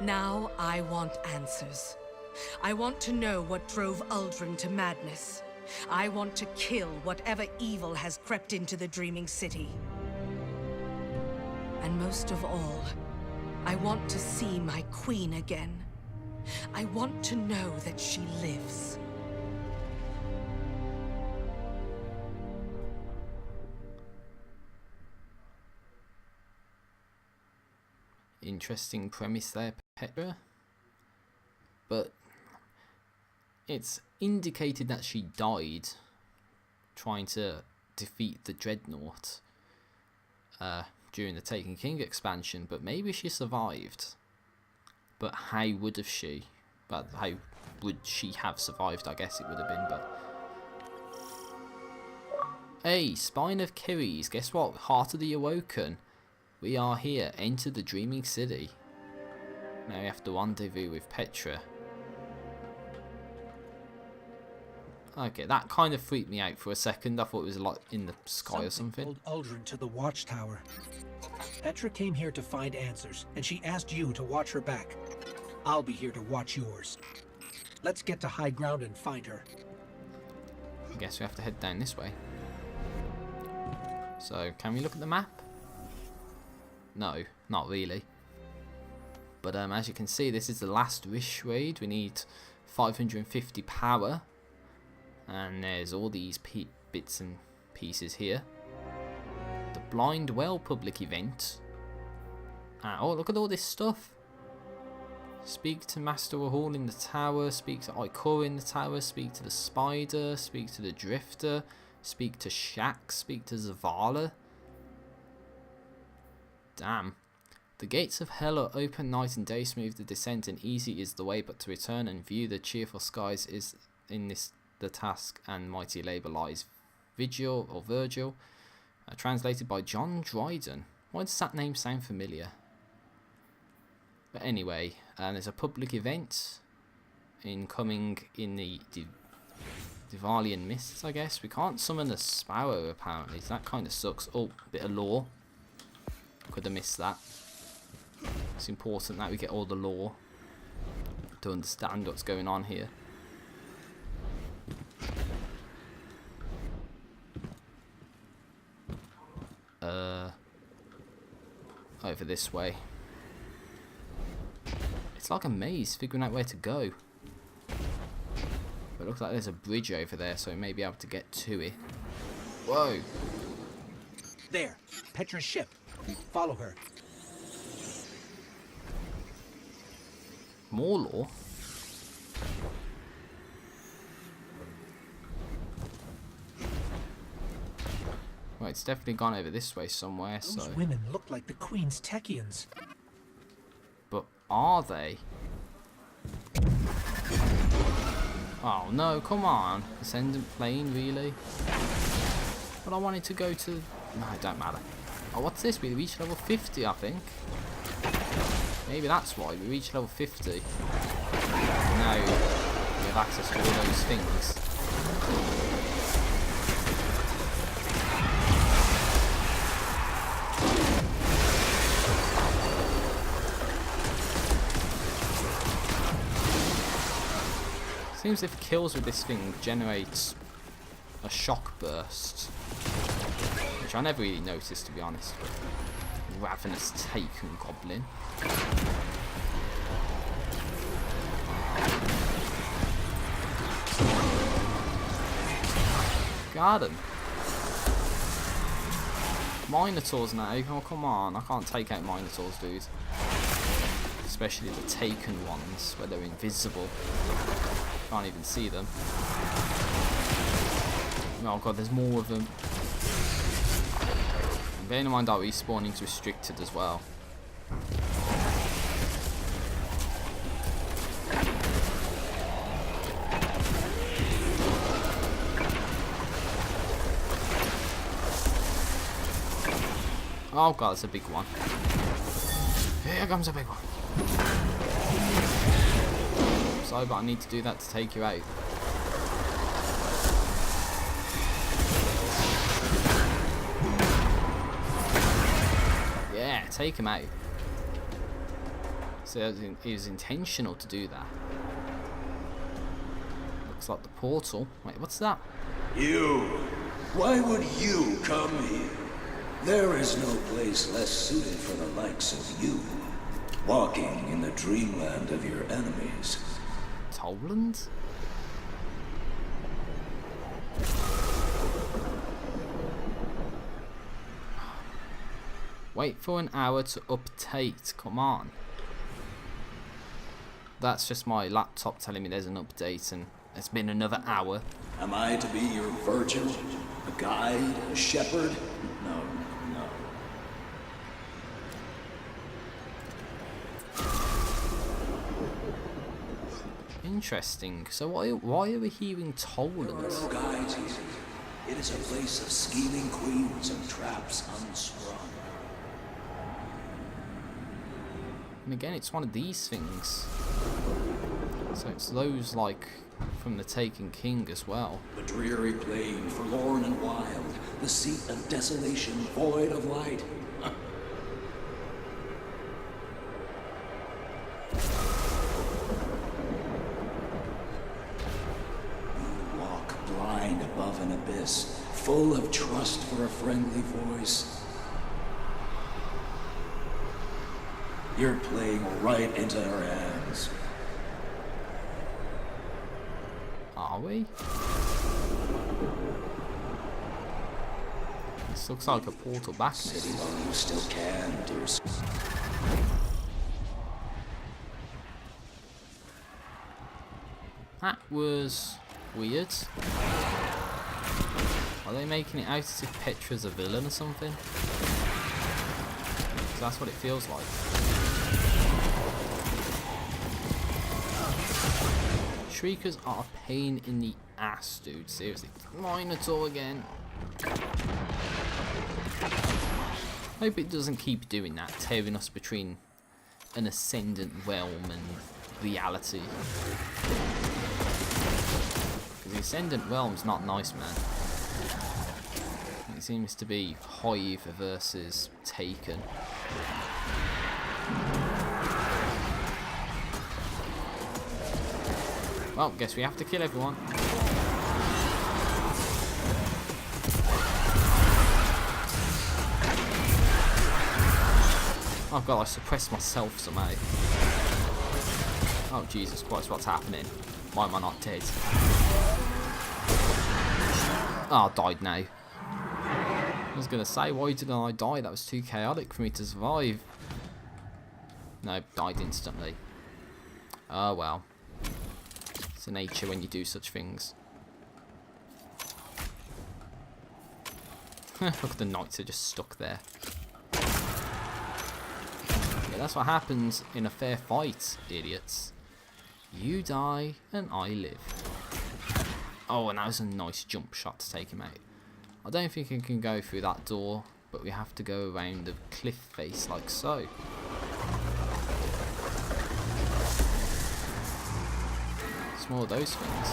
Now I want answers. I want to know what drove Uldren to madness. I want to kill whatever evil has crept into the Dreaming City. And most of all, I want to see my queen again. I want to know that she lives. Interesting premise there, Petra. But it's indicated that she died trying to defeat the Dreadnought during the Taken King expansion, but maybe she survived. But how would have she? But how would she have survived? I guess it would have been, but... Hey, Spine of Keres, guess what? Heart of the Awoken. We are here. Enter the Dreaming City. Now we have to rendezvous with Petra. Okay, that kind of freaked me out for a second. I thought it was like in the sky or something. Pulled Uldren to the watchtower. Petra came here to find answers, and she asked you to watch her back. I'll be here to watch yours. Let's get to high ground and find her. I guess we have to head down this way. So, can we look at the map? No, not really. But as you can see, this is the last wish raid. We need 550 power. And there's all these bits and pieces here. The Blind Well public event. Oh, look at all this stuff. Speak to Master Rahul in the tower. Speak to Ikora in the tower. Speak to the Spider. Speak to the Drifter. Speak to Shaq. Speak to Zavala. Damn. The gates of hell are open night and day, smooth the descent, and easy is the way, but to return and view the cheerful skies is in this the task, and mighty labour lies. Vigil or Virgil, translated by John Dryden. Why does that name sound familiar? But anyway, there's a public event incoming in the Divalian Mists, I guess. We can't summon a Sparrow apparently, so that kind of sucks. Oh, bit of lore. Could have missed that. It's important that we get all the lore to understand what's going on here. Over this way. It's like a maze, figuring out where to go. But it looks like there's a bridge over there, so we may be able to get to it. Whoa! There, Petra's ship. Follow her. More lore? Well, it's definitely gone over this way somewhere, so... Those women look like the Queen's Techians. But are they? Oh no, come on. Ascendant plane, really? But I wanted to go to... No, it don't matter. Oh, what's this? We reached level 50, I think. Maybe that's why we reached level 50. Now we have access to all those things. Seems if kills with this thing generates a shock burst, which I never really noticed, to be honest. Ravenous Taken Goblin. Got him. Minotaurs now. Oh, come on. I can't take out Minotaurs, dude. Especially the taken ones, where they're invisible. Can't even see them. Oh god, there's more of them. And bearing in mind that respawning's restricted as well. Oh god, that's a big one. Here comes a big one. Sorry, but I need to do that to take you out. Yeah, take him out. So it was intentional to do that. Looks like the portal. Wait, what's that? You! Why would you come here? There is no place less suited for the likes of you. Walking in the dreamland of your enemies. Toland? Wait for an hour to update. Come on. That's just my laptop telling me there's an update and it's been another hour. Am I to be your virgin? A guide? A shepherd? No, no. Interesting. So why are we hearing Toland? No guides here. It is a place of scheming queens and traps unsprung. And again, it's one of these things. So it's those like from the Taken King as well. The dreary plain, forlorn and wild, the seat of desolation, void of light. You walk blind above an abyss, full of trust for a friendly voice. You're playing right into her hands. Are we? This looks like a portal back, maybe. You still can, dear. That was weird. Are they making it out as if Petra's a villain or something? 'Cause that's what it feels like. Shriekers are a pain in the ass, dude. Seriously. Minotaur again. Hope it doesn't keep doing that, tearing us between an ascendant realm and reality. Because the ascendant realm's not nice, man. It seems to be Hive versus Taken. Well, guess we have to kill everyone. Oh god, I suppressed myself somehow. Oh Jesus Christ, what's happening? Why am I not dead? Oh, I died now. I was gonna say, why didn't I die? That was too chaotic for me to survive. No, died instantly. Oh well. It's the nature when you do such things. Look at the knights are just stuck there. Yeah, that's what happens in a fair fight, idiots. You die and I live. Oh, and that was a nice jump shot to take him out. I don't think I can go through that door, but we have to go around the cliff face like so. It's more of those things.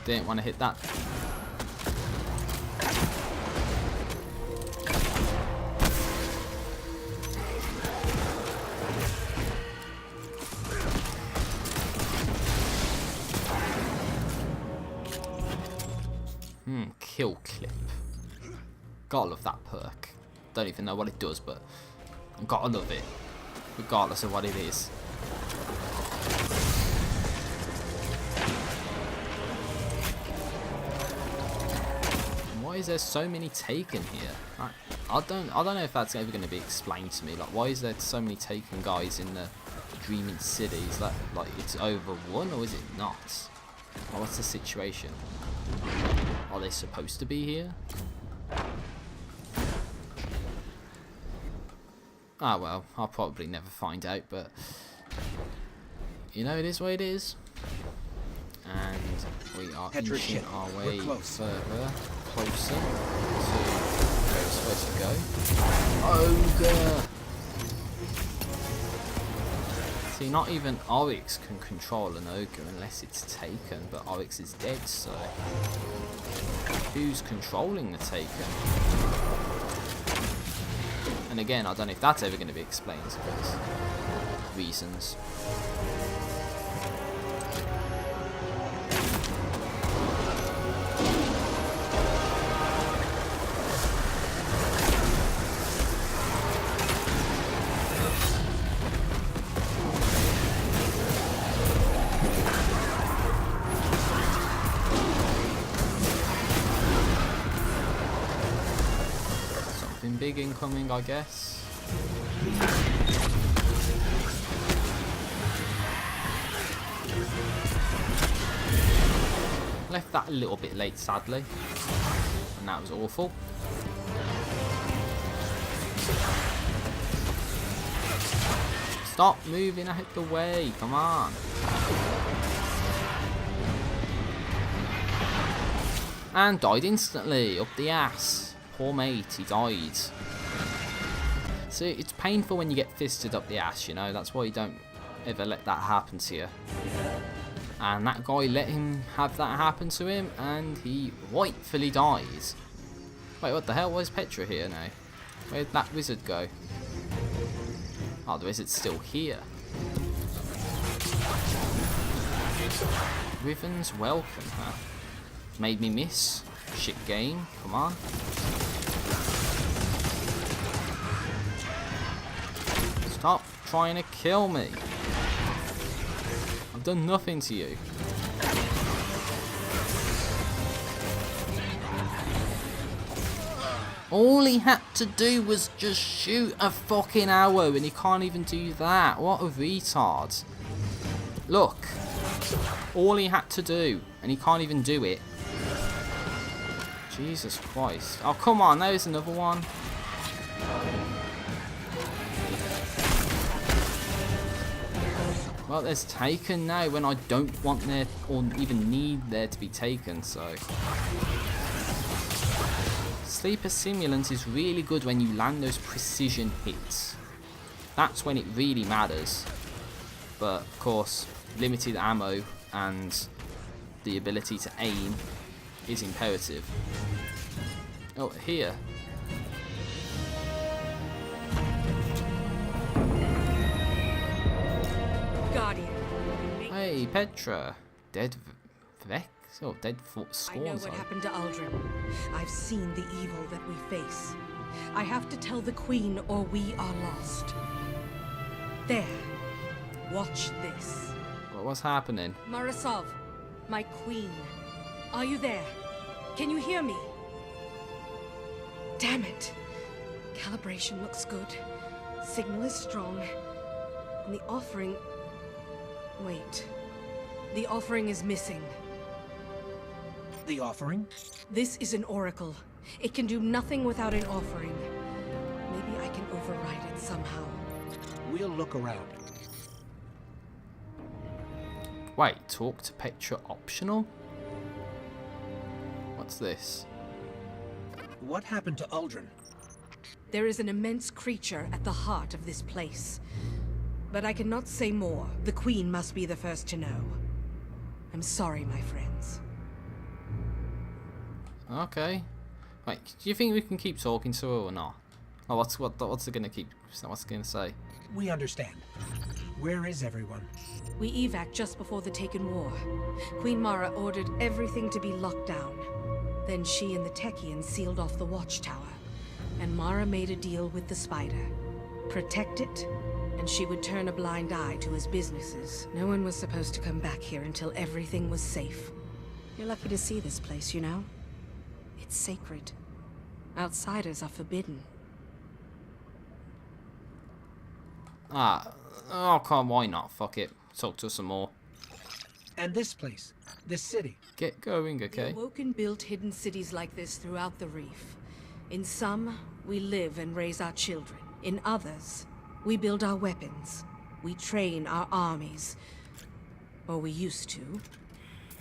Didn't want to hit that. kill clip. Gotta love that perk. Don't even know what it does, but gotta love it, regardless of what it is. Why is there so many Taken here? I don't know if that's ever going to be explained to me. Like, why is there so many Taken guys in the Dreaming City? Is that like it's overrun, or is it not? Or what's the situation? Are they supposed to be here? Ah, well, I'll probably never find out, but you know, it is what it is. And we are inching our way further, closer to where we're supposed to go. Ogre! See, not even Oryx can control an ogre unless it's taken, but Oryx is dead, so who's controlling the Taken? And again, I don't know if that's ever going to be explained, because reasons. Big incoming, I guess. Left that a little bit late, sadly, and that was awful. Stop moving out the way, come on. And died instantly, up the ass. Poor mate, he died. See, it's painful when you get fisted up the ass, you know, that's why you don't ever let that happen to you. And that guy let him have that happen to him, and he rightfully dies. Wait, what the hell? Why is Petra here now? Where'd that wizard go? Oh, the wizard's still here. Riven's welcome, huh? Made me miss. Shit game, come on. Stop trying to kill me. I've done nothing to you. All he had to do was just shoot a fucking arrow, and he can't even do that. What a retard. Look. All he had to do, and he can't even do it. Jesus Christ. Oh, come on, there's another one. Well, there's Taken now when I don't want there, or even need there to be Taken, so. Sleeper Simulant is really good when you land those precision hits. That's when it really matters. But, of course, limited ammo and the ability to aim is imperative. Oh, here. Guardian. Hey, Petra. Dead Vex? Oh, dead Scorns. I know what happened to Uldren. I've seen the evil that we face. I have to tell the Queen or we are lost. There. Watch this. What's happening? Marasov, my queen. Are you there? Can you hear me? Damn it. Calibration looks good. Signal is strong. And the offering... Wait. The offering is missing. The offering? This is an oracle. It can do nothing without an offering. Maybe I can override it somehow. We'll look around. Wait, talk to Petra optional? What's this? What happened to Uldren? There is an immense creature at the heart of this place. But I cannot say more. The Queen must be the first to know. I'm sorry, my friends. Okay. Wait, do you think we can keep talking to her or not? Oh, what's it gonna keep? What's it gonna say? We understand. Where is everyone? We evac just before the Taken War. Queen Mara ordered everything to be locked down. Then she and the Techians sealed off the watchtower, and Mara made a deal with the Spider. Protect it, and she would turn a blind eye to his businesses. No one was supposed to come back here until everything was safe. You're lucky to see this place, you know? It's sacred. Outsiders are forbidden. Oh, come, why not? Fuck it. Talk to us some more. And this place, this city. Get going, okay? The Awoken built hidden cities like this throughout the reef. In some, we live and raise our children. In others, we build our weapons. We train our armies. Or we used to,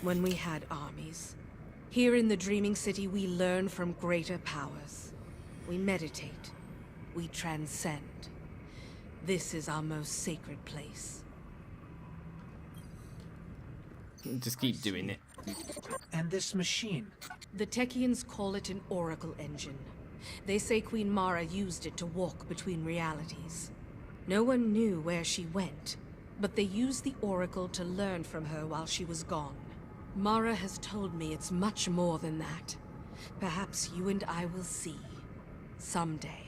when we had armies. Here in the Dreaming City, we learn from greater powers. We meditate. We transcend. This is our most sacred place. Just keep doing it. And this machine? The Techians call it an Oracle Engine. They say Queen Mara used it to walk between realities. No one knew where she went, but they used the Oracle to learn from her while she was gone. Mara has told me it's much more than that. Perhaps you and I will see. Someday.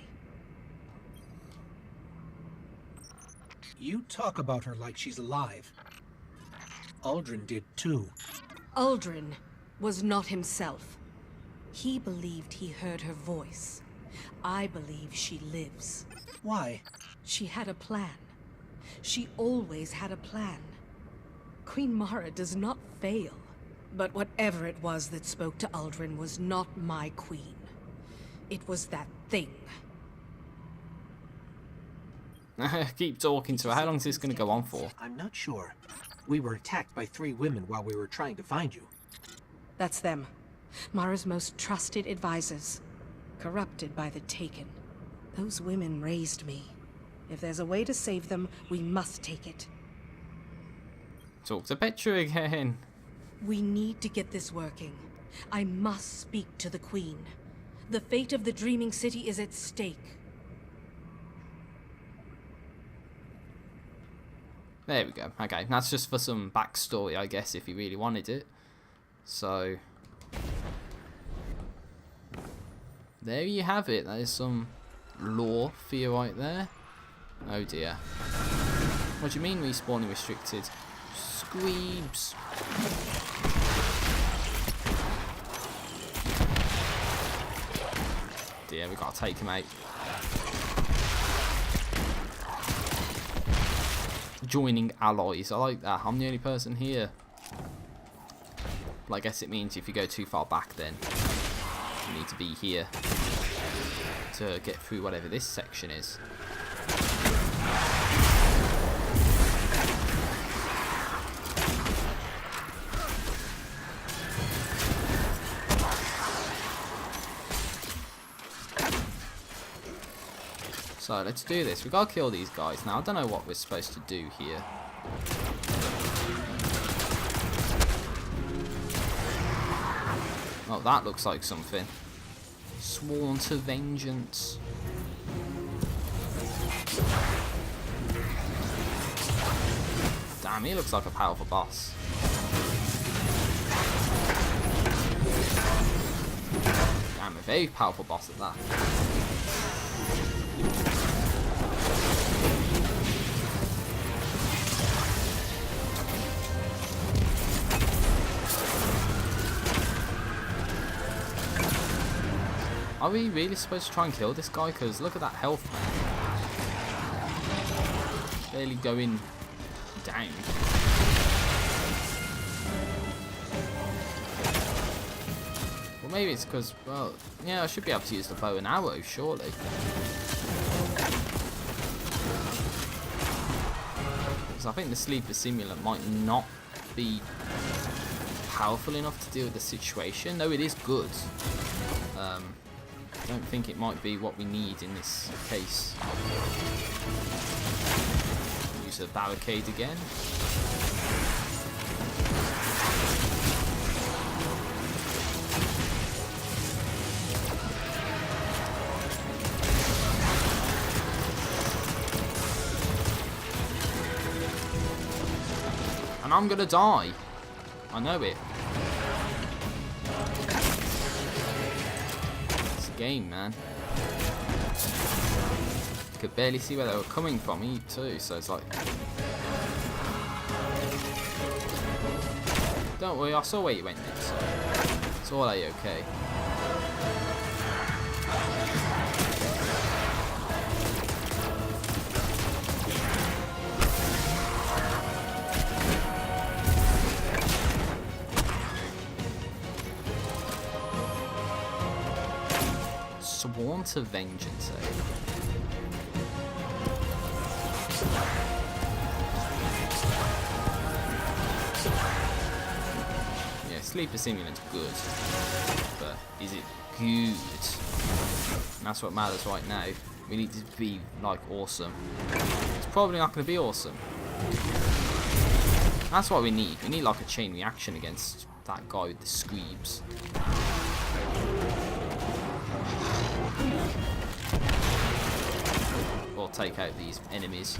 You talk about her like she's alive. Uldren did too. Uldren was not himself. He believed he heard her voice. I believe she lives. Why? She had a plan. She always had a plan. Queen Mara does not fail. But whatever it was that spoke to Uldren was not my queen. It was that thing. Keep talking to her. How long is this going to go on for? I'm not sure. We were attacked by 3 women while we were trying to find you. That's them. Mara's most trusted advisors. Corrupted by the Taken. Those women raised me. If there's a way to save them, we must take it. Talk to Petra again. We need to get this working. I must speak to the Queen. The fate of the Dreaming City is at stake. There we go. Okay, that's just for some backstory, I guess, if you really wanted it. So, there you have it. That is some lore for you right there. Oh dear. What do you mean respawning restricted? Squeebs. Dear, we gotta take him out. Joining allies, I like that. I'm the only person here. Well, I guess it means if you go too far back, then you need to be here to get through whatever this section is. So let's do this. We gotta kill these guys now. I don't know what we're supposed to do here. Oh, that looks like something. Sworn to vengeance. Damn, he looks like a powerful boss. Damn, a very powerful boss at that. Are we really supposed to try and kill this guy? Because look at that health, man. Barely going down. Well, maybe it's because, well, yeah, I should be able to use the bow and arrow, surely. Because I think the Sleeper Simulant might not be powerful enough to deal with the situation. Though it is good. I don't think it might be what we need in this case. Use a barricade again. And I'm gonna die. I know it. game, man. Could barely see where they were coming from too, so it's like... Don't worry, I saw where you went then, so it's all A-okay. Sworn to Vengeance, eh? Yeah, Sleeper Simulant's good, but is it good? And that's what matters right now. We need to be, like, awesome. It's probably not going to be awesome. That's what we need. We need, like, a chain reaction against that guy with the squeebs. Or take out these enemies.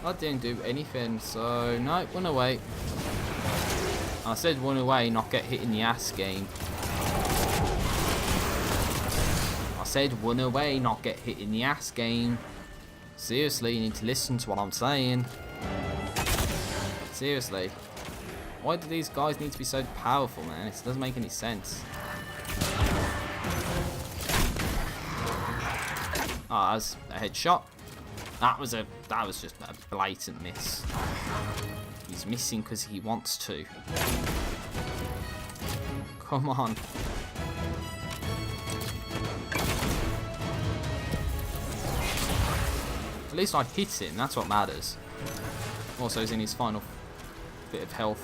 I didn't do anything, so no, run away. I said run away, not get hit in the ass game. I said run away, not get hit in the ass game. Seriously, you need to listen to what I'm saying. Seriously. Why do these guys need to be so powerful, man? It doesn't make any sense. Ah, that's a headshot. That was just a blatant miss. He's missing because he wants to. Come on. At least I hit him, that's what matters. Also, he's in his final bit of health.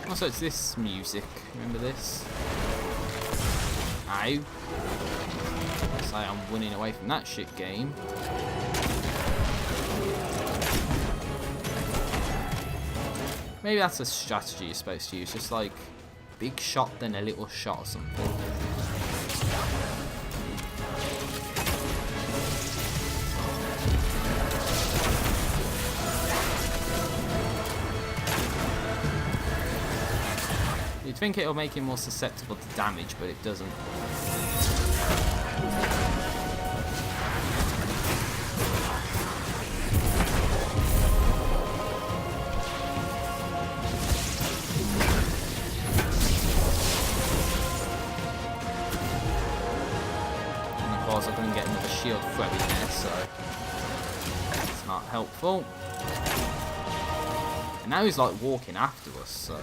Also, it's this music. Remember this? Ow. Say I'm winning away from that shit game. Maybe that's a strategy you're supposed to use. Just like big shot, then a little shot or something. You'd think it'll make him more susceptible to damage, but it doesn't. And of course I couldn't get another shield threat in there, so it's not helpful. And now he's like walking after us, so...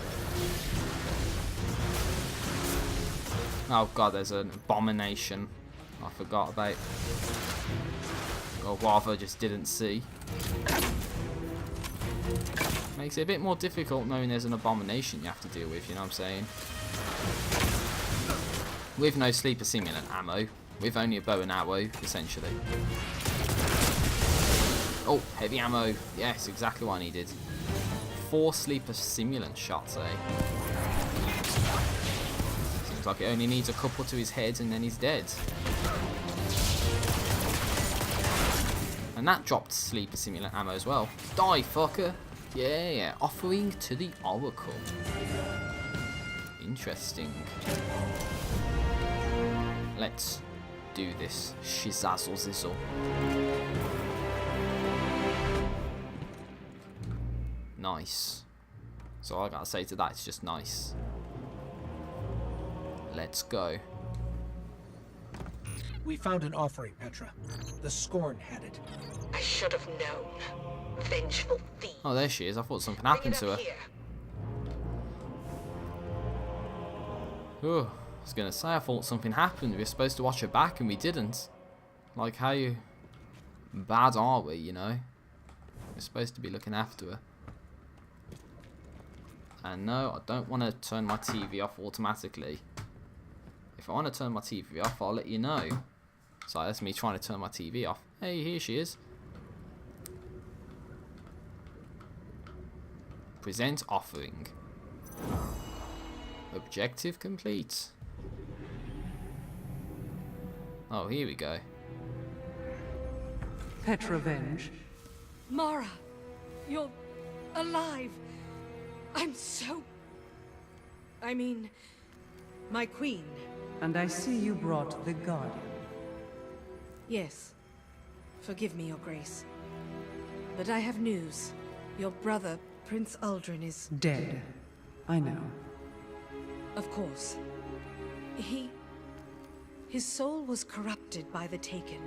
Oh god, there's an abomination I forgot about. Or rather, just didn't see. Makes it a bit more difficult knowing there's an abomination you have to deal with, you know what I'm saying? With no Sleeper Simulant ammo. With only a bow and arrow, essentially. Oh, heavy ammo. Yes, exactly what I needed. 4 Sleeper Simulant shots, eh? Like it only needs a couple to his head and then he's dead. And that dropped Sleeper Simulant ammo as well. Die, fucker! Yeah, offering to the Oracle. Interesting. Let's do this. Shizazzle zizzle. Nice. So all I gotta say to that, it's just nice. Let's go. We found an offering, Petra. The Scorn had it. I should have known. Vengeful thief. Oh, there she is. I thought something happened to her. Oh, I was gonna say I thought something happened. We were supposed to watch her back and we didn't. Like, how bad are we, you know? We're supposed to be looking after her. And no, I don't want to turn my TV off automatically. If I want to turn my TV off, I'll let you know. So that's me trying to turn my TV off. Hey, here she is. Present offering. Objective complete. Oh, here we go. Petrovenge. Mara, you're alive. I'm so... I mean, my queen. And I see you brought the Guardian. Yes. Forgive me, Your Grace. But I have news. Your brother, Prince Uldren, is... Dead. I know. Of course. His soul was corrupted by the Taken.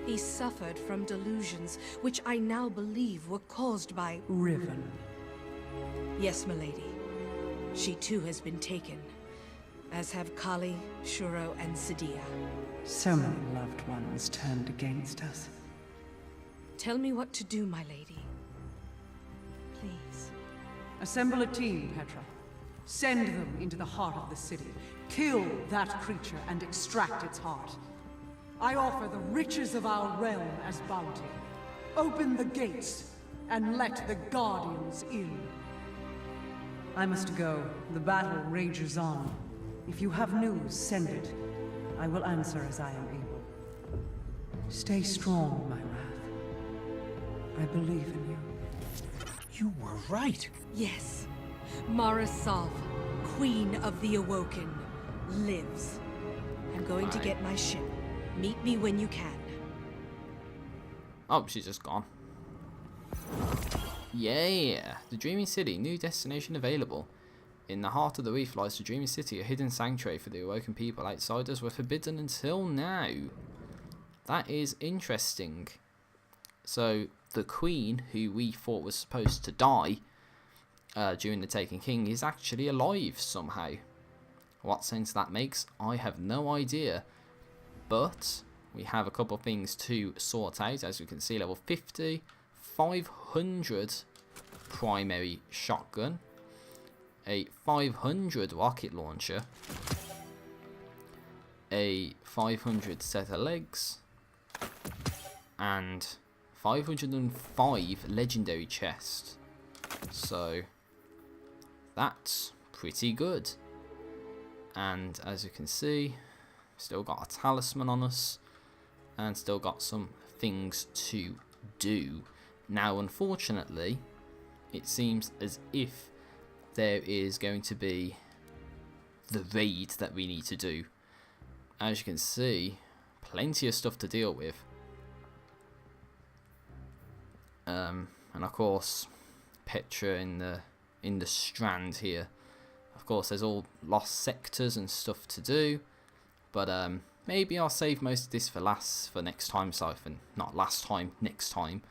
He suffered from delusions, which I now believe were caused by... Riven. Yes, milady. She too has been taken, as have Kali, Shuro, and Sadia. So many loved ones turned against us. Tell me what to do, my lady. Please. Assemble a team, Petra. Send them into the heart of the city. Kill that creature and extract its heart. I offer the riches of our realm as bounty. Open the gates and let the Guardians in. I must go. The battle rages on. If you have news, send it. I will answer as I am able. Stay strong, my Wrath. I believe in you. You were right. Yes. Mara Sov, Queen of the Awoken, lives. I'm going to get my ship. Meet me when you can. Oh, she's just gone. Yeah! The Dreaming City, new destination available. In the heart of the reef lies the Dreaming City, a hidden sanctuary for the awoken people. Outsiders were forbidden until now. That is interesting. So, the Queen, who we thought was supposed to die during the Taken King, is actually alive somehow. What sense that makes, I have no idea. But we have a couple of things to sort out. As you can see, level 50, 500 primary shotgun, a 500 rocket launcher, a 500 set of legs, and 505 legendary chest. So that's pretty good. And as you can see, still got a talisman on us and still got some things to do. Now unfortunately, it seems as if there is going to be the raid that we need to do. As you can see, plenty of stuff to deal with. And of course, Petra in the strand here. Of course, there's all lost sectors and stuff to do, but maybe I'll save most of this for next time, Siphon. Not last time, next time.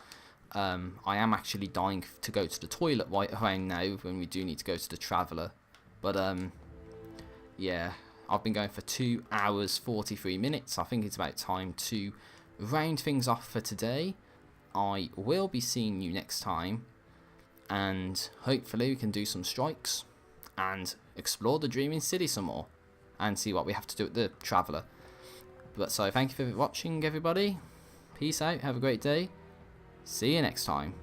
I am actually dying to go to the toilet right around now when we do need to go to the Traveller. But yeah, I've been going for 2 hours 43 minutes. I think it's about time to round things off for today. I will be seeing you next time, and hopefully we can do some strikes and explore the Dreaming City some more and see what we have to do at the Traveller. But so thank you for watching, everybody. Peace out, have a great day. See you next time.